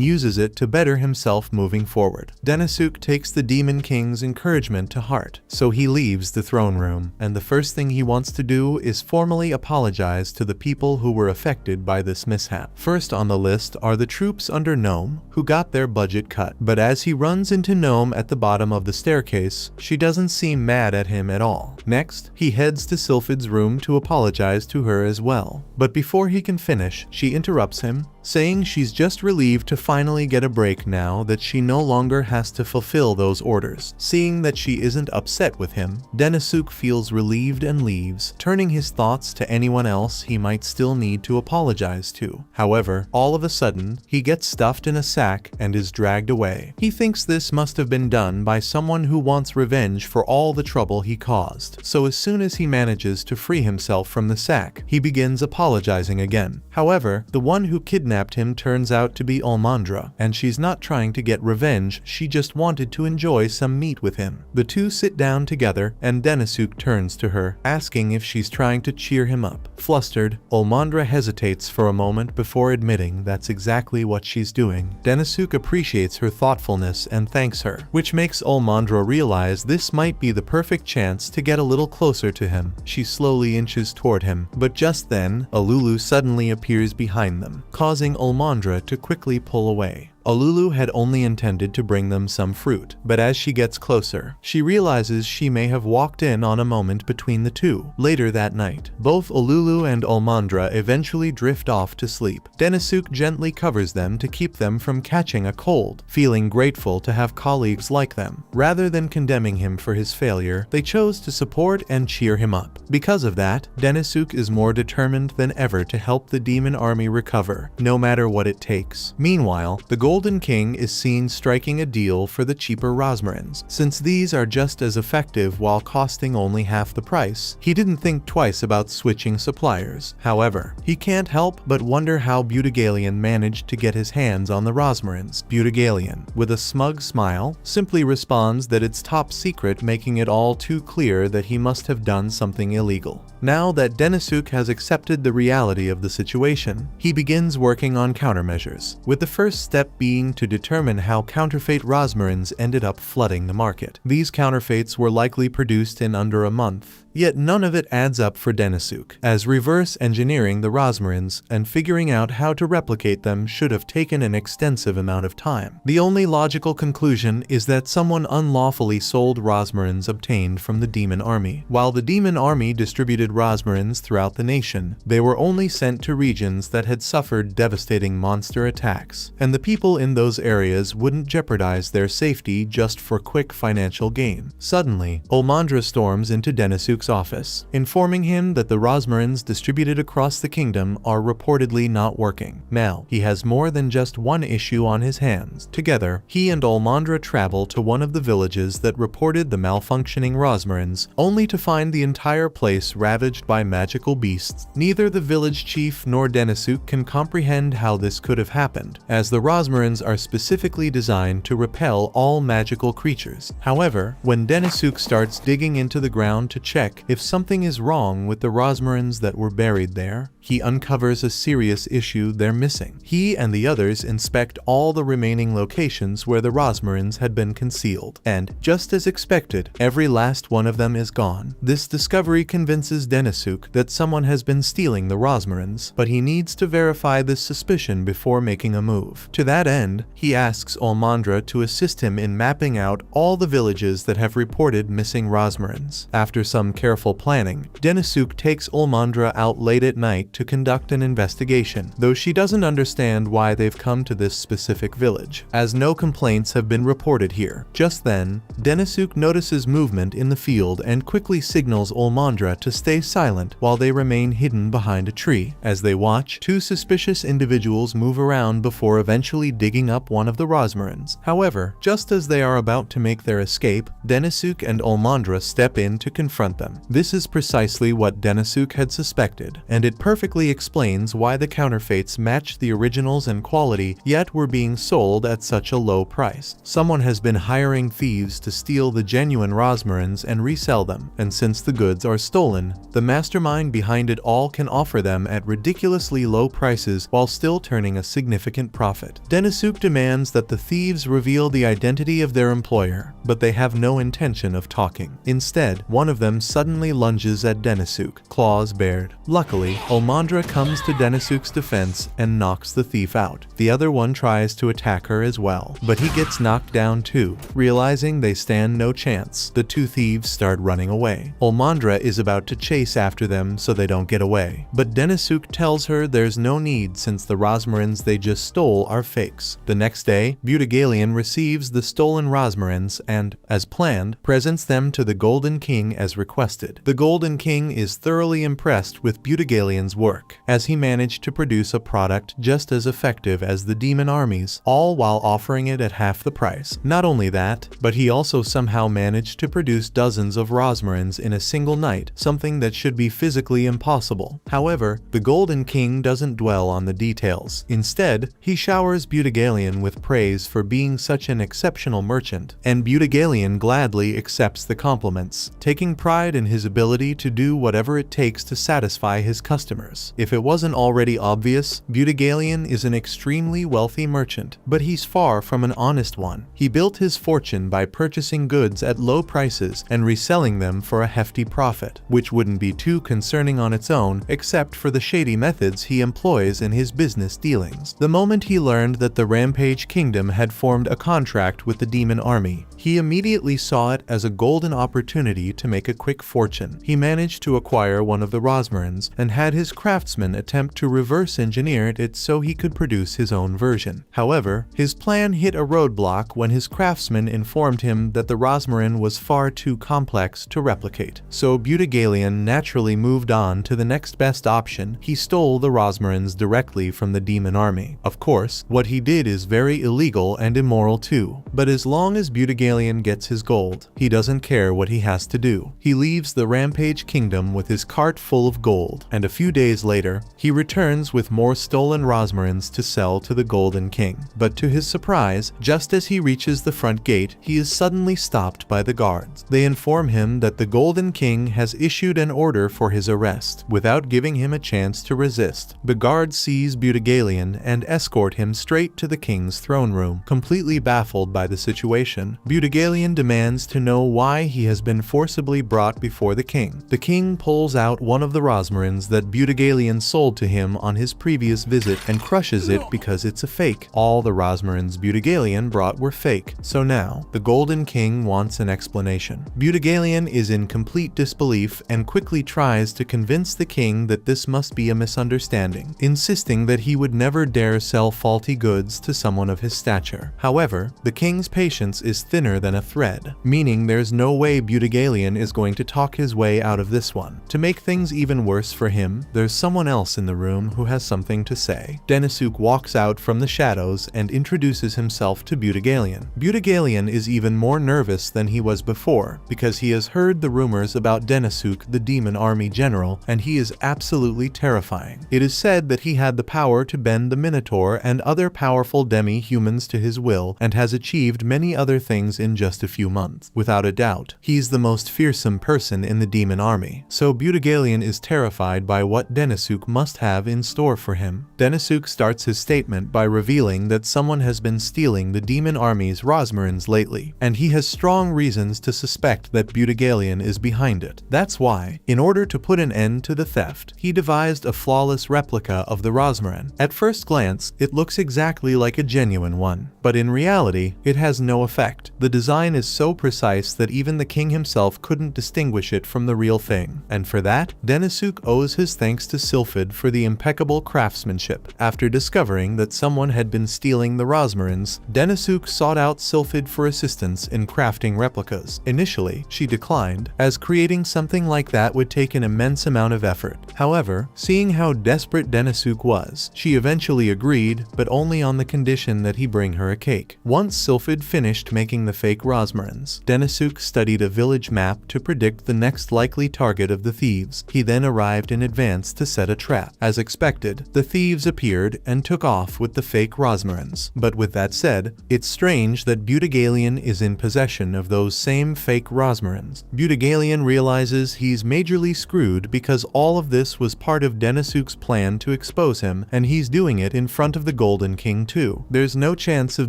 uses it to better himself moving forward. Denisuk takes the Demon King's encouragement to heart, so he leaves the throne room, and the first thing he wants to do is formally apologize to the people who were affected by this mishap. First on the list are the troops under Gnome, who got their budget cut, but as he runs into Gnome at the bottom of the staircase, she doesn't seem mad at him at all. Next, he heads to Sylphid's room to apologize to her as well, but before he can finish, she interrupts him, saying she's just relieved to finally get a break now that she no longer has to fulfill those orders. Seeing that she isn't upset with him, Denisuk feels relieved and leaves, turning his thoughts to anyone else he might still need to apologize to. However, all of a sudden, he gets stuffed in a sack and is dragged away. He thinks this must have been done by someone who wants revenge for all the trouble he caused, so as soon as he manages to free himself from the sack, he begins apologizing again. However, the one who kidnapped him turns out to be Olmandra, and she's not trying to get revenge, she just wanted to enjoy some meat with him. The two sit down together, and Denisuk turns to her, asking if she's trying to cheer him up. Flustered, Olmandra hesitates for a moment before admitting that's exactly what she's doing. Denisuk appreciates her thoughtfulness and thanks her, which makes Olmandra realize this might be the perfect chance to get a little closer to him. She slowly inches toward him, but just then, Alulu suddenly appears behind them, causing Olmandra to quickly pull away. Olulu had only intended to bring them some fruit, but as she gets closer, she realizes she may have walked in on a moment between the two. Later that night, both Olulu and Olmandra eventually drift off to sleep. Denisuke gently covers them to keep them from catching a cold, feeling grateful to have colleagues like them. Rather than condemning him for his failure, they chose to support and cheer him up. Because of that, Denisuke is more determined than ever to help the demon army recover, no matter what it takes. Meanwhile, the Golden King is seen striking a deal for the cheaper rosmarins. Since these are just as effective while costing only half the price, he didn't think twice about switching suppliers. However, he can't help but wonder how Butigalian managed to get his hands on the rosmarins. Butigalian, with a smug smile, simply responds that it's top secret, making it all too clear that he must have done something illegal. Now that Denisuke has accepted the reality of the situation, he begins working on countermeasures, with the first step being to determine how counterfeit rosmarins ended up flooding the market. These counterfeits were likely produced in under a month. Yet none of it adds up for Denisuke, as reverse engineering the rosmarins and figuring out how to replicate them should have taken an extensive amount of time. The only logical conclusion is that someone unlawfully sold rosmarins obtained from the demon army. While the demon army distributed rosmarins throughout the nation, they were only sent to regions that had suffered devastating monster attacks, and the people in those areas wouldn't jeopardize their safety just for quick financial gain. Suddenly, Olmandra storms into Denisuke's office, informing him that the rosmarins distributed across the kingdom are reportedly not working. Now, he has more than just one issue on his hands. Together, he and Olmandra travel to one of the villages that reported the malfunctioning rosmarins, only to find the entire place ravaged by magical beasts. Neither the village chief nor Denisuke can comprehend how this could have happened, as the rosmarins are specifically designed to repel all magical creatures. However, when Denisuke starts digging into the ground to check if something is wrong with the rosmarins that were buried there, he uncovers a serious issue they're missing. He and the others inspect all the remaining locations where the rosmarins had been concealed, and, just as expected, every last one of them is gone. This discovery convinces Denisuke that someone has been stealing the rosmarins, but he needs to verify this suspicion before making a move. To that end, he asks Olmandra to assist him in mapping out all the villages that have reported missing rosmarins. After some careful planning, Denisuke takes Olmandra out late at night to conduct an investigation, though she doesn't understand why they've come to this specific village, as no complaints have been reported here. Just then, Denisuke notices movement in the field and quickly signals Olmandra to stay silent while they remain hidden behind a tree. As they watch, two suspicious individuals move around before eventually digging up one of the rosmarins. However, just as they are about to make their escape, Denisuke and Olmandra step in to confront them. This is precisely what Denisuke had suspected, and it perfectly explains why the counterfeits matched the originals in quality, yet were being sold at such a low price. Someone has been hiring thieves to steal the genuine rosmarins and resell them, and since the goods are stolen, the mastermind behind it all can offer them at ridiculously low prices while still turning a significant profit. Denisuke demands that the thieves reveal the identity of their employer, but they have no intention of talking. Instead, one of them suddenly lunges at Denisuke, claws bared. Luckily, Olmandra comes to Denisuke's defense and knocks the thief out. The other one tries to attack her as well, but he gets knocked down too. Realizing they stand no chance, the two thieves start running away. Olmandra is about to chase after them so they don't get away, but Denisuke tells her there's no need since the rosmarins they just stole are fakes. The next day, Butigalian receives the stolen rosmarins and, as planned, presents them to the Golden King as requested. The Golden King is thoroughly impressed with Butigalian's work, as he managed to produce a product just as effective as the demon armies, all while offering it at half the price. Not only that, but he also somehow managed to produce dozens of rosmarins in a single night, something that should be physically impossible. However, the Golden King doesn't dwell on the details. Instead, he showers Butigalian with praise for being such an exceptional merchant, and Butigalian gladly accepts the compliments, taking pride in his ability to do whatever it takes to satisfy his customers. If it wasn't already obvious, Butigalian is an extremely wealthy merchant, but he's far from an honest one. He built his fortune by purchasing goods at low prices and reselling them for a hefty profit, which wouldn't be too concerning on its own, except for the shady methods he employs in his business dealings. The moment he learned that that the Rampage Kingdom had formed a contract with the demon army. He immediately saw it as a golden opportunity to make a quick fortune. He managed to acquire one of the Rosmarins and had his craftsman attempt to reverse engineer it so he could produce his own version. However, his plan hit a roadblock when his craftsman informed him that the Rosmarin was far too complex to replicate. So Butygalion naturally moved on to the next best option. He stole the Rosmarins directly from the demon army. Of course, what he did is very illegal and immoral too, but as long as Butygalion gets his gold, he doesn't care what he has to do. He leaves the Rampage Kingdom with his cart full of gold, and a few days later, he returns with more stolen Rosmarins to sell to the Golden King. But to his surprise, just as he reaches the front gate, he is suddenly stopped by the guards. They inform him that the Golden King has issued an order for his arrest, without giving him a chance to resist. The guards seize Butygalion and escort him straight to the king's throne room. Completely baffled by the situation, Butygalion demands to know why he has been forcibly brought before the king. The king pulls out one of the Rosmarins that Butygalion sold to him on his previous visit and crushes it because it's a fake. All the Rosmarins Butygalion brought were fake, so now the Golden King wants an explanation. Butygalion is in complete disbelief and quickly tries to convince the king that this must be a misunderstanding, insisting that he would never dare sell faulty goods to someone of his stature. However, the king's patience is thinner than a thread, meaning there's no way Butygalion is going to talk his way out of this one. To make things even worse for him, there's someone else in the room who has something to say. Denisuk walks out from the shadows and introduces himself to Butygalion. Butygalion is even more nervous than he was before, because he has heard the rumors about Denisuk, the demon army general, and he is absolutely terrifying. It is said that he had the power to bend the Minotaur and other powerful demi-humans to his will, and has achieved many other things in just a few months. Without a doubt, he's the most fearsome person in the demon army, so Butygalion is terrified by what Denisuk must have in store for him. Denisuk starts his statement by revealing that someone has been stealing the demon army's Rosmarins lately, and he has strong reasons to suspect that Butygalion is behind it. That's why, in order to put an end to the theft, he devised a flawless replica of the Rosmarin. At first glance, it looks exactly like a genuine one, but in reality, it has no effect. The design is so precise that even the king himself couldn't distinguish it from the real thing, and for that, Denisuk owes his thanks to Sylphid for the impeccable craftsmanship. After discovering that someone had been stealing the Rosmarins, Denisuk sought out Sylphid for assistance in crafting replicas. Initially, she declined, as creating something like that would take an immense amount of effort. However, seeing how desperate Denisuk was, she eventually agreed, but only on the condition that he bring her a cake. Once Sylphid finished making the fake Rosmarins, Denisuk studied a village map to predict the next likely target of the thieves. He then arrived in advance to set a trap. As expected, the thieves appeared and took off with the fake Rosmarins. But with that said, it's strange that Butygalion is in possession of those same fake Rosmarins. Butygalion realizes he's majorly screwed because all of this was part of Denisuk's plan to expose him, and he's doing it in front of the Golden King too. There's no chance of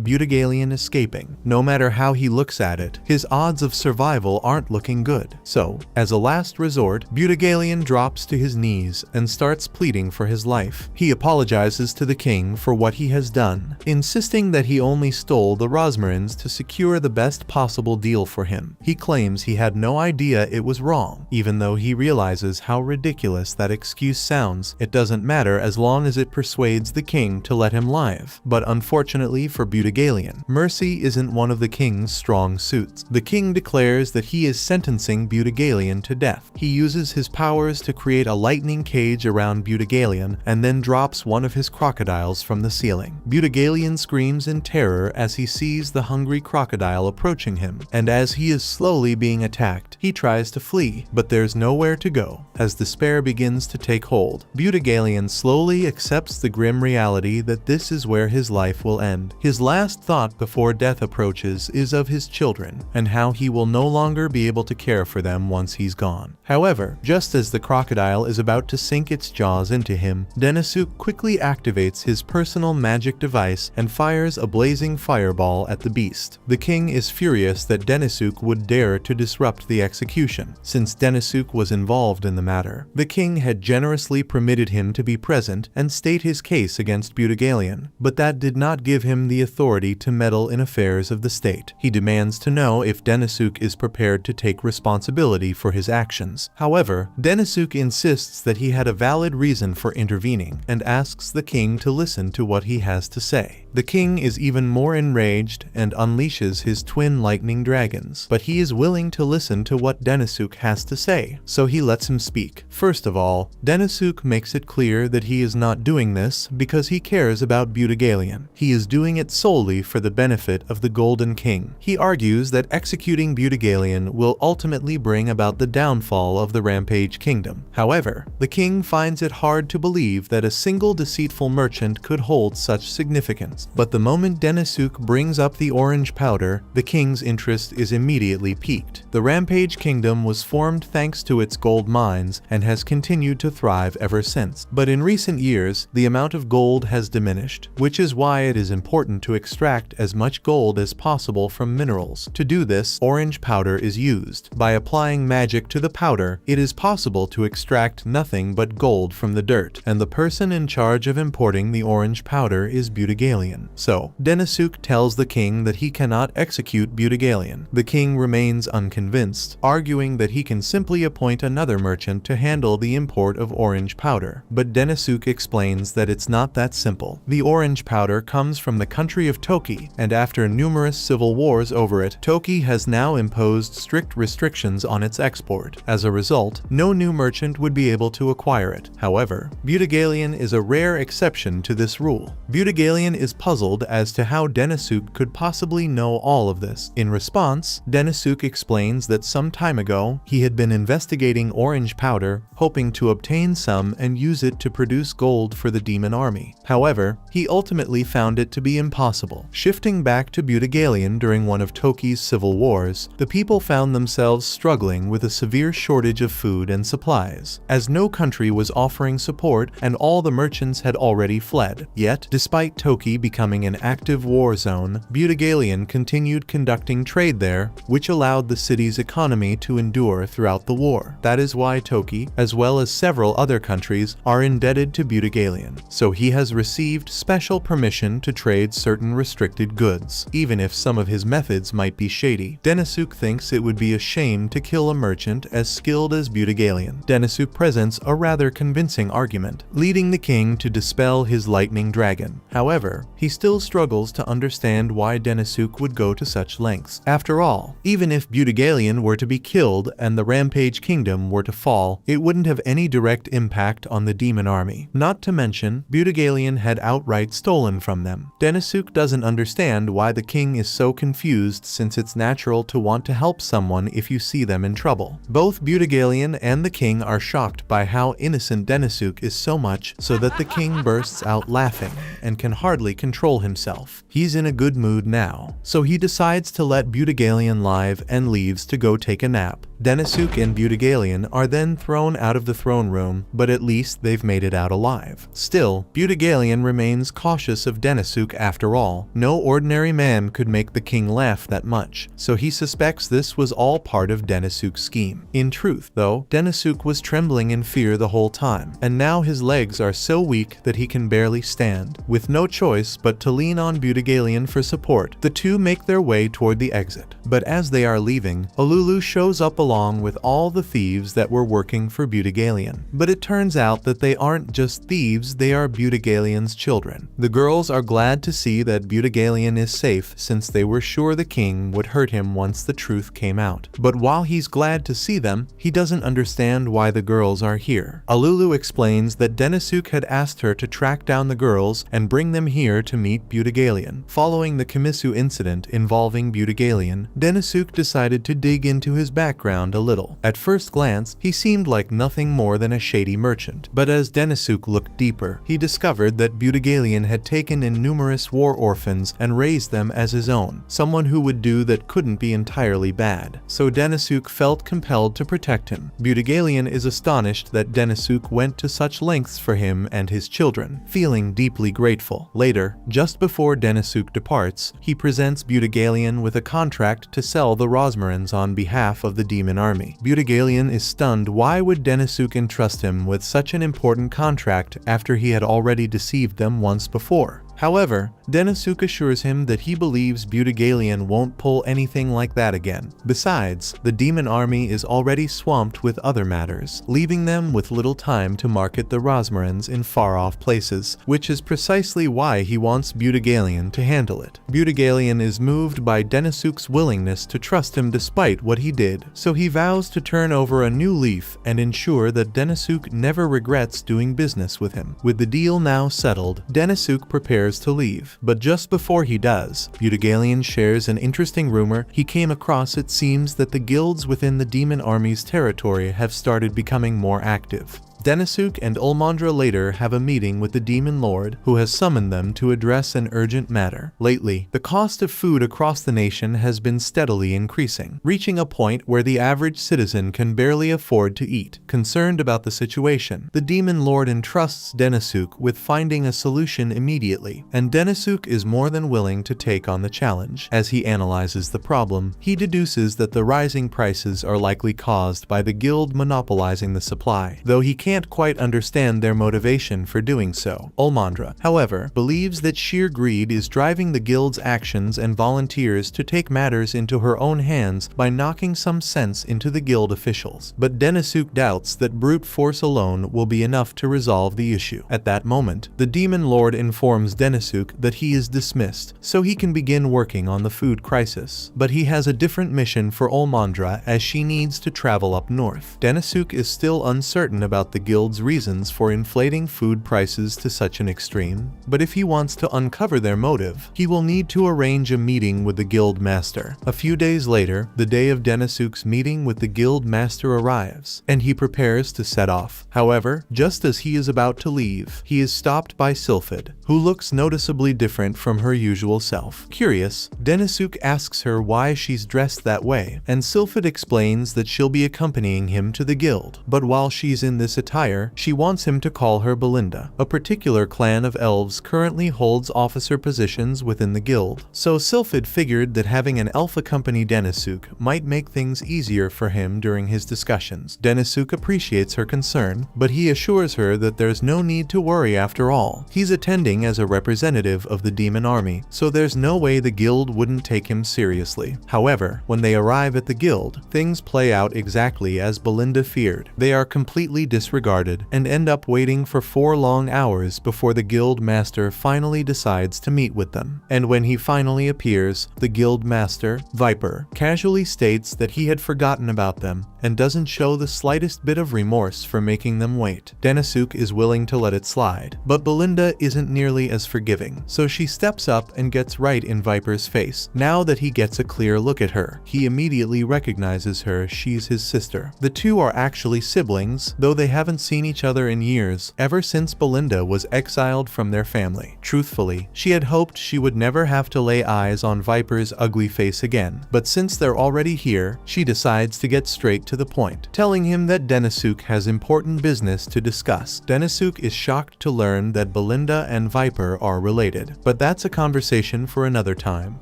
Butygalion escaping. No matter how he looks at it, his odds of survival aren't looking good. So, as a last resort, Butygalion drops to his knees and starts pleading for his life. He apologizes to the king for what he has done, insisting that he only stole the Rosmarins to secure the best possible deal for him. He claims he had no idea it was wrong, even though he realizes how ridiculous that excuse sounds. It doesn't matter as long as it persuades the king to let him live. But unfortunately for Butygalion, mercy isn't one of the king's strong suits. The king declares that he is sentencing Butygalion to death. He uses his powers to create a lightning cage around Butygalion and then drops one of his crocodiles from the ceiling. Butygalion screams in terror as he sees the hungry crocodile approaching him, and as he is slowly being attacked, he tries to flee, but there's nowhere to go. As despair begins to take hold, Butygalion slowly accepts the grim reality that this is where his life will end. His last thought before death approaches is of his children, and how he will no longer be able to care for them once he's gone. However, just as the crocodile is about to sink its jaws into him, Denisuk quickly activates his personal magic device and fires a blazing fireball at the beast. The king is furious that Denisuk would dare to disrupt the execution, since Denisuk was involved in the matter. The king had generously permitted him to be present and state his case against Butygalion, but but that did not give him the authority to meddle in affairs of the state. He demands to know if Denisuk is prepared to take responsibility for his actions. However, Denisuk insists that he had a valid reason for intervening and asks the king to listen to what he has to say. The king is even more enraged and unleashes his twin lightning dragons, but he is willing to listen to what Denisuk has to say, so he lets him speak. First of all, Denisuk makes it clear that he is not doing this because he cares about Budigalion. He is doing it solely for the benefit of the Golden King. He argues that executing Budigalion will ultimately bring about the downfall of the Rampage Kingdom. However, the king finds it hard to believe that a single deceitful merchant could hold such significance. But the moment Denisuk brings up the orange powder, the king's interest is immediately piqued. The Rampage Kingdom was formed thanks to its gold mines and has continued to thrive ever since. But in recent years, the amount of gold has diminished, which is why it is important to extract as much gold as possible from minerals. To do this, orange powder is used. By applying magic to the powder, it is possible to extract nothing but gold from the dirt, and the person in charge of importing the orange powder is Budigalion. So, Denisuk tells the king that he cannot execute Budigalion. The king remains unconvinced, arguing that he can simply appoint another merchant to handle the import of orange powder. But Denisuk explains that it's not that simple. The orange powder comes from the country of Toki, and after numerous civil wars over it, Toki has now imposed strict restrictions on its export. As a result, no new merchant would be able to acquire it. However, Budigalion is a rare exception to this rule. Budigalion is puzzled as to how Denisuk could possibly know all of this. In response, Denisuk explains that some time ago, he had been investigating orange powder, hoping to obtain some and use it to produce gold for the demon army. However, he ultimately found it to be impossible. Shifting back to Budigalion during one of Toki's civil wars, the people found themselves struggling with a severe shortage of food and supplies, as no country was offering support and all the merchants had already fled. Yet, despite Toki becoming an active war zone, Budigalion continued conducting trade there, which allowed the city's economy to endure throughout the war. That is why Toki, as well as several other countries, are indebted to Budigalion, so he has received special permission to trade certain restricted goods, even if some of his methods might be shady. Denisuk thinks it would be a shame to kill a merchant as skilled as Budigalion. Denisuk presents a rather convincing argument, leading the king to dispel his lightning dragon. However, he still struggles to understand why Denisuk would go to such lengths. After all, even if Budigalion were to be killed and the Rampage Kingdom were to fall, it wouldn't have any direct impact on the demon army. Not to mention, Budigalion had outright stolen from them. Denisuk doesn't understand why the king is so confused, since it's natural to want to help someone if you see them in trouble. Both Budigalion and the king are shocked by how innocent Denisuk is, so much so that the king bursts out laughing and can hardly control himself. He's in a good mood now, so he decides to let Budigalion live and leaves to go take a nap. Denisuk and Budigalion are then thrown out of the throne room, but at least they've made it out alive. Still, Budigalion remains cautious of Denisuk after all. No ordinary man could make the king laugh that much, so he suspects this was all part of Denisuk's scheme. In truth, though, Denisuk was trembling in fear the whole time, and now his legs are so weak that he can barely stand. With no choice but to lean on Budigalion for support, the two make their way toward the exit. But as they are leaving, Alulu shows up along with all the thieves that were working for Budigalion. But it turns out that they aren't just thieves, they are Budigalion's children. The girls are glad to see that Budigalion is safe, since they were sure the king would hurt him once the truth came out. But while he's glad to see them, he doesn't understand why the girls are here. Alulu explains that Denisuk had asked her to track down the girls and bring them here to meet Budigalion. Following the Kamisu incident involving Budigalion, Denisuk decided to dig into his background a little. At first glance, he seemed like nothing more than a shady merchant, but as Denisuk looked deeper, he discovered that Budigalion had taken in numerous war orphans and raised them as his own, someone who would do that couldn't be entirely bad. So Denisuk felt compelled to protect him. Budigalion is astonished that Denisuk went to such lengths for him and his children, feeling deeply grateful. Later, just before Denisuk departs, he presents Budigalion with a contract to sell the Rosmarins on behalf of the demon army. Budigalion is stunned. Why would Denisuk entrust him with such an important contract after he had already deceived them once before? However, Denisuk assures him that he believes Butygalion won't pull anything like that again. Besides, the demon army is already swamped with other matters, leaving them with little time to market the Rosmarins in far-off places, which is precisely why he wants Butygalion to handle it. Butygalion is moved by Denisuk's willingness to trust him despite what he did, so he vows to turn over a new leaf and ensure that Denisuk never regrets doing business with him. With the deal now settled, Denisuk prepares to leave, but just before he does, Butygalion shares an interesting rumor he came across. It seems that the guilds within the demon army's territory have started becoming more active. Denisuk and Ulmandra later have a meeting with the Demon Lord, who has summoned them to address an urgent matter. Lately, the cost of food across the nation has been steadily increasing, reaching a point where the average citizen can barely afford to eat. Concerned about the situation, the Demon Lord entrusts Denisuk with finding a solution immediately, and Denisuk is more than willing to take on the challenge. As he analyzes the problem, he deduces that the rising prices are likely caused by the guild monopolizing the supply, though he can't quite understand their motivation for doing so. Ulmandra, however, believes that sheer greed is driving the guild's actions and volunteers to take matters into her own hands by knocking some sense into the guild officials. But Denisuk doubts that brute force alone will be enough to resolve the issue. At that moment, the Demon Lord informs Denisuk that he is dismissed, so he can begin working on the food crisis. But he has a different mission for Ulmandra, as she needs to travel up north. Denisuk is still uncertain about the guild's reasons for inflating food prices to such an extreme, but if he wants to uncover their motive, he will need to arrange a meeting with the guild master. A few days later, the day of Denisuk's meeting with the guild master arrives, and he prepares to set off. However, just as he is about to leave, he is stopped by Sylphid, who looks noticeably different from her usual self. Curious, Denisuk asks her why she's dressed that way, and Sylphid explains that she'll be accompanying him to the guild, but while she's in this attire, she wants him to call her Belinda. A particular clan of elves currently holds officer positions within the guild, so Sylphid figured that having an elf accompany Denisuk might make things easier for him during his discussions. Denisuk appreciates her concern, but he assures her that there's no need to worry after all. He's attending as a representative of the demon army, so there's no way the guild wouldn't take him seriously. However, when they arrive at the guild, things play out exactly as Belinda feared. They are completely disregarded and end up waiting for 4 long hours before the guild master finally decides to meet with them. And when he finally appears, the guild master, Viper, casually states that he had forgotten about them and doesn't show the slightest bit of remorse for making them wait. Denisuk is willing to let it slide, but Belinda isn't nearly as forgiving, so she steps up and gets right in Viper's face. Now that he gets a clear look at her, he immediately recognizes her. She's his sister. The two are actually siblings, though they haven't seen each other in years, ever since Belinda was exiled from their family. Truthfully, she had hoped she would never have to lay eyes on Viper's ugly face again, but since they're already here, she decides to get straight to the point, telling him that Denisuk has important business to discuss. Denisuk is shocked to learn that Belinda and Viper are related, but that's a conversation for another time.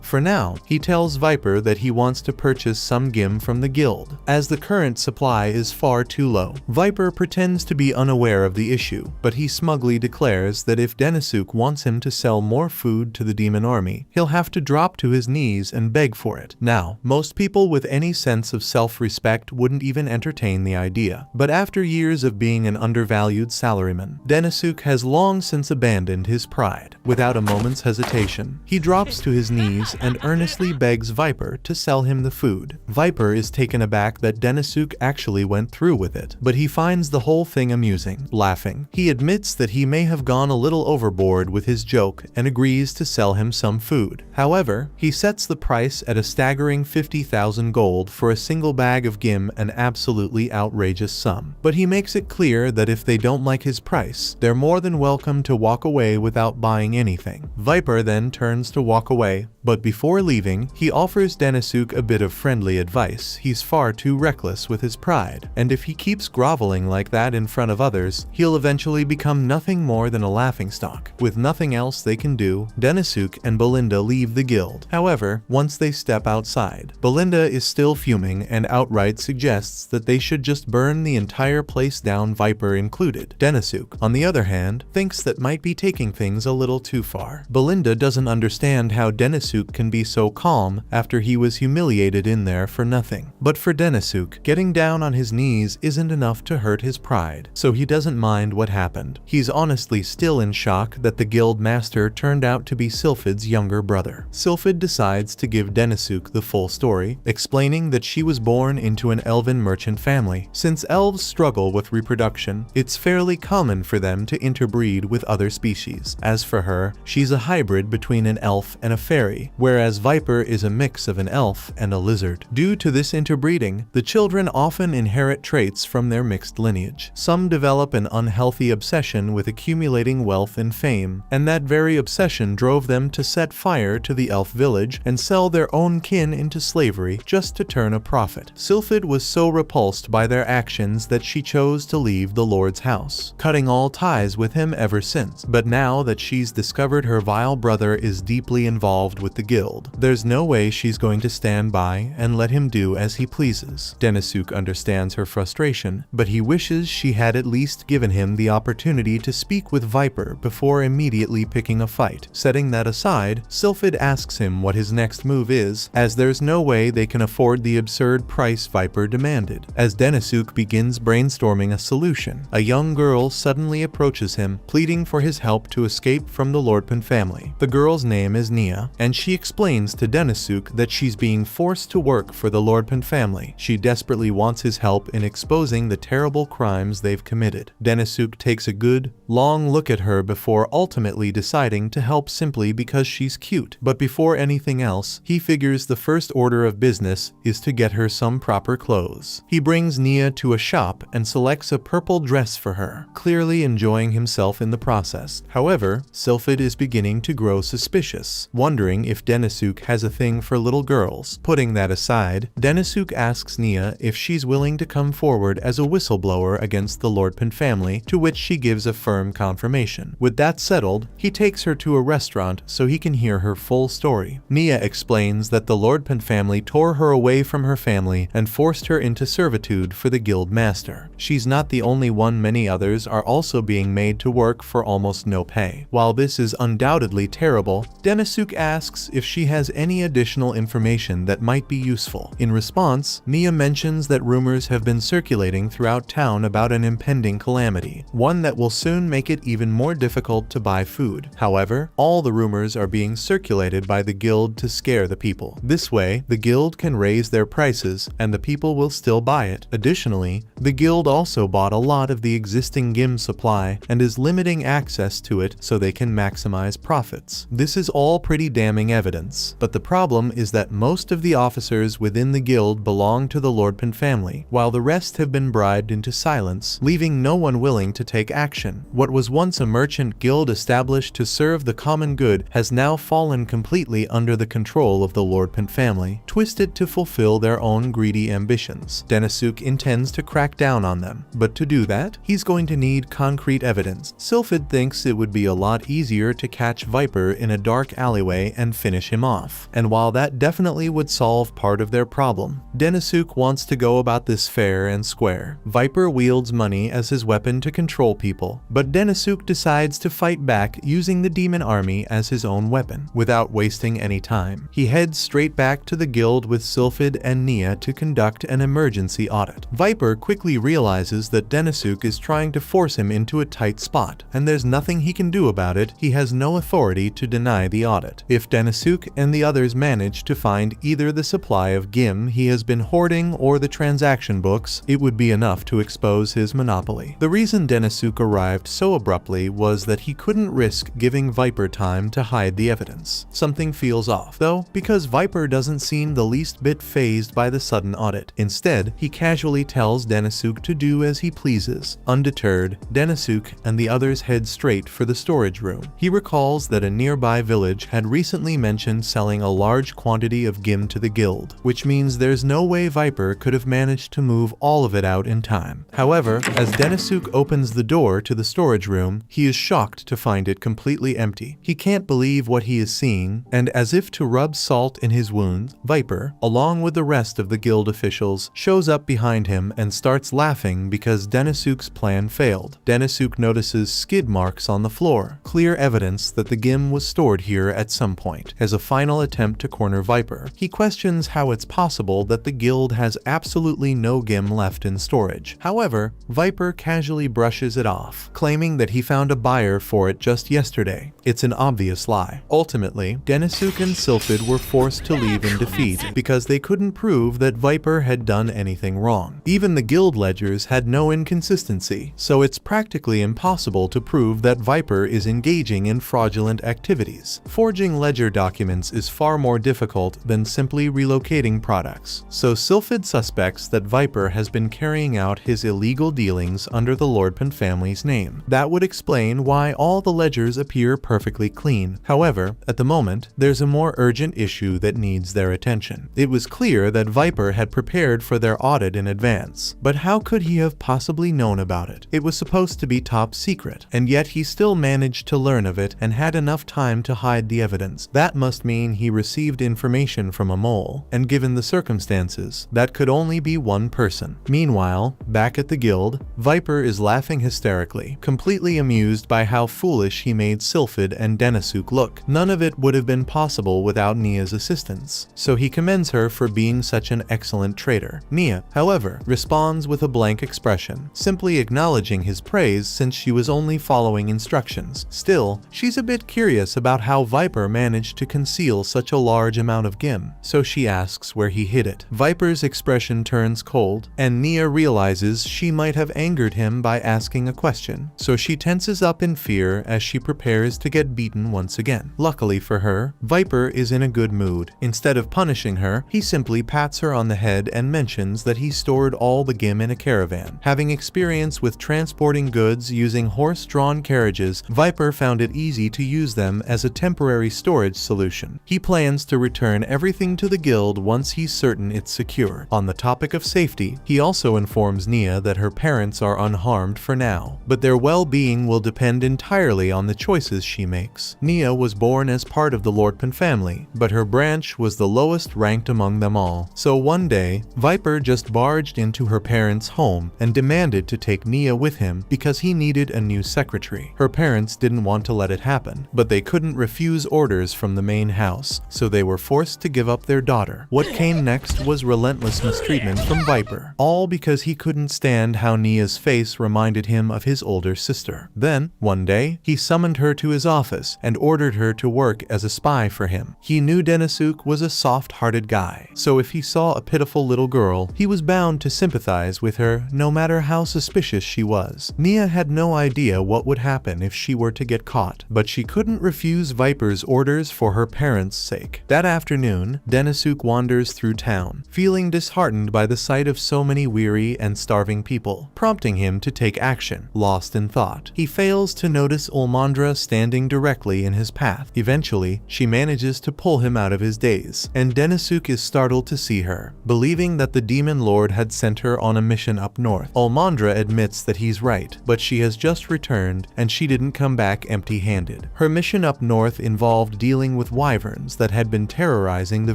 For now, he tells Viper that he wants to purchase some gim from the guild, as the current supply is far too low. Viper pretends to be unaware of the issue, but he smugly declares that if Denisuk wants him to sell more food to the demon army, he'll have to drop to his knees and beg for it. Now, most people with any sense of self-respect wouldn't even entertain the idea, but after years of being an undervalued salaryman, Denisuk has long since abandoned his pride. Without a moment's hesitation, he drops to his knees and earnestly begs Viper to sell him the food. Viper is taken aback that Denisuk actually went through with it, but he finds the whole thing amusing. Laughing, he admits that he may have gone a little overboard with his joke and agrees to sell him some food. However, he sets the price at a staggering 50,000 gold for a single bag of gim, an absolutely outrageous sum. But he makes it clear that if they don't like his price, they're more than welcome to walk away without buying anything. Viper then turns to walk away, But before leaving, he offers Denisuk a bit of friendly advice. He's far too reckless with his pride, and if he keeps groveling like that in front of others, he'll eventually become nothing more than a laughingstock. With nothing else they can do, Denisuk and Belinda leave the guild. However, once they step outside, Belinda is still fuming and outright suggests that they should just burn the entire place down, Viper included. Denisuk, on the other hand, thinks that might be taking things a little too far. Belinda doesn't understand how Denisuk can be so calm after he was humiliated in there for nothing. But for Denisuk, getting down on his knees isn't enough to hurt his pride, so he doesn't mind what happened. He's honestly still in shock that the guild master turned out to be Sylphid's younger brother. Sylphid decides to give Denisuk the full story, explaining that she was born into an elven merchant family. Since elves struggle with reproduction, it's fairly common for them to interbreed with other species. As for her, she's a hybrid between an elf and a fairy, whereas Viper is a mix of an elf and a lizard. Due to this interbreeding, the children often inherit traits from their mixed lineage. Some develop an unhealthy obsession with accumulating wealth and fame, and that very obsession drove them to set fire to the elf village and sell their own kin into slavery just to turn a profit. Sylphid was so repulsed by their actions that she chose to leave the Lord's house, cutting all ties with him ever since. But now that she's discovered her vile brother is deeply involved with the guild, there's no way she's going to stand by and let him do as he pleases. Denisuk understands her frustration, but he wishes she had at least given him the opportunity to speak with Viper before immediately picking a fight. Setting that aside, Sylphid asks him what his next move is, as there's no way they can afford the absurd price Viper demanded. As Denisuk begins brainstorming a solution, a young girl suddenly approaches him, pleading for his help to escape from the Lordpan family. The girl's name is Nia, and she explains to Denisuk that she's being forced to work for the Lordpan family. She desperately wants his help in exposing the terrible crimes they've committed. Denisuk takes a good, long look at her before ultimately deciding to help simply because she's cute. But before anything else, he figures the first order of business is to get her some proper clothes. He brings Nia to a shop and selects a purple dress for her, clearly enjoying himself in the process. However, Sylphid is beginning to grow suspicious, wondering if Denisuk has a thing for little girls. Putting that aside, Denisuk asks Nia if she's willing to come forward as a whistleblower against the Lordpan family, to which she gives a firm confirmation. With that settled, he takes her to a restaurant so he can hear her full story. Nia explains that the Lordpan family tore her away from her family and forced her into servitude for the guild master. She's not the only one, many others are also being made to work for almost no pay. While this is undoubtedly terrible, Denisuk asks if she has any additional information that might be useful. In response, Nia mentions that rumors have been circulating throughout town about an impending calamity, one that will soon make it even more difficult to buy food. However, all the rumors are being circulated by the guild to scare the people. This way, the guild can raise their prices and the people will still buy it. Additionally, the guild also bought a lot of the existing GIM supply and is limiting access to it so they can maximize profits. This is all pretty damning evidence, but the problem is that most of the officers within the guild belong to the Lordpan family, while the rest have been bribed into silence, leaving no one willing to take action. What was once a merchant guild established to serve the common good has now fallen completely under the control of the Lordpan family, twisted to fulfill their own greedy ambitions. Denisuk intends to crack down on them, but to do that, he's going to need concrete evidence. Sylphid thinks it would be a lot easier to catch Viper in a dark alleyway and finish him off, and while that definitely would solve part of their problem, Denisuk wants to go about this fair and square. Viper wields money as his weapon to control people, but Denisuk decides to fight back using the demon army as his own weapon. Without wasting any time, he heads straight back to the guild with Sylphid and Nia to conduct an emergency audit. Viper quickly realizes that Denisuk is trying to force him into a tight spot, and there's nothing he can do about it. He has no authority to deny the audit. If Denisuk and the others manage to find either the supply of GIM he has been hoarding or the transaction books, it would be enough to expose his monopoly. The reason Denisuk arrived so abruptly was that he couldn't risk giving Viper time to hide the evidence. Something feels off, though, because Viper doesn't seem the least bit fazed by the sudden audit. Instead, he casually tells Denisuk to do as he pleases. Undeterred, Denisuk and the others head straight for the storage room. He recalls that a nearby village had recently only mentioned selling a large quantity of gim to the guild, which means there's no way Viper could have managed to move all of it out in time. However, as Denisuk opens the door to the storage room, he is shocked to find it completely empty. He can't believe what he is seeing, and as if to rub salt in his wounds, Viper, along with the rest of the guild officials, shows up behind him and starts laughing because Denisuk's plan failed. Denisuk notices skid marks on the floor, clear evidence that the gim was stored here at some point. As a final attempt to corner Viper, he questions how it's possible that the guild has absolutely no gim left in storage. However, Viper casually brushes it off, claiming that he found a buyer for it just yesterday. It's an obvious lie. Ultimately, Denisuk and Sylphid were forced to leave in defeat because they couldn't prove that Viper had done anything wrong. Even the guild ledgers had no inconsistency, so it's practically impossible to prove that Viper is engaging in fraudulent activities. Forging ledger documents is far more difficult than simply relocating products, so Sylphid suspects that Viper has been carrying out his illegal dealings under the Lordpan family's name. That would explain why all the ledgers appear perfectly clean. However, at the moment, there's a more urgent issue that needs their attention. It was clear that Viper had prepared for their audit in advance, but how could he have possibly known about it? It was supposed to be top secret, and yet he still managed to learn of it and had enough time to hide the evidence. That must mean he received information from a mole, and given the circumstances, that could only be one person. Meanwhile, back at the guild, Viper is laughing hysterically, completely amused by how foolish he made Sylphid and Denisuk look. None of it would have been possible without Nia's assistance, so he commends her for being such an excellent trader. Nia, however, responds with a blank expression, simply acknowledging his praise since she was only following instructions. Still, she's a bit curious about how Viper managed to conceal such a large amount of gim, so she asks where he hid it. Viper's expression turns cold, and Nia realizes she might have angered him by asking a question, so she tenses up in fear as she prepares to get beaten once again. Luckily for her, Viper is in a good mood. Instead of punishing her, he simply pats her on the head and mentions that he stored all the gim in a caravan. Having experience with transporting goods using horse-drawn carriages, Viper found it easy to use them as a temporary storage solution. He plans to return everything to the guild once he's certain it's secure. On the topic of safety, he also informs Nia that her parents are unharmed for now, but their well-being will depend entirely on the choices she makes. Nia was born as part of the Lordpan family, but her branch was the lowest ranked among them all. So one day, Viper just barged into her parents' home and demanded to take Nia with him because he needed a new secretary. Her parents didn't want to let it happen, but they couldn't refuse orders from the main house, so they were forced to give up their daughter. What came next was relentless mistreatment from Viper, all because he couldn't stand how Nia's face reminded him of his older sister. Then, one day, he summoned her to his office and ordered her to work as a spy for him. He knew Denisuk was a soft-hearted guy, so if he saw a pitiful little girl, he was bound to sympathize with her no matter how suspicious she was. Nia had no idea what would happen if she were to get caught, but she couldn't refuse Viper's orders for her parents' sake. That afternoon, Denisuk wanders through town, feeling disheartened by the sight of so many weary and starving people, prompting him to take action. Lost in thought, he fails to notice Ulmandra standing directly in his path. Eventually, she manages to pull him out of his daze, and Denisuk is startled to see her, believing that the demon lord had sent her on a mission up north. Ulmandra admits that he's right, but she has just returned and she didn't come back empty-handed. Her mission up north involved dealing with wyverns that had been terrorizing the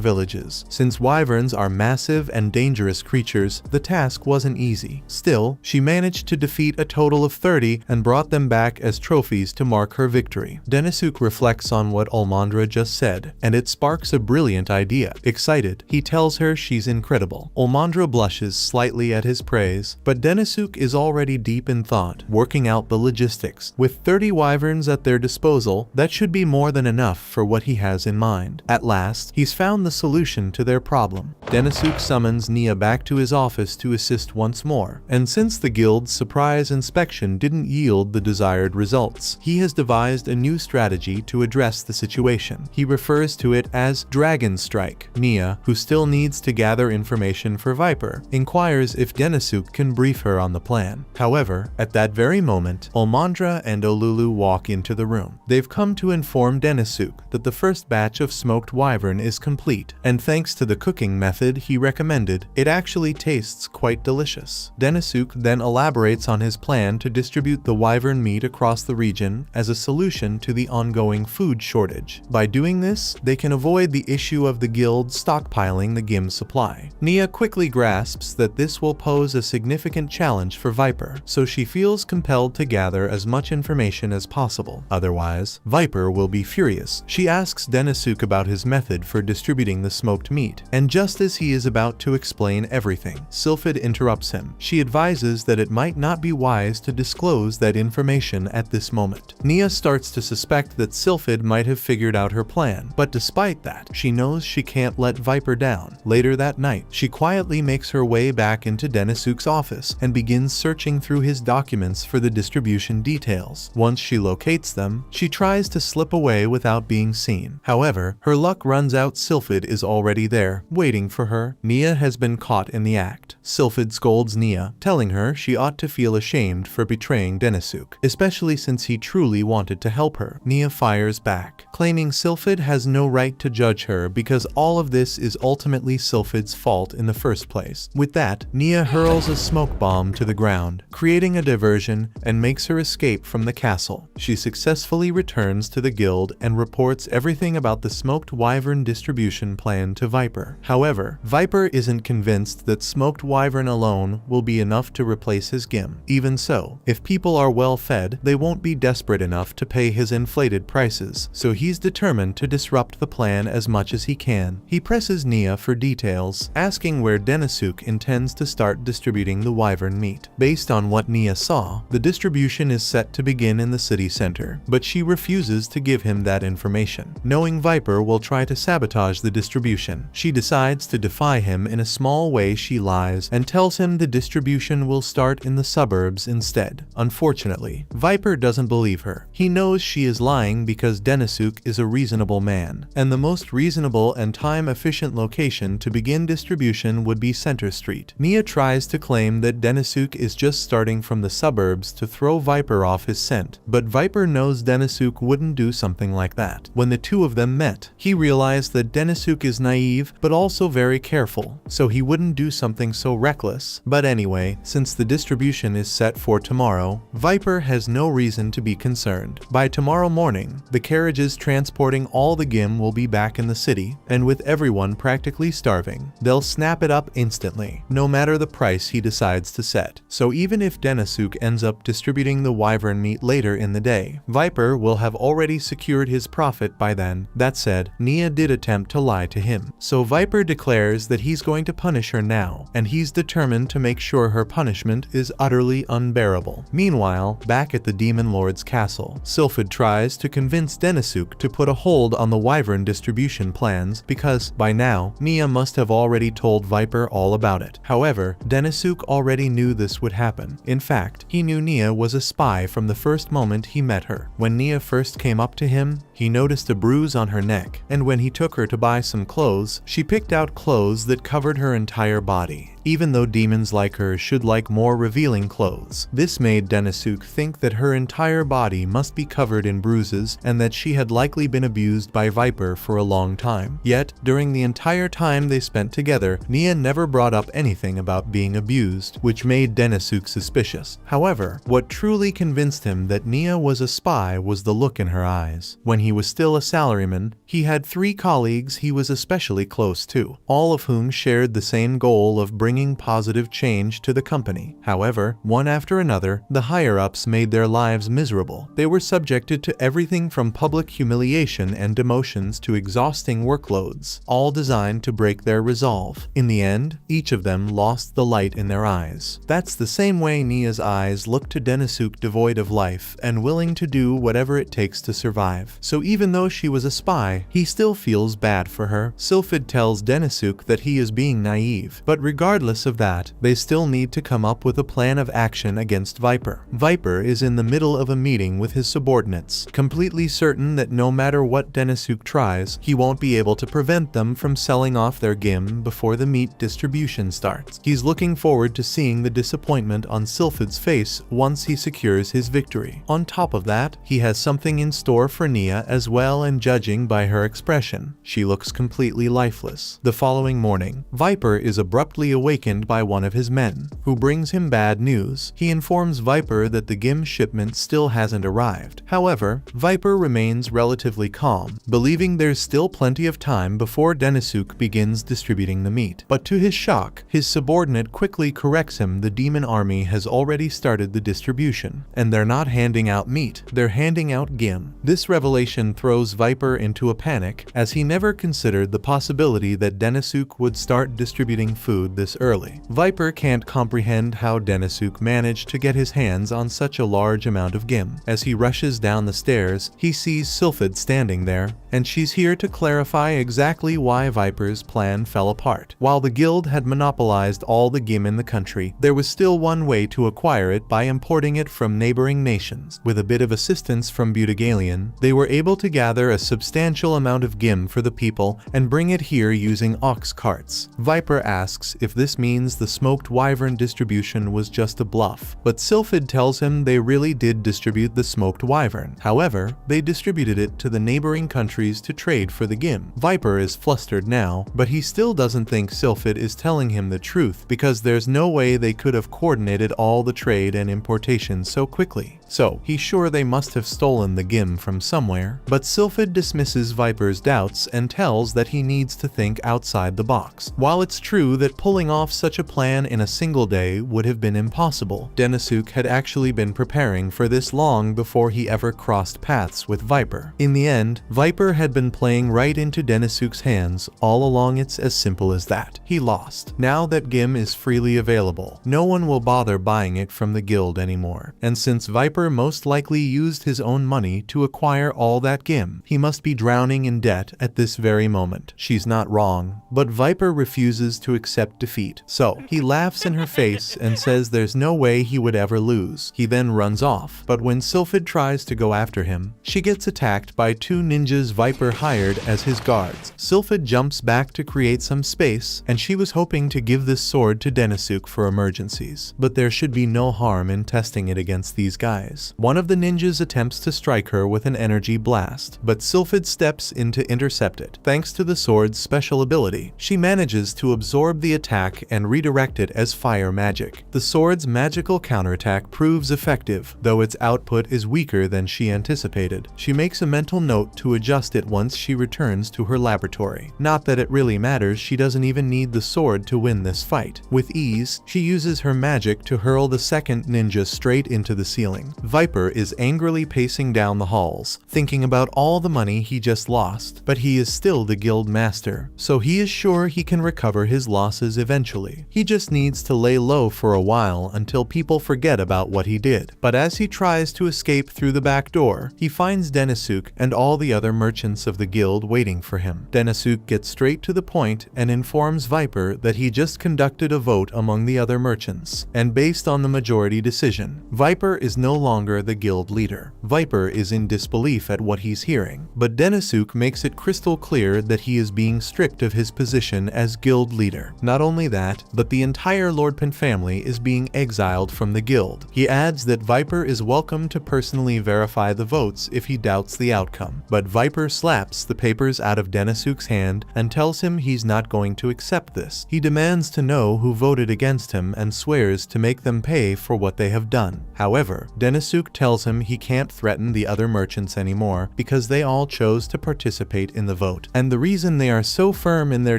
villages. Since wyverns are massive and dangerous creatures, the task wasn't easy. Still, she managed to defeat a total of 30 and brought them back as trophies to mark her victory. Denisuk reflects on what Ulmandra just said, and it sparks a brilliant idea. Excited, he tells her she's incredible. Ulmandra blushes slightly at his praise, but Denisuk is already deep in thought, working out the logistics. With 30 wyverns at their disposal, that should be more than enough for what he has in mind. At last, he's found the solution to their problem. Denisuk summons Nia back to his office to assist once more, and since the guild's surprise inspection didn't yield the desired results, he has devised a new strategy to address the situation. He refers to it as Dragon Strike. Nia, who still needs to gather information for Viper, inquires if Denisuk can brief her on the plan. However, at that very moment, Ulmandra and Olulu walk into the room. They've come to inform Denisuk that the first batch of smoked wyvern is complete, and thanks to the cooking method he recommended, it actually tastes quite delicious. Denisuk then elaborates on his plan to distribute the wyvern meat across the region as a solution to the ongoing food shortage. By doing this, they can avoid the issue of the guild stockpiling the Gim supply. Nia quickly grasps that this will pose a significant challenge for Viper, so she feels compelled to gather as much information as possible. Otherwise, Viper will be furious. She asks Denisuk about his method for distributing the smoked meat, and just as he is about to explain everything, Sylphid interrupts him. She advises that it might not be wise to disclose that information at this moment. Nia starts to suspect that Sylphid might have figured out her plan, but despite that, she knows she can't let Viper down. Later that night, she quietly makes her way back into Denisuk's office and begins searching through his documents for the distribution details. Once she locates them, she tries to slip away without being seen. However, her luck runs out. Sylphid is already there, waiting for her. Nia has been caught in the act. Sylphid scolds Nia, telling her she ought to feel ashamed for betraying Denisuk, especially since he truly wanted to help her. Nia fires back, claiming Sylphid has no right to judge her because all of this is ultimately Sylphid's fault in the first place. With that, Nia hurls a smoke bomb to the ground, creating a diversion, and makes her escape from the castle. She successfully returns to the guild and reports everything about the smoked wyvern distribution plan to Viper. However, Viper isn't convinced that smoked wyvern alone will be enough to replace his Gim. Even so, if people are well fed, they won't be desperate enough to pay his inflated prices, so he's determined to disrupt the plan as much as he can. He presses Nia for details, asking where Denisuk intends to start distributing the wyvern meat. Based on what Nia saw, the distribution is set to begin in the city center, but she refuses to give him that information. Knowing Viper will try to sabotage the distribution, she decides to defy him. In a small way, she lies and tells him the distribution will start in the suburbs instead. Unfortunately, Viper doesn't believe her. He knows she is lying because Denisuk is a reasonable man, and the most reasonable and time-efficient location to begin distribution would be Center Street. Nia tries to claim that Denisuk is just starting from the suburbs to throw Viper off his scent, but Viper knows Denisuk wouldn't do something like that. When the two of them met, he realized that Denisuk is naive but also very careful, so he wouldn't do something so reckless. But anyway, since the distribution is set for tomorrow, Viper has no reason to be concerned. By tomorrow morning, the carriages transporting all the Gim will be back in the city, and with everyone practically starving, they'll snap it up instantly, no matter the price he decides to set. So even if Denisuk ends up distributing the wyvern meat later in the day, Viper will have already secured his profit by then. That said, Nia did attempt to lie to him, so Viper declares that he's going to punish her now, and he's determined to make sure her punishment is utterly unbearable. Meanwhile, back at the Demon Lord's castle, Sylphid tries to convince Denisuk to put a hold on the wyvern distribution plans because, by now, Nia must have already told Viper all about it. However, Denisuk already knew this would happen. In fact, he knew Nia was a spy from the first moment he met her. When Nia first came up to him, he noticed a bruise on her neck, and when he took her to buy some clothes, she picked out clothes that covered her entire body. Even though demons like her should like more revealing clothes, this made Denisuk think that her entire body must be covered in bruises and that she had likely been abused by Viper for a long time. Yet, during the entire time they spent together, Nia never brought up anything about being abused, which made Denisuk suspicious. However, what truly convinced him that Nia was a spy was the look in her eyes. When he was still a salaryman, he had 3 colleagues he was especially close to, all of whom shared the same goal of bringing positive change to the company. However, one after another, the higher-ups made their lives miserable. They were subjected to everything from public humiliation and demotions to exhausting workloads, all designed to break their resolve. In the end, each of them lost the light in their eyes. That's the same way Nia's eyes look to Denisuk, devoid of life and willing to do whatever it takes to survive. So even though she was a spy, he still feels bad for her. Sylphid tells Denisuk that he is being naive, but regardless regardless of that, they still need to come up with a plan of action against Viper. Viper is in the middle of a meeting with his subordinates, completely certain that no matter what Denisuk tries, he won't be able to prevent them from selling off their gim before the meat distribution starts. He's looking forward to seeing the disappointment on Sylphid's face once he secures his victory. On top of that, he has something in store for Nia as well, and judging by her expression, she looks completely lifeless. The following morning, Viper is abruptly awakened by one of his men, who brings him bad news. He informs Viper that the gim shipment still hasn't arrived. However, Viper remains relatively calm, believing there's still plenty of time before Denisuk begins distributing the meat. But to his shock, his subordinate quickly corrects him. The demon army has already started the distribution, and they're not handing out meat, they're handing out gim. This revelation throws Viper into a panic, as he never considered the possibility that Denisuk would start distributing food this early. Viper can't comprehend how Denisuk managed to get his hands on such a large amount of gim. As he rushes down the stairs, he sees Sylphid standing there, and she's here to clarify exactly why Viper's plan fell apart. While the guild had monopolized all the gim in the country, there was still one way to acquire it: by importing it from neighboring nations. With a bit of assistance from Butagalion, they were able to gather a substantial amount of gim for the people and bring it here using ox carts. Viper asks if this means the smoked wyvern distribution was just a bluff, but Sylphid tells him they really did distribute the smoked wyvern. However, they distributed it to the neighboring countries to trade for the gim. Viper is flustered now, but he still doesn't think Sylphid is telling him the truth, because there's no way they could have coordinated all the trade and importation so quickly. So, he's sure they must have stolen the gim from somewhere. But Sylphid dismisses Viper's doubts and tells that he needs to think outside the box. While it's true that pulling off such a plan in a single day would have been impossible, Denisuk had actually been preparing for this long before he ever crossed paths with Viper. In the end, Viper had been playing right into Denisuk's hands all along. It's as simple as that. He lost. Now that gim is freely available, no one will bother buying it from the guild anymore. And since Viper most likely used his own money to acquire all that gim, he must be drowning in debt at this very moment. She's not wrong, but Viper refuses to accept defeat. So, he laughs in her face and says there's no way he would ever lose. He then runs off, but when Sylphid tries to go after him, she gets attacked by two ninjas Viper hired as his guards. Sylphid jumps back to create some space, and she was hoping to give this sword to Denisuk for emergencies. But there should be no harm in testing it against these guys. One of the ninjas attempts to strike her with an energy blast, but Sylphid steps in to intercept it. Thanks to the sword's special ability, she manages to absorb the attack and redirect it as fire magic. The sword's magical counterattack proves effective, though its output is weaker than she anticipated. She makes a mental note to adjust it once she returns to her laboratory. Not that it really matters, she doesn't even need the sword to win this fight. With ease, she uses her magic to hurl the second ninja straight into the ceiling. Viper is angrily pacing down the halls, thinking about all the money he just lost, but he is still the guild master, so he is sure he can recover his losses eventually. He just needs to lay low for a while until people forget about what he did. But as he tries to escape through the back door, he finds Denisuk and all the other merchants of the guild waiting for him. Denisuk gets straight to the point and informs Viper that he just conducted a vote among the other merchants, and based on the majority decision, Viper is no longer the guild leader. Viper is in disbelief at what he's hearing, but Denisuk makes it crystal clear that he is being stripped of his position as guild leader. Not only that, but the entire Lordpan family is being exiled from the guild. He adds that Viper is welcome to personally verify the votes if he doubts the outcome, but Viper slaps the papers out of Denisuk's hand and tells him he's not going to accept this. He demands to know who voted against him and swears to make them pay for what they have done. However, Denisuk tells him he can't threaten the other merchants anymore because they all chose to participate in the vote. And the reason they are so firm in their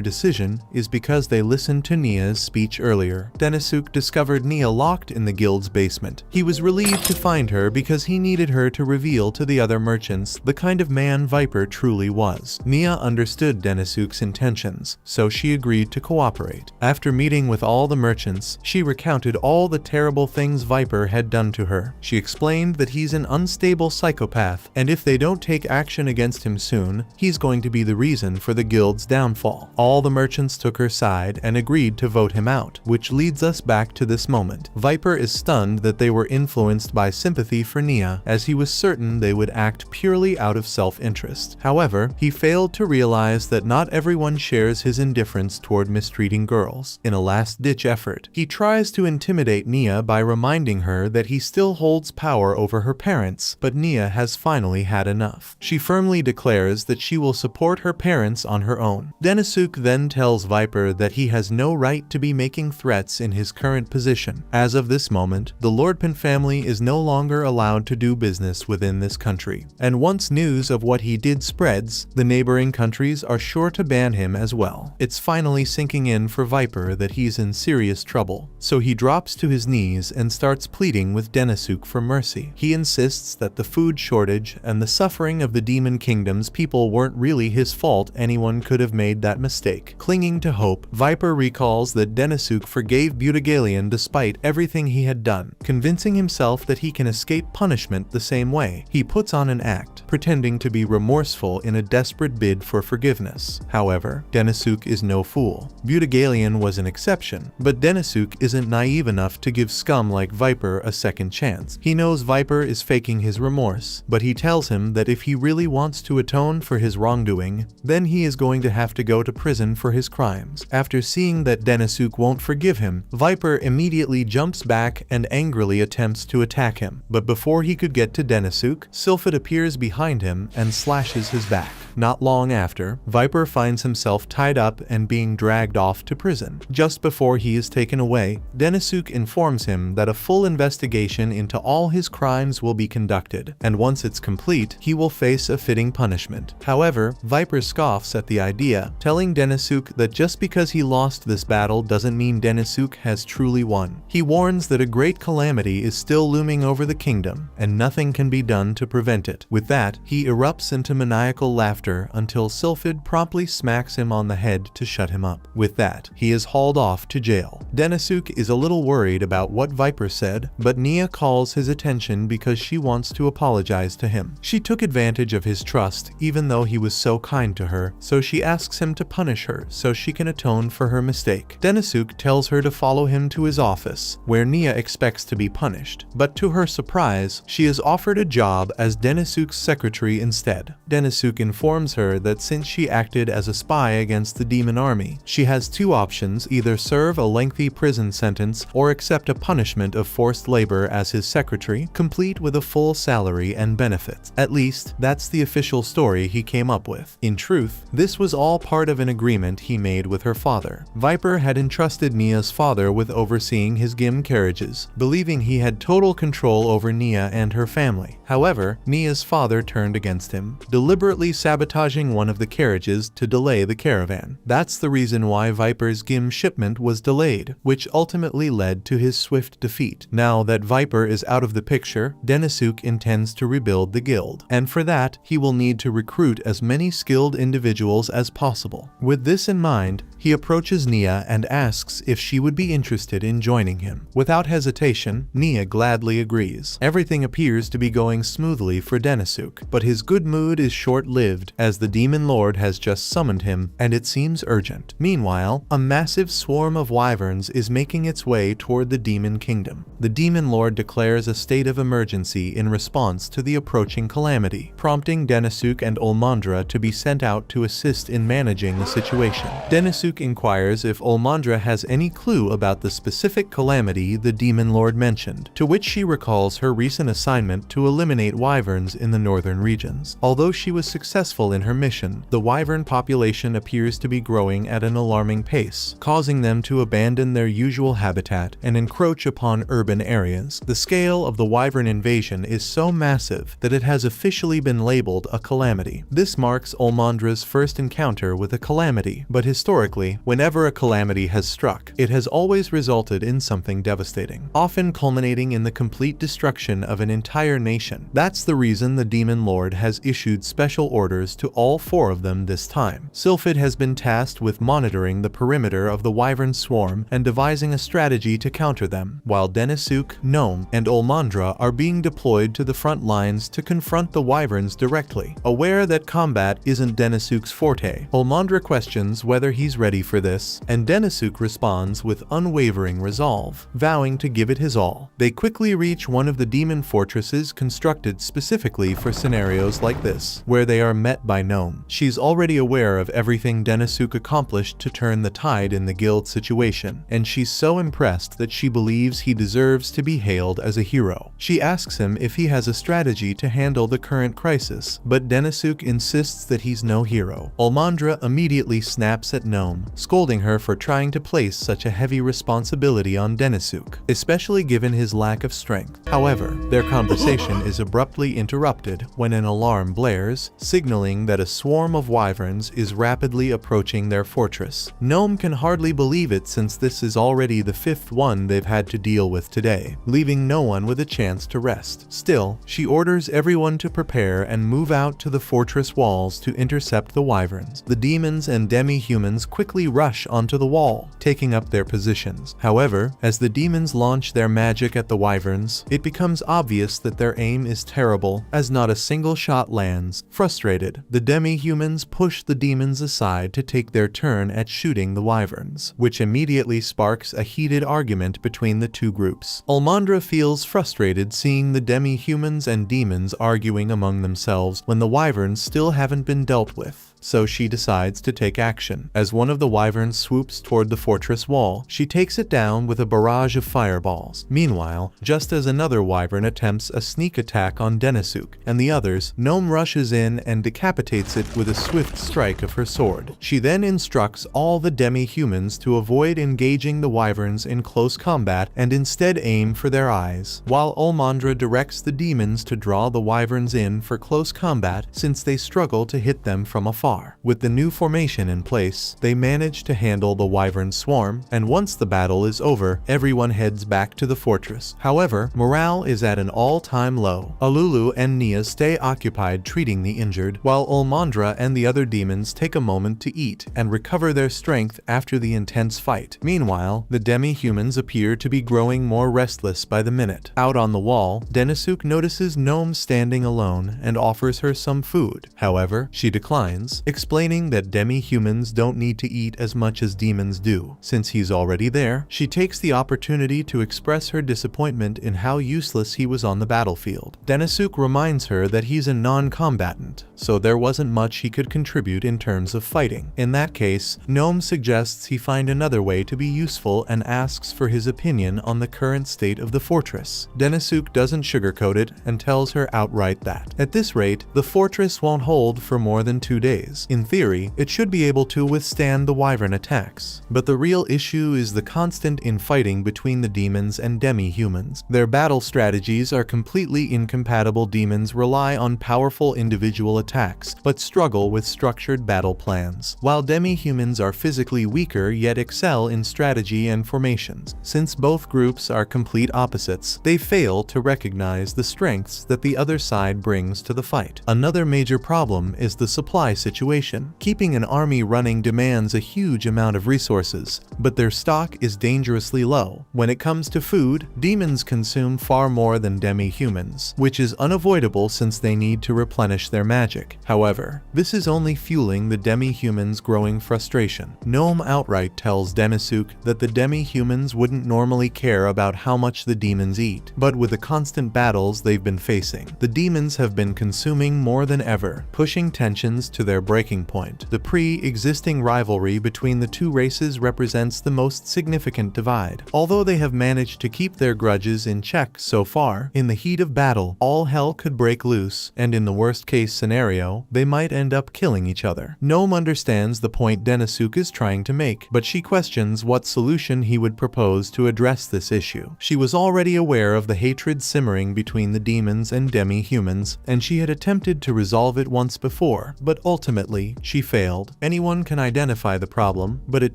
decision is because they listened to Nia's speech earlier. Denisuk discovered Nia locked in the guild's basement. He was relieved to find her because he needed her to reveal to the other merchants the kind of man Viper truly was. Nia understood Denisuk's intentions, so she agreed to cooperate. After meeting with all the merchants, she recounted all the terrible things Viper had done to her. She explained that he's an unstable psychopath, and if they don't take action against him soon, he's going to be the reason for the guild's downfall. All the merchants took her side and agreed to vote him out, which leads us back to this moment. Viper is stunned that they were influenced by sympathy for Nia, as he was certain they would act purely out of self-interest. However, he failed to realize that not everyone shares his indifference toward mistreating girls. In a last-ditch effort, he tries to intimidate Nia by reminding her that he still holds power over her parents, but Nia has finally had enough. She firmly declares that she will support her parents on her own. Denisuk then tells Viper that he has no right to be making threats in his current position. As of this moment, the Lordpan family is no longer allowed to do business within this country. And once news of what he did spreads, the neighboring countries are sure to ban him as well. It's finally sinking in for Viper that he's in serious trouble, so he drops to his knees and starts pleading with Denisuk for mercy. He insists that the food shortage and the suffering of the Demon Kingdom's people weren't really his fault. Anyone could have made that mistake. Clinging to hope, Viper recalls that Denisuk forgave Butagalion despite everything he had done. Convincing himself that he can escape punishment the same way, he puts on an act, pretending to be remorseful in a desperate bid for forgiveness. However, Denisuk is no fool. Butagalion was an exception, but Denisuk isn't naive enough to give scum like Viper a second chance. He knows Viper is faking his remorse, but he tells him that if he really wants to atone for his wrongdoing, then he is going to have to go to prison for his crimes. After seeing that Denisuk won't forgive him, Viper immediately jumps back and angrily attempts to attack him. But before he could get to Denisuk, Sylphid appears behind him and slashes his back. Not long after, Viper finds himself tied up and being dragged off to prison. Just before he is taken away, Denisuk informs him that a full investigation into all his crimes will be conducted, and once it's complete, he will face a fitting punishment. However, Viper scoffs at the idea, telling Denisuk that just because he lost this battle doesn't mean Denisuk has truly won. He warns that a great calamity is still looming over the kingdom, and nothing can be done to prevent it. With that, he erupts into maniacal laughter until Sylphid promptly smacks him on the head to shut him up. With that, he is hauled off to jail. Denisuk is a little worried about what Viper said, but Nia calls his attention because she wants to apologize to him. She took advantage of his trust even though he was so kind to her, so she asks him to punish her so she can atone for her mistake. Denisuk tells her to follow him to his office, where Nia expects to be punished, but to her surprise, she is offered a job as Denisuk's secretary instead. Denisuk informs her that since she acted as a spy against the demon army, she has two options: either serve a lengthy prison sentence or accept a punishment of forced labor as his secretary, complete with a full salary and benefits. At least, that's the official story he came up with. In truth, this was all part of an agreement he made with her father. Viper had entrusted Nia's father with overseeing his Gim carriages, believing he had total control over Nia and her family. However, Nia's father turned against him, deliberately sabotaging one of the carriages to delay the caravan. That's the reason why Viper's Gim shipment was delayed, which ultimately led to his swift defeat. Now that Viper is out of the picture, Denisuk intends to rebuild the guild, and for that, he will need to recruit as many skilled individuals as possible. With this in mind, he approaches Nia and asks if she would be interested in joining him. Without hesitation, Nia gladly agrees. Everything appears to be going smoothly for Denisuk, but his good mood is short-lived as the Demon Lord has just summoned him, and it seems urgent. Meanwhile, a massive swarm of wyverns is making its way toward the Demon Kingdom. The Demon Lord declares a state of emergency in response to the approaching calamity, prompting Denisuk and Olmandra to be sent out to assist in managing the situation. Denisuk inquires if Olmandra has any clue about the specific calamity the Demon Lord mentioned, to which she recalls her recent assignment to eliminate wyverns in the northern regions. Although she was successful in her mission, the wyvern population appears to be growing at an alarming pace, causing them to abandon their usual habitat and encroach upon urban areas. The scale of the wyvern invasion is so massive that it has officially been labeled a calamity. This marks Olmandra's first encounter with a calamity, but historically, whenever a calamity has struck, it has always resulted in something devastating, often culminating in the complete destruction of an entire nation. That's the reason the Demon Lord has issued special orders to all four of them this time. Sylphid has been tasked with monitoring the perimeter of the wyvern swarm and devising a strategy to counter them, while Denisuk, Gnome, and Olmandra are being deployed to the front lines to confront the wyverns directly. Aware that combat isn't Denisuk's forte, Olmandra questions whether he's ready ready for this, and Denisuk responds with unwavering resolve, vowing to give it his all. They quickly reach one of the demon fortresses constructed specifically for scenarios like this, where they are met by Gnome. She's already aware of everything Denisuk accomplished to turn the tide in the guild situation, and she's so impressed that she believes he deserves to be hailed as a hero. She asks him if he has a strategy to handle the current crisis, but Denisuk insists that he's no hero. Olmandra immediately snaps at Gnome, scolding her for trying to place such a heavy responsibility on Denisuk, especially given his lack of strength. However, their conversation is abruptly interrupted when an alarm blares, signaling that a swarm of wyverns is rapidly approaching their fortress. Gnome can hardly believe it, since this is already the 5th one they've had to deal with today, leaving no one with a chance to rest. Still, she orders everyone to prepare and move out to the fortress walls to intercept the wyverns. The demons and demi-humans quickly rush onto the wall, taking up their positions. However, as the demons launch their magic at the wyverns, it becomes obvious that their aim is terrible, as not a single shot lands. Frustrated, the demi-humans push the demons aside to take their turn at shooting the wyverns, which immediately sparks a heated argument between the two groups. Olmandra feels frustrated seeing the demi-humans and demons arguing among themselves when the wyverns still haven't been dealt with, so she decides to take action. As one of the wyverns swoops toward the fortress wall, she takes it down with a barrage of fireballs. Meanwhile, just as another wyvern attempts a sneak attack on Denisuk and the others, Gnome rushes in and decapitates it with a swift strike of her sword. She then instructs all the demi-humans to avoid engaging the wyverns in close combat and instead aim for their eyes, while Olmandra directs the demons to draw the wyverns in for close combat since they struggle to hit them from afar. With the new formation in place, they manage to handle the wyvern swarm, and once the battle is over, everyone heads back to the fortress. However, morale is at an all-time low. Alulu and Nia stay occupied treating the injured, while Olmandra and the other demons take a moment to eat and recover their strength after the intense fight. Meanwhile, the demi-humans appear to be growing more restless by the minute. Out on the wall, Denisuk notices Gnome standing alone and offers her some food. However, she declines, explaining that demi-humans don't need to eat as much as demons do. Since he's already there, she takes the opportunity to express her disappointment in how useless he was on the battlefield. Denisuk reminds her that he's a non-combatant, so there wasn't much he could contribute in terms of fighting. In that case, Gnome suggests he find another way to be useful and asks for his opinion on the current state of the fortress. Denisuk doesn't sugarcoat it and tells her outright that, at this rate, the fortress won't hold for more than 2 days. In theory, it should be able to withstand the wyvern attacks, but the real issue is the constant infighting between the demons and demi-humans. Their battle strategies are completely incompatible. Demons rely on powerful individual attacks, but struggle with structured battle plans, while demi-humans are physically weaker yet excel in strategy and formations. Since both groups are complete opposites, they fail to recognize the strengths that the other side brings to the fight. Another major problem is the supply situation. Keeping an army running demands a huge amount of resources, but their stock is dangerously low. When it comes to food, demons consume far more than demi-humans, which is unavoidable since they need to replenish their magic. However, this is only fueling the demi-humans' growing frustration. Gnome outright tells Denisuk that the demi-humans wouldn't normally care about how much the demons eat, but with the constant battles they've been facing, the demons have been consuming more than ever, pushing tensions to their breaking point. The pre-existing rivalry between the two races represents the most significant divide. Although they have managed to keep their grudges in check so far, in the heat of battle, all hell could break loose, and in the worst-case scenario, they might end up killing each other. Gnome understands the point Denisuk is trying to make, but she questions what solution he would propose to address this issue. She was already aware of the hatred simmering between the demons and demi-humans, and she had attempted to resolve it once before, but ultimately, she failed. Anyone can identify the problem, but it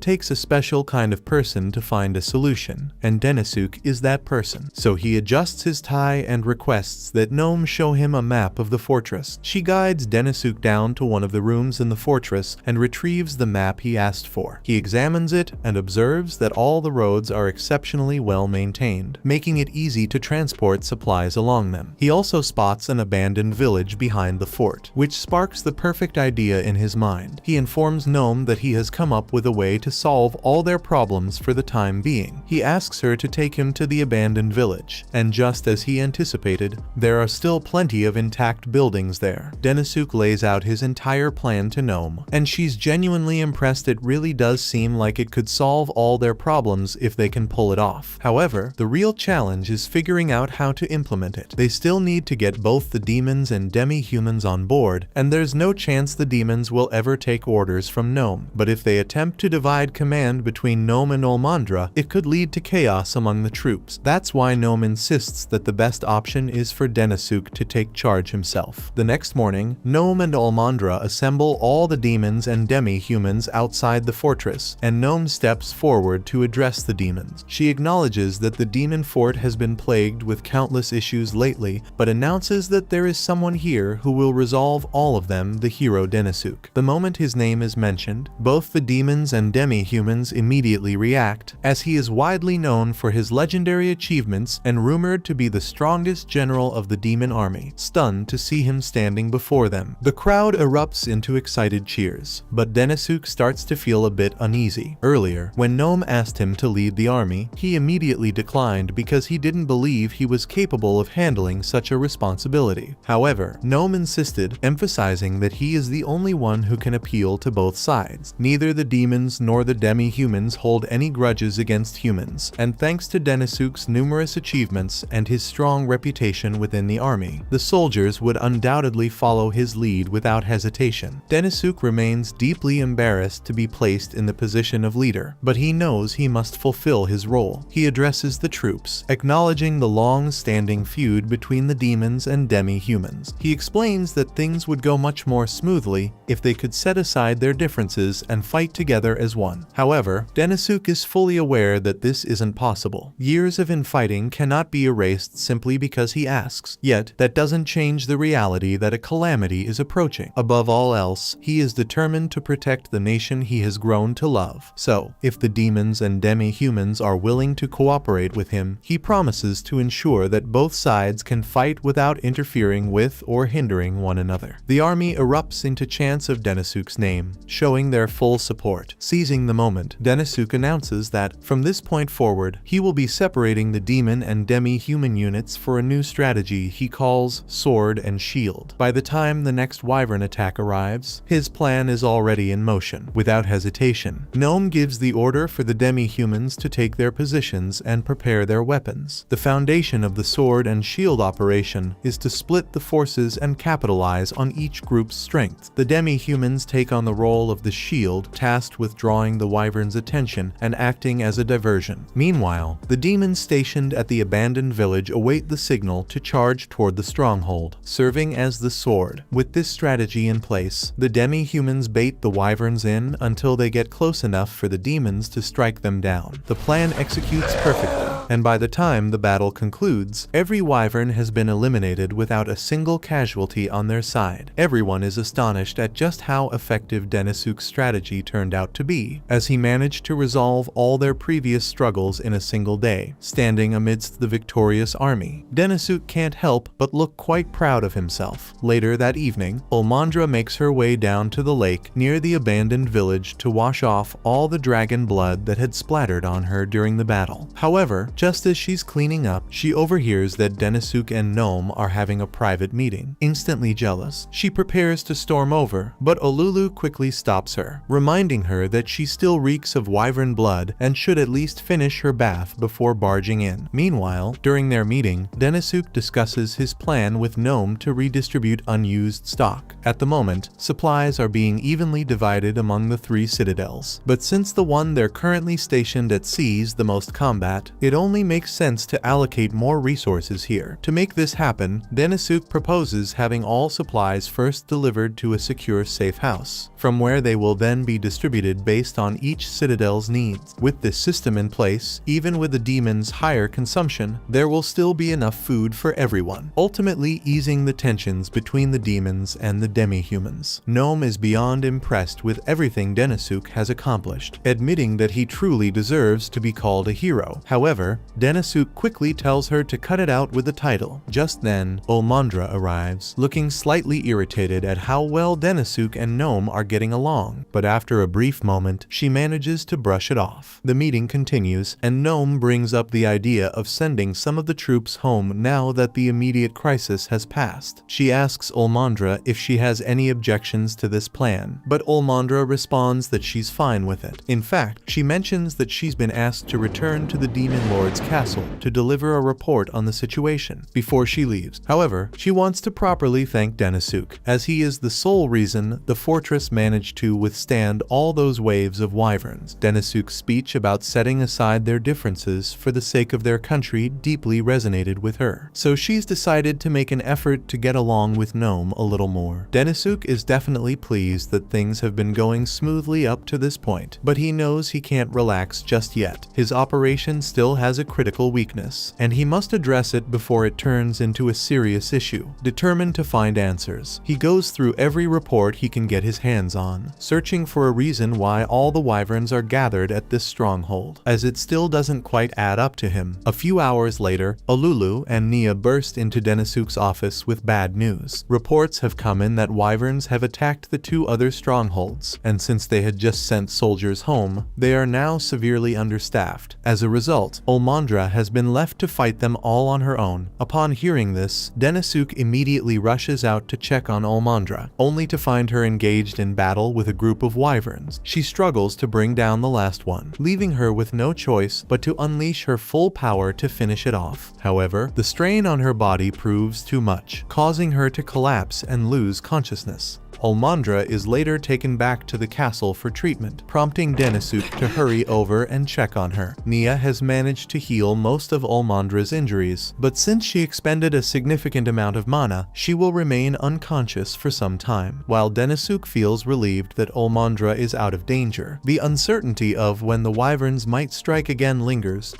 takes a special kind of person to find a solution, and Denisuk is that person. So he adjusts his tie and requests that Gnome show him a map of the fortress. She guides Denisuk down to one of the rooms in the fortress and retrieves the map he asked for. He examines it and observes that all the roads are exceptionally well maintained, making it easy to transport supplies along them. He also spots an abandoned village behind the fort, which sparks the perfect idea idea in his mind. He informs Gnome that he has come up with a way to solve all their problems for the time being. He asks her to take him to the abandoned village, and just as he anticipated, there are still plenty of intact buildings there. Denosuke lays out his entire plan to Gnome, and she's genuinely impressed. It really does seem like it could solve all their problems if they can pull it off. However, the real challenge is figuring out how to implement it. They still need to get both the demons and demi-humans on board, and there's no chance the demons will ever take orders from Gnome. But if they attempt to divide command between Gnome and Olmandra, it could lead to chaos among the troops. That's why Gnome insists that the best option is for Denosuke to take charge himself. The next morning, Gnome and Olmandra assemble all the demons and demi-humans outside the fortress, and Gnome steps forward to address the demons. She acknowledges that the demon fort has been plagued with countless issues lately, but announces that there is someone here who will resolve all of them, the hero Denosuke. The moment his name is mentioned, both the demons and demi-humans immediately react, as he is widely known for his legendary achievements and rumored to be the strongest general of the demon army, stunned to see him standing before them. The crowd erupts into excited cheers, but Denosuke starts to feel a bit uneasy. Earlier, when Gnome asked him to lead the army, he immediately declined because he didn't believe he was capable of handling such a responsibility. However, Gnome insisted, emphasizing that he is the only one who can appeal to both sides. Neither the demons nor the demi-humans hold any grudges against humans, and thanks to Denosuke's numerous achievements and his strong reputation within the army, the soldiers would undoubtedly follow his lead without hesitation. Denosuke remains deeply embarrassed to be placed in the position of leader, but he knows he must fulfill his role. He addresses the troops, acknowledging the long-standing feud between the demons and demi-humans. He explains that things would go much more smoothly if they could set aside their differences and fight together as one. However, Denosuke is fully aware that this isn't possible. Years of infighting cannot be erased simply because he asks. Yet, that doesn't change the reality that a calamity is approaching. Above all else, he is determined to protect the nation he has grown to love. So, if the demons and demi-humans are willing to cooperate with him, he promises to ensure that both sides can fight without interfering with or hindering one another. The army erupts into chants of Denosuke's name, showing their full support. Seizing the moment, Denosuke announces that, from this point forward, he will be separating the demon and demi-human units for a new strategy he calls Sword and Shield. By the time the next Wyvern attack arrives, his plan is already in motion. Without hesitation, Gnome gives the order for the demi-humans to take their positions and prepare their weapons. The foundation of the Sword and Shield operation is to split the forces and capitalize on each group's strength. The demi-humans take on the role of the shield, tasked with drawing the Wyvern's attention and acting as a diversion. Meanwhile, the demons stationed at the abandoned village await the signal to charge toward the stronghold, serving as the sword. With this strategy in place, the demi-humans bait the Wyverns in until they get close enough for the demons to strike them down. The plan executes perfectly, and by the time the battle concludes, every Wyvern has been eliminated without a single casualty on their side. Everyone is astonished at just how effective Denosuke's strategy turned out to be, as he managed to resolve all their previous struggles in a single day, standing amidst the victorious army. Denosuke can't help but look quite proud of himself. Later that evening, Olmandra makes her way down to the lake near the abandoned village to wash off all the dragon blood that had splattered on her during the battle. However, just as she's cleaning up, she overhears that Denosuke and Gnome are having a private meeting. Instantly jealous, she prepares to storm over, but Olulu quickly stops her, reminding her that she still reeks of wyvern blood and should at least finish her bath before barging in. Meanwhile, during their meeting, Denosuke discusses his plan with Gnome to redistribute unused stock. At the moment, supplies are being evenly divided among the three citadels, but since the one they're currently stationed at sees the most combat, it only makes sense to allocate more resources here. To make this happen, Denosuke proposes having all supplies first delivered to a secure safe house, from where they will then be distributed based on each citadel's needs. With this system in place, even with the demon's higher consumption, there will still be enough food for everyone, ultimately easing the tensions between the demons and the demi-humans. Gnome is beyond impressed with everything Denosuke has accomplished, admitting that he truly deserves to be called a hero. However, However, Denisuk quickly tells her to cut it out with the title. Just then, Olmandra arrives, looking slightly irritated at how well Denisuk and Gnome are getting along, but after a brief moment, she manages to brush it off. The meeting continues, and Gnome brings up the idea of sending some of the troops home now that the immediate crisis has passed. She asks Olmandra if she has any objections to this plan, but Olmandra responds that she's fine with it. In fact, she mentions that she's been asked to return to the Demon Lord's castle to deliver a report on the situation before she leaves. However, she wants to properly thank Denisuk, as he is the sole reason the fortress managed to withstand all those waves of wyverns. Denisuk's speech about setting aside their differences for the sake of their country deeply resonated with her, so she's decided to make an effort to get along with Gnome a little more. Denisuk is definitely pleased that things have been going smoothly up to this point, but he knows he can't relax just yet. His operation still has a critical weakness, and he must address it before it turns into a serious issue. Determined to find answers, he goes through every report he can get his hands on, searching for a reason why all the wyverns are gathered at this stronghold, as it still doesn't quite add up to him. A few hours later, Olulu and Nia burst into Denisuk's office with bad news. Reports have come in that wyverns have attacked the two other strongholds, and since they had just sent soldiers home, they are now severely understaffed. As a result, Olmandra has been left to fight them all on her own. Upon hearing this, Denisuk immediately rushes out to check on Olmandra, only to find her engaged in battle with a group of wyverns. She struggles to bring down the last one, leaving her with no choice but to unleash her full power to finish it off. However, the strain on her body proves too much, causing her to collapse and lose consciousness. Olmandra is later taken back to the castle for treatment, prompting Denisuk to hurry over and check on her. Nia has managed to heal most of Olmandra's injuries, but since she expended a significant amount of mana, she will remain unconscious for some time. While Denisuk feels relieved that Olmandra is out of danger, the uncertainty of when the wyverns might strike again lingers.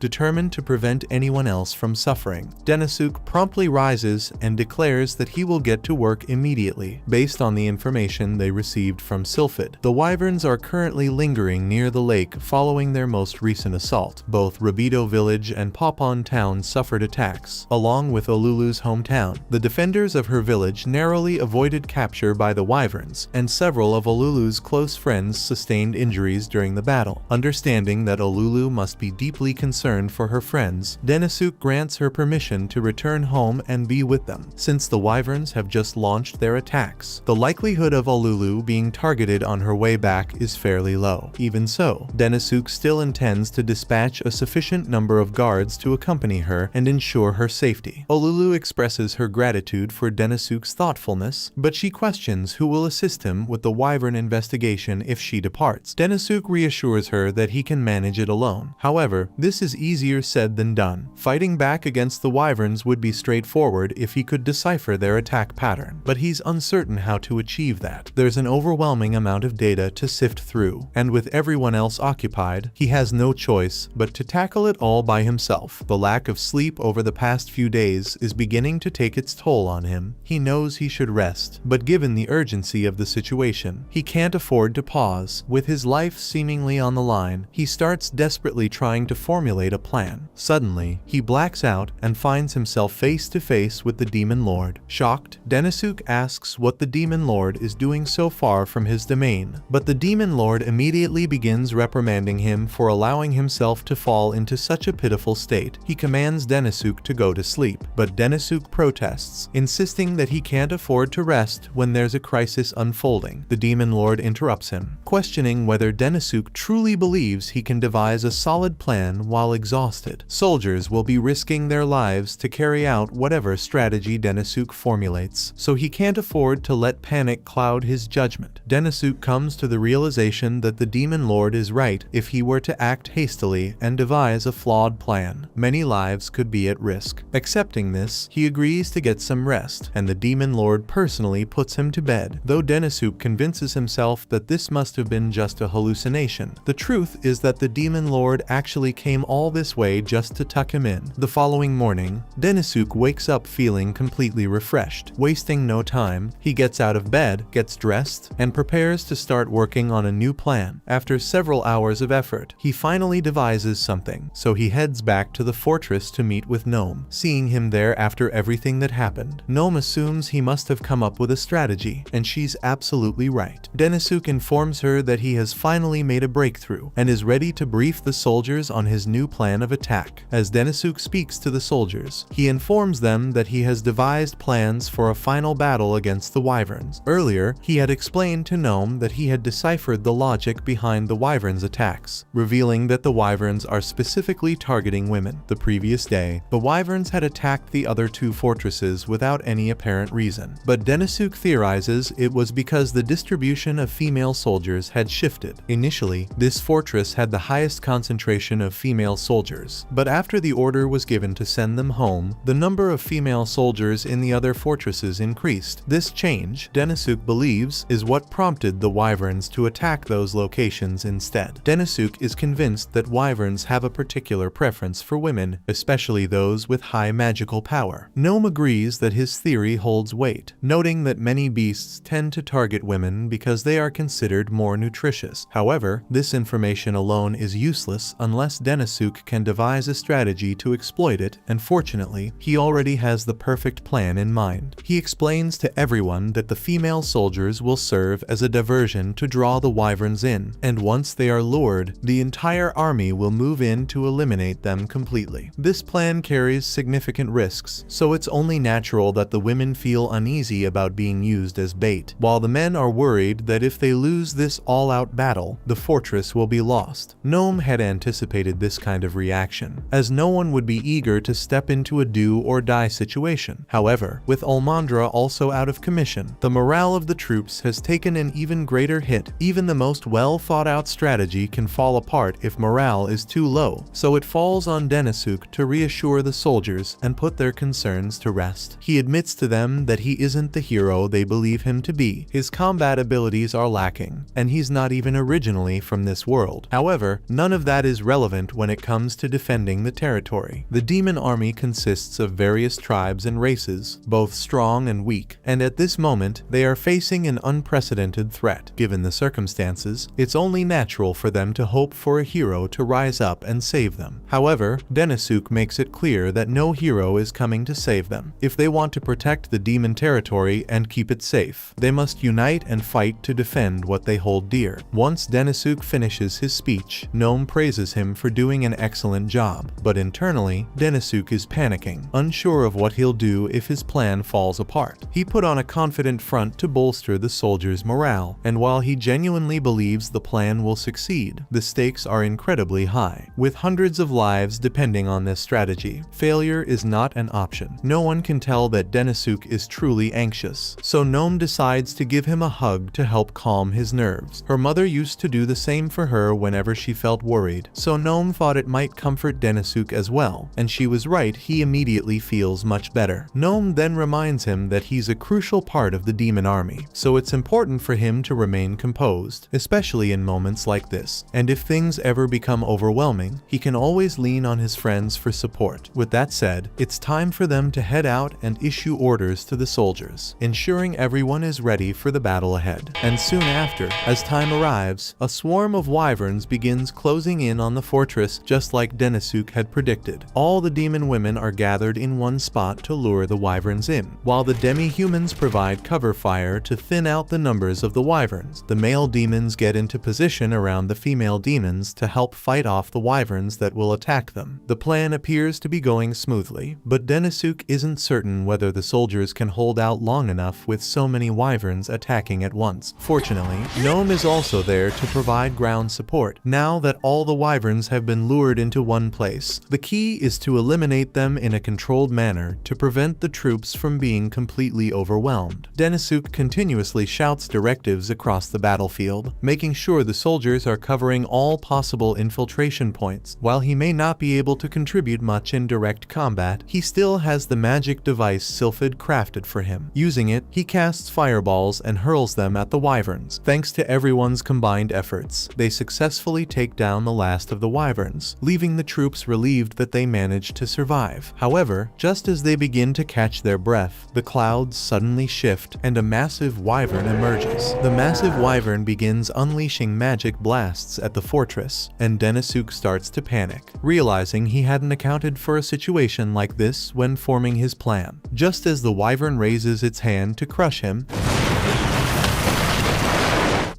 Determined to prevent anyone else from suffering, Denisuk promptly rises and declares that he will get to work immediately. Based on the information they received from Sylphid, the wyverns are currently lingering near the lake following their most recent assault. Both Rabido village and Popon town suffered attacks, along with Olulu's hometown. The defenders of her village narrowly avoided capture by the wyverns, and several of Olulu's close friends sustained injuries during the battle. Understanding that Olulu must be deeply concerned for her friends, Denisuk grants her permission to return home and be with them. Since the wyverns have just launched their attacks, the likelihood of Olulu being targeted on her way back is fairly low. Even so, Denisuk still intends to dispatch a sufficient number of guards to accompany her and ensure her safety. Olulu expresses her gratitude for Denisuk's thoughtfulness, but she questions who will assist him with the wyvern investigation if she departs. Denisuk reassures her that he can manage it alone. However, this is easier said than done. Fighting back against the wyverns would be straightforward if he could decipher their attack pattern, but he's uncertain how to achieve that. There's an overwhelming amount of data to sift through, and with everyone else occupied, he has no choice but to tackle it all by himself. The lack of sleep over the past few days is beginning to take its toll on him. He knows he should rest, but given the urgency of the situation, he can't afford to pause. With his life seemingly on the line, he starts desperately trying to formulate a plan. Suddenly, he blacks out and finds himself face to face with the Demon Lord. Shocked, Denisuk asks what the Demon Lord is doing so far from his domain, but the Demon Lord immediately begins reprimanding him for allowing himself to fall into such a pitiful state. He commands Denisuk to go to sleep, but Denisuk protests, insisting that he can't afford to rest when there's a crisis unfolding. The Demon Lord interrupts him, questioning whether Denisuk truly believes he can devise a solid plan while exhausted. Soldiers will be risking their lives to carry out whatever strategy Denisuk formulates, so he can't afford to let panic cloud his judgment. Denisuk comes to the realization that the Demon Lord is right. If he were to act hastily and devise a flawed plan, many lives could be at risk. Accepting this, he agrees to get some rest, and the Demon Lord personally puts him to bed. Though Denisuk convinces himself that this must have been just a hallucination, the truth is that the Demon Lord actually came all all this way just to tuck him in. The following morning, Denisuk wakes up feeling completely refreshed. Wasting no time, he gets out of bed, gets dressed, and prepares to start working on a new plan. After several hours of effort, he finally devises something, so he heads back to the fortress to meet with Gnome. Seeing him there after everything that happened, Gnome assumes he must have come up with a strategy, and she's absolutely right. Denisuk informs her that he has finally made a breakthrough and is ready to brief the soldiers on his new plan of attack. As Denisuk speaks to the soldiers, he informs them that he has devised plans for a final battle against the wyverns. Earlier, he had explained to Gnome that he had deciphered the logic behind the wyverns' attacks, revealing that the wyverns are specifically targeting women. The previous day, the wyverns had attacked the other two fortresses without any apparent reason, but Denisuk theorizes it was because the distribution of female soldiers had shifted. Initially, this fortress had the highest concentration of female soldiers, but after the order was given to send them home, the number of female soldiers in the other fortresses increased. This change, Denisuk believes, is what prompted the wyverns to attack those locations instead. Denisuk is convinced that wyverns have a particular preference for women, especially those with high magical power. Gnome agrees that his theory holds weight, noting that many beasts tend to target women because they are considered more nutritious. However, this information alone is useless unless Denisuk can devise a strategy to exploit it, and fortunately, he already has the perfect plan in mind. He explains to everyone that the female soldiers will serve as a diversion to draw the wyverns in, and once they are lured, the entire army will move in to eliminate them completely. This plan carries significant risks, so it's only natural that the women feel uneasy about being used as bait, while the men are worried that if they lose this all-out battle, the fortress will be lost. Gnome had anticipated this kind of reaction, as no one would be eager to step into a do-or-die situation. However, with Almandra also out of commission, the morale of the troops has taken an even greater hit. Even the most well-thought-out strategy can fall apart if morale is too low, so it falls on Denisuk to reassure the soldiers and put their concerns to rest. He admits to them that he isn't the hero they believe him to be. His combat abilities are lacking, and he's not even originally from this world. However, none of that is relevant when it comes to defending the territory. The demon army consists of various tribes and races, both strong and weak, and at this moment, they are facing an unprecedented threat. Given the circumstances, it's only natural for them to hope for a hero to rise up and save them. However, Denisuk makes it clear that no hero is coming to save them. If they want to protect the demon territory and keep it safe, they must unite and fight to defend what they hold dear. Once Denisuk finishes his speech, Gnome praises him for doing an excellent job, but internally, Denisuk is panicking, unsure of what he'll do if his plan falls apart. He put on a confident front to bolster the soldiers' morale, and while he genuinely believes the plan will succeed, the stakes are incredibly high. With hundreds of lives depending on this strategy, failure is not an option. No one can tell that Denisuk is truly anxious, so Gnome decides to give him a hug to help calm his nerves. Her mother used to do the same for her whenever she felt worried, so Gnome thought it might comfort Denisuk as well, and she was right. He immediately feels much better. Gnome then reminds him that he's a crucial part of the demon army, so it's important for him to remain composed, especially in moments like this, and if things ever become overwhelming, he can always lean on his friends for support. With that said, it's time for them to head out and issue orders to the soldiers, ensuring everyone is ready for the battle ahead. And soon after, as time arrives, a swarm of wyverns begins closing in on the fortress just like Denisuk had predicted. All the demon women are gathered in one spot to lure the wyverns in, while the demi-humans provide cover fire to thin out the numbers of the wyverns. The male demons get into position around the female demons to help fight off the wyverns that will attack them. The plan appears to be going smoothly, but Denisuk isn't certain whether the soldiers can hold out long enough with so many wyverns attacking at once. Fortunately, Gnome is also there to provide ground support. Now that all the wyverns have been lured into one place, the key is to eliminate them in a controlled manner to prevent the troops from being completely overwhelmed. Denisuk continuously shouts directives across the battlefield, making sure the soldiers are covering all possible infiltration points. While he may not be able to contribute much in direct combat, he still has the magic device Sylphid crafted for him. Using it, he casts fireballs and hurls them at the wyverns. Thanks to everyone's combined efforts, they successfully take down the last of the wyverns, soldiers, leaving the troops relieved that they managed to survive. However, just as they begin to catch their breath, the clouds suddenly shift and a massive wyvern emerges. The massive wyvern begins unleashing magic blasts at the fortress, and Denisuk starts to panic, realizing he hadn't accounted for a situation like this when forming his plan. Just as the wyvern raises its hand to crush him,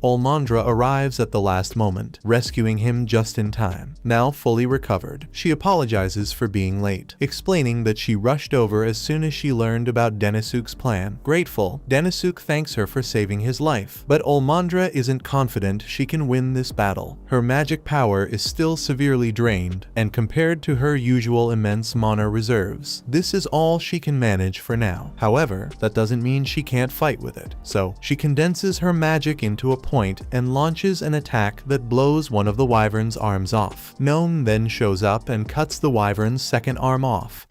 Olmandra arrives at the last moment, rescuing him just in time. Now fully recovered, she apologizes for being late, explaining that she rushed over as soon as she learned about Denisuk's plan. Grateful, Denisuk thanks her for saving his life, but Olmandra isn't confident she can win this battle. Her magic power is still severely drained, and compared to her usual immense mana reserves, this is all she can manage for now. However, that doesn't mean she can't fight with it, so she condenses her magic into a point and launches an attack that blows one of the wyvern's arms off. Gnome then shows up and cuts the wyvern's second arm off.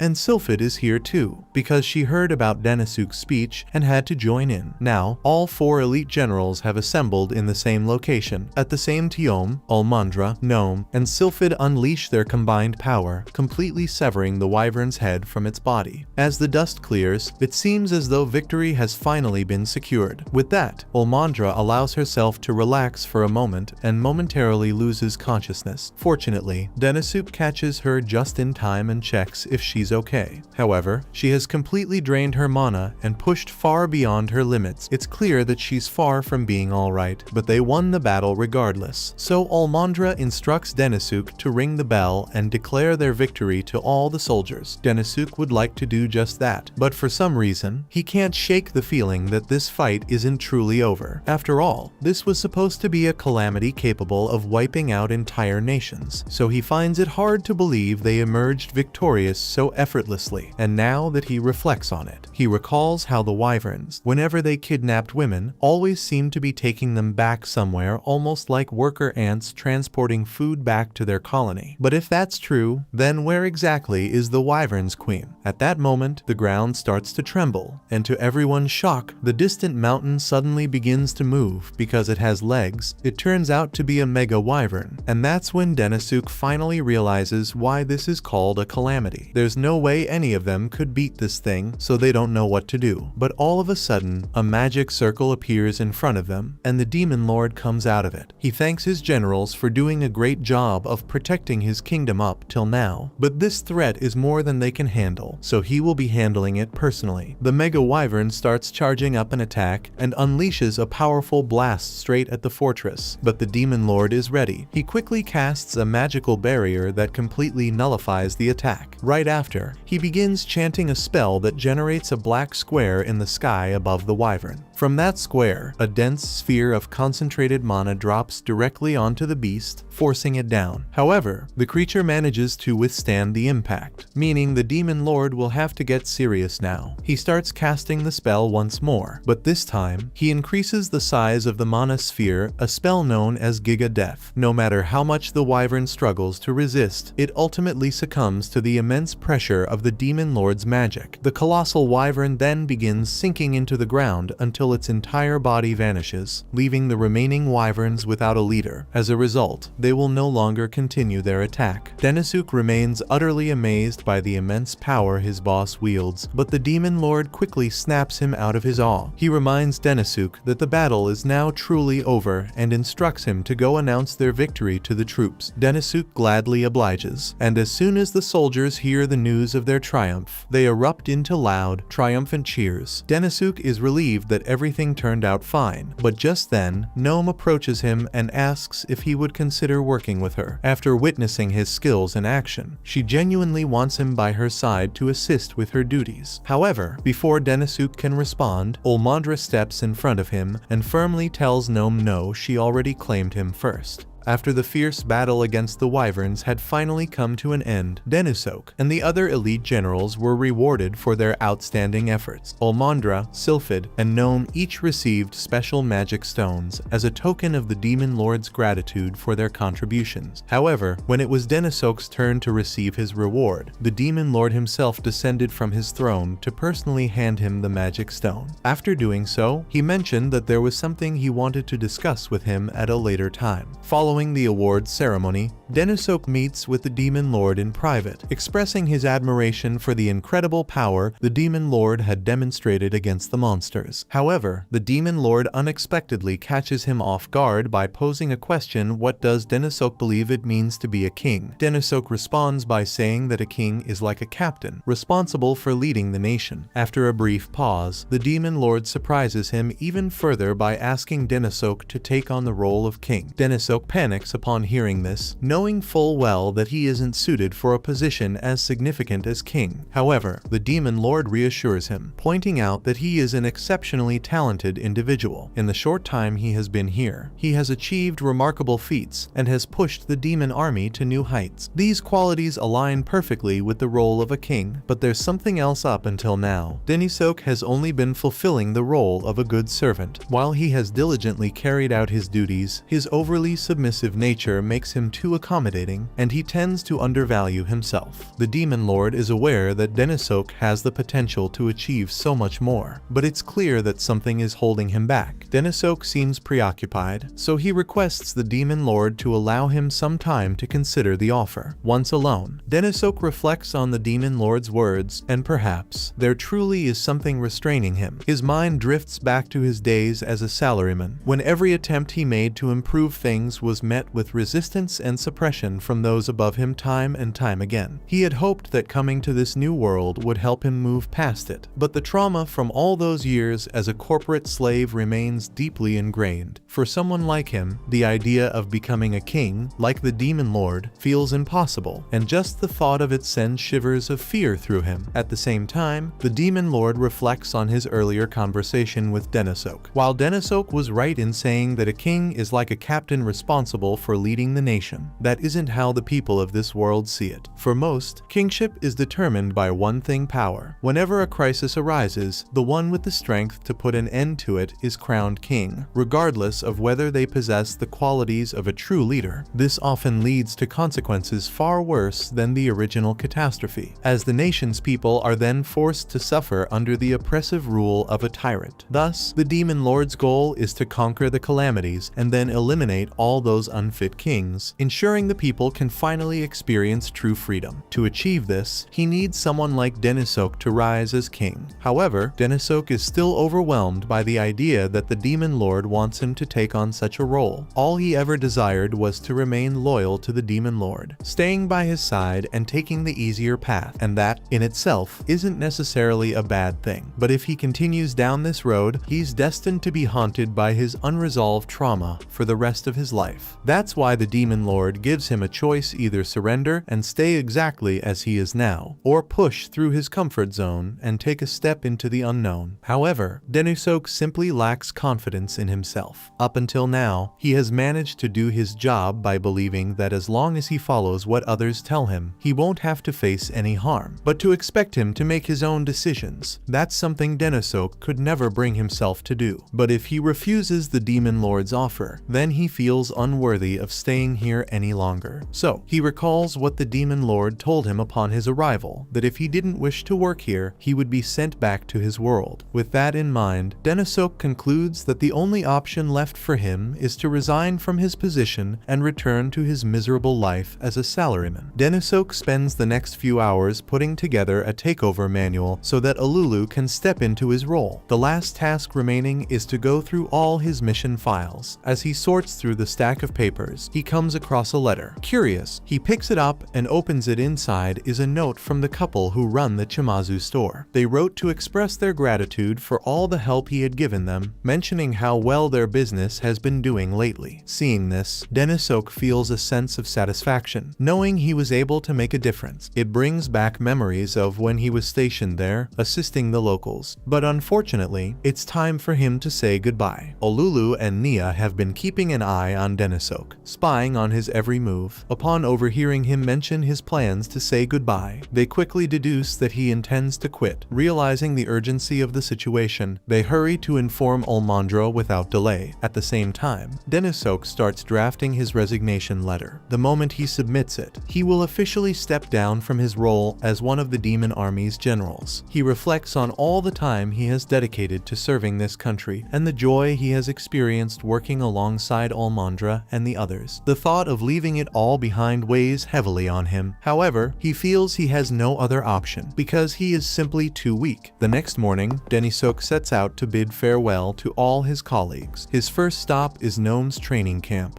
And Sylphid is here too, because she heard about Denisuk's speech and had to join in. Now, all 4 elite generals have assembled in the same location. At the same Tiom, Olmandra, Gnome, and Sylphid unleash their combined power, completely severing the wyvern's head from its body. As the dust clears, it seems as though victory has finally been secured. With that, Olmandra allows herself to relax for a moment and momentarily loses consciousness. Fortunately, Denisuk catches her just in time and checks if she's okay. However, she has completely drained her mana and pushed far beyond her limits. It's clear that she's far from being alright, but they won the battle regardless. So Olmandra instructs Denisuk to ring the bell and declare their victory to all the soldiers. Denisuk would like to do just that, but for some reason, he can't shake the feeling that this fight isn't truly over. After all, this was supposed to be a calamity capable of wiping out entire nations, so he finds it hard to believe they emerged victorious so effortlessly. And now that he reflects on it, he recalls how the wyverns, whenever they kidnapped women, always seemed to be taking them back somewhere, almost like worker ants transporting food back to their colony. But if that's true, then where exactly is the wyvern's queen? At that moment, the ground starts to tremble, and to everyone's shock, the distant mountain suddenly begins to move because it has legs. It turns out to be a mega wyvern, and that's when Denisuk finally realizes why this is called a calamity. There's no way any of them could beat this thing, so they don't know what to do. But all of a sudden, a magic circle appears in front of them, and the demon lord comes out of it. He thanks his generals for doing a great job of protecting his kingdom up till now, but this threat is more than they can handle, so he will be handling it personally. The mega wyvern starts charging up an attack and unleashes a powerful blast straight at the fortress, but the demon lord is ready. He quickly casts a magical barrier that completely nullifies the attack. Right after, he begins chanting a spell that generates a black square in the sky above the wyvern. From that square, a dense sphere of concentrated mana drops directly onto the beast, forcing it down. However, the creature manages to withstand the impact, meaning the demon lord will have to get serious now. He starts casting the spell once more, but this time, he increases the size of the mana sphere, a spell known as Giga Death. No matter how much the wyvern struggles to resist, it ultimately succumbs to the immense pressure of the demon lord's magic. The colossal wyvern then begins sinking into the ground until its entire body vanishes, leaving the remaining wyverns without a leader. As a result, they will no longer continue their attack. Denisuk remains utterly amazed by the immense power his boss wields, but the demon lord quickly snaps him out of his awe. He reminds Denisuk that the battle is now truly over and instructs him to go announce their victory to the troops. Denisuk gladly obliges, and as soon as the soldiers hear the news of their triumph, they erupt into loud, triumphant cheers. Denisuk is relieved that everything turned out fine, but just then, Gnome approaches him and asks if he would consider working with her. After witnessing his skills in action, she genuinely wants him by her side to assist with her duties. However, before Denisuk can respond, Olmandra steps in front of him and firmly tells Gnome no, she already claimed him first. After the fierce battle against the Wyverns had finally come to an end, Denisok and the other elite generals were rewarded for their outstanding efforts. Olmandra, Sylphid, and Gnome each received special magic stones as a token of the Demon Lord's gratitude for their contributions. However, when it was Denisok's turn to receive his reward, the Demon Lord himself descended from his throne to personally hand him the magic stone. After doing so, he mentioned that there was something he wanted to discuss with him at a later time. Following the awards ceremony, Denisok meets with the Demon Lord in private, expressing his admiration for the incredible power the Demon Lord had demonstrated against the monsters. However, the Demon Lord unexpectedly catches him off guard by posing a question: what does Denisok believe it means to be a king? Denisok responds by saying that a king is like a captain, responsible for leading the nation. After a brief pause, the Demon Lord surprises him even further by asking Denisok to take on the role of king. Denisok panics upon hearing this, knowing full well that he isn't suited for a position as significant as king. However, the Demon Lord reassures him, pointing out that he is an exceptionally talented individual. In the short time he has been here, he has achieved remarkable feats and has pushed the demon army to new heights. These qualities align perfectly with the role of a king, but there's something else up until now. Denisok has only been fulfilling the role of a good servant. While he has diligently carried out his duties, his overly submissive nature makes him too accommodating, and he tends to undervalue himself. The Demon Lord is aware that Denisok has the potential to achieve so much more, but it's clear that something is holding him back. Denisok seems preoccupied, so he requests the Demon Lord to allow him some time to consider the offer. Once alone, Denisok reflects on the Demon Lord's words, and perhaps there truly is something restraining him. His mind drifts back to his days as a salaryman, when every attempt he made to improve things was met with resistance and suppression from those above him time and time again. He had hoped that coming to this new world would help him move past it, but the trauma from all those years as a corporate slave remains deeply ingrained. For someone like him, the idea of becoming a king, like the Demon Lord, feels impossible, and just the thought of it sends shivers of fear through him. At the same time, the Demon Lord reflects on his earlier conversation with Denisok. While Denisok was right in saying that a king is like a captain responsible for leading the nation, that isn't how the people of this world see it. For most, kingship is determined by one thing: power. Whenever a crisis arises, the one with the strength to put an end to it is crowned king, regardless of whether they possess the qualities of a true leader. This often leads to consequences far worse than the original catastrophe, as the nation's people are then forced to suffer under the oppressive rule of a tyrant. Thus, the Demon Lord's goal is to conquer the calamities and then eliminate all those unfit kings, ensuring the people can finally experience true freedom. To achieve this, he needs someone like Denisok to rise as king. However, Denisok is still overwhelmed by the idea that the Demon Lord wants him to take on such a role. All he ever desired was to remain loyal to the Demon Lord, staying by his side and taking the easier path, and that, in itself, isn't necessarily a bad thing. But if he continues down this road, he's destined to be haunted by his unresolved trauma for the rest of his life. That's why the Demon Lord gives him a choice: either surrender and stay exactly as he is now, or push through his comfort zone and take a step into the unknown. However, Denisok simply lacks confidence in himself. Up until now, he has managed to do his job by believing that as long as he follows what others tell him, he won't have to face any harm. But to expect him to make his own decisions, that's something Denisok could never bring himself to do. But if he refuses the Demon Lord's offer, then he feels unworthy of staying here any longer. So, he recalls what the Demon Lord told him upon his arrival, that if he didn't wish to work here, he would be sent back to his world. With that in mind, Denisok concludes that the only option left for him is to resign from his position and return to his miserable life as a salaryman. Denisok spends the next few hours putting together a takeover manual so that Alulu can step into his role. The last task remaining is to go through all his mission files. As he sorts through the stack of papers, he comes across a letter. Curious, he picks it up and opens it. Inside is a note from the couple who run the Chimazu store. They wrote to express their gratitude for all the help he had given them, mentioning how well their business has been doing lately. Seeing this, Denisok feels a sense of satisfaction, knowing he was able to make a difference. It brings back memories of when he was stationed there, assisting the locals. But unfortunately, it's time for him to say goodbye. Olulu and Nia have been keeping an eye on Denisok. Denisok, spying on his every move. Upon overhearing him mention his plans to say goodbye, they quickly deduce that he intends to quit. Realizing the urgency of the situation, they hurry to inform Almandra without delay. At the same time, Denisok starts drafting his resignation letter. The moment he submits it, he will officially step down from his role as one of the demon army's generals. He reflects on all the time he has dedicated to serving this country and the joy he has experienced working alongside Almandra and the others. The thought of leaving it all behind weighs heavily on him. However, he feels he has no other option because he is simply too weak. The next morning, Denisok sets out to bid farewell to all his colleagues. His first stop is Gnome's training camp.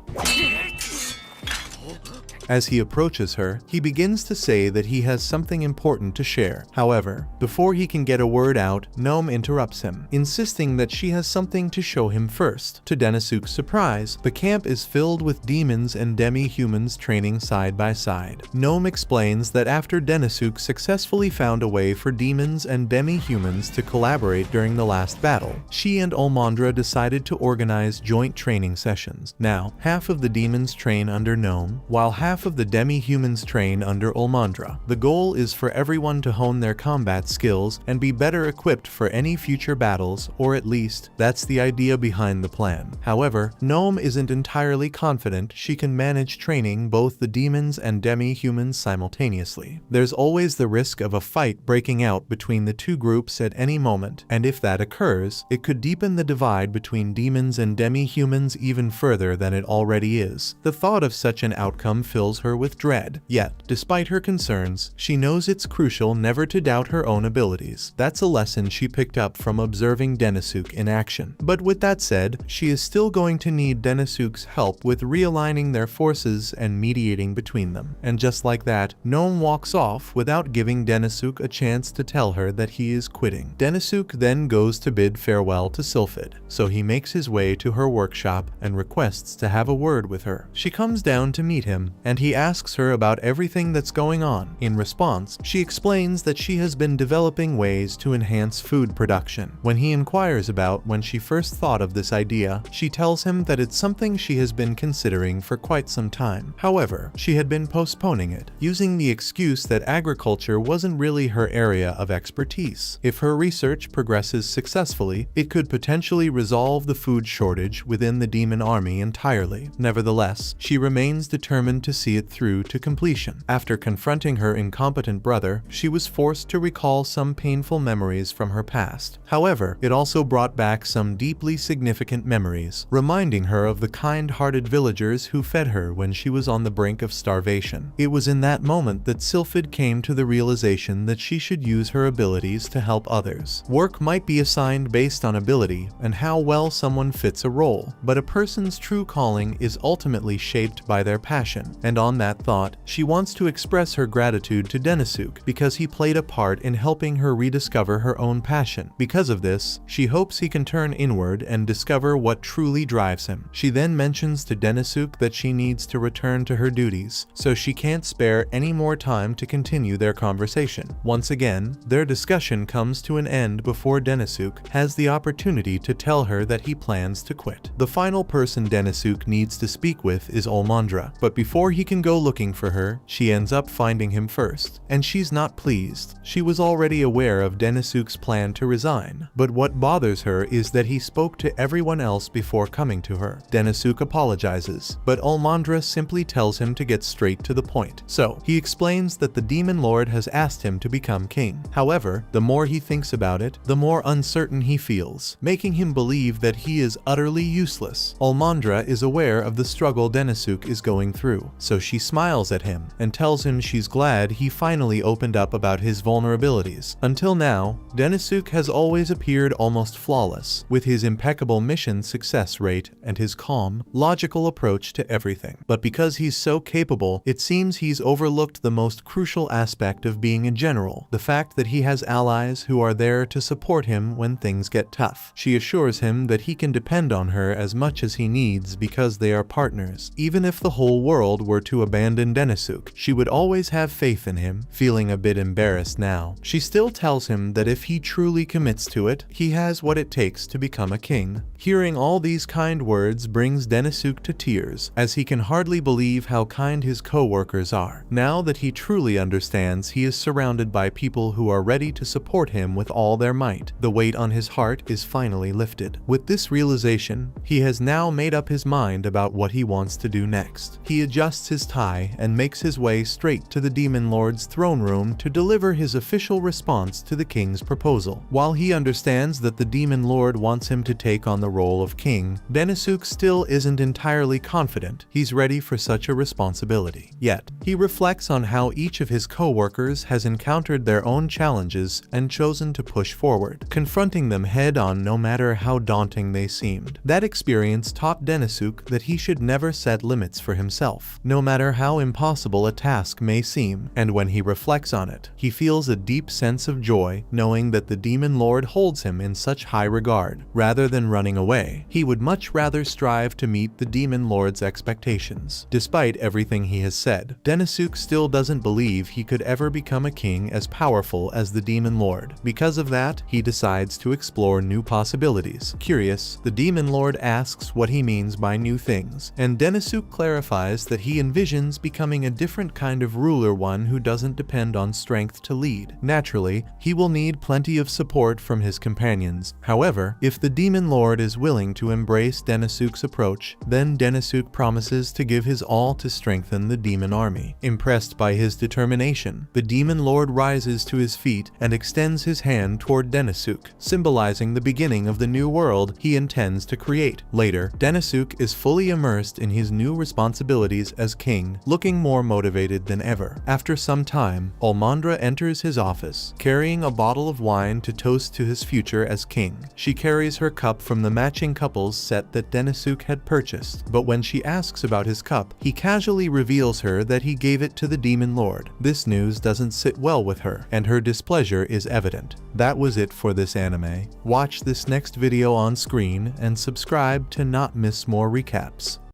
As he approaches her, he begins to say that he has something important to share. However, before he can get a word out, Gnome interrupts him, insisting that she has something to show him first. To Denisuk's surprise, the camp is filled with demons and demi-humans training side by side. Gnome explains that after Denisuk successfully found a way for demons and demi-humans to collaborate during the last battle, she and Almandra decided to organize joint training sessions. Now, half of the demons train under Gnome, while half of the demi-humans train under Almandra. The goal is for everyone to hone their combat skills and be better equipped for any future battles, or at least, that's the idea behind the plan. However, Gnome isn't entirely confident she can manage training both the demons and demi-humans simultaneously. There's always the risk of a fight breaking out between the two groups at any moment, and if that occurs, it could deepen the divide between demons and demi-humans even further than it already is. The thought of such an outcome fills her with dread. Yet, despite her concerns, she knows it's crucial never to doubt her own abilities. That's a lesson she picked up from observing Denisuk in action. But with that said, she is still going to need Denisuk's help with realigning their forces and mediating between them. And just like that, Gnome walks off without giving Denisuk a chance to tell her that he is quitting. Denisuk then goes to bid farewell to Sylphid, so he makes his way to her workshop and requests to have a word with her. She comes down to meet him, and he asks her about everything that's going on. In response, she explains that she has been developing ways to enhance food production. When he inquires about when she first thought of this idea, she tells him that it's something she has been considering for quite some time. However, she had been postponing it, using the excuse that agriculture wasn't really her area of expertise. If her research progresses successfully, it could potentially resolve the food shortage within the demon army entirely. Nevertheless, she remains determined to see it through to completion. After confronting her incompetent brother, she was forced to recall some painful memories from her past. However, it also brought back some deeply significant memories, reminding her of the kind-hearted villagers who fed her when she was on the brink of starvation. It was in that moment that Sylphid came to the realization that she should use her abilities to help others. Work might be assigned based on ability and how well someone fits a role, but a person's true calling is ultimately shaped by their passion. And on that thought, she wants to express her gratitude to Denisuk because he played a part in helping her rediscover her own passion. Because of this, she hopes he can turn inward and discover what truly drives him. She then mentions to Denisuk that she needs to return to her duties, so she can't spare any more time to continue their conversation. Once again, their discussion comes to an end before Denisuk has the opportunity to tell her that he plans to quit. The final person Denisuk needs to speak with is Almandra, but before he can go looking for her, she ends up finding him first, and she's not pleased. She was already aware of Denisuk's plan to resign, but what bothers her is that he spoke to everyone else before coming to her. Denisuk apologizes, but Almandra simply tells him to get straight to the point. So, he explains that the Demon Lord has asked him to become king. However, the more he thinks about it, the more uncertain he feels, making him believe that he is utterly useless. Almandra is aware of the struggle Denisuk is going through, so she smiles at him and tells him she's glad he finally opened up about his vulnerabilities. Until now, Denisuk has always appeared almost flawless, with his impeccable mission success rate and his calm, logical approach to everything. But because he's so capable, it seems he's overlooked the most crucial aspect of being a general, the fact that he has allies who are there to support him when things get tough. She assures him that he can depend on her as much as he needs because they are partners, even if the whole world were were to abandon Denisuk, she would always have faith in him. Feeling a bit embarrassed now, she still tells him that if he truly commits to it, he has what it takes to become a king. Hearing all these kind words brings Denisuk to tears, as he can hardly believe how kind his co-workers are. Now that he truly understands he is surrounded by people who are ready to support him with all their might, the weight on his heart is finally lifted. With this realization, he has now made up his mind about what he wants to do next. He adjusts his tie and makes his way straight to the Demon Lord's throne room to deliver his official response to the king's proposal. While he understands that the Demon Lord wants him to take on the role of king, Denisuk still isn't entirely confident he's ready for such a responsibility. Yet, he reflects on how each of his co-workers has encountered their own challenges and chosen to push forward, confronting them head-on no matter how daunting they seemed. That experience taught Denisuk that he should never set limits for himself, no matter how impossible a task may seem, and when he reflects on it, he feels a deep sense of joy knowing that the Demon Lord holds him in such high regard. Rather than running away, he would much rather strive to meet the Demon Lord's expectations. Despite everything he has said, Denisuk still doesn't believe he could ever become a king as powerful as the Demon Lord. Because of that, he decides to explore new possibilities. Curious, the Demon Lord asks what he means by new things, and Denisuk clarifies that he envisions becoming a different kind of ruler, one who doesn't depend on strength to lead. Naturally, he will need plenty of support from his companions. However, if the Demon Lord is willing to embrace Denisuk's approach, then Denisuk promises to give his all to strengthen the demon army. Impressed by his determination, the Demon Lord rises to his feet and extends his hand toward Denisuk, symbolizing the beginning of the new world he intends to create. Later, Denisuk is fully immersed in his new responsibilities as king, looking more motivated than ever. After some time, Almandra enters his office, carrying a bottle of wine to toast to his future as king. She carries her cup from the matching couples set that Denisuk had purchased, but when she asks about his cup, he casually reveals her that he gave it to the Demon Lord. This news doesn't sit well with her, and her displeasure is evident. That was it for this anime. Watch this next video on screen and subscribe to not miss more recaps.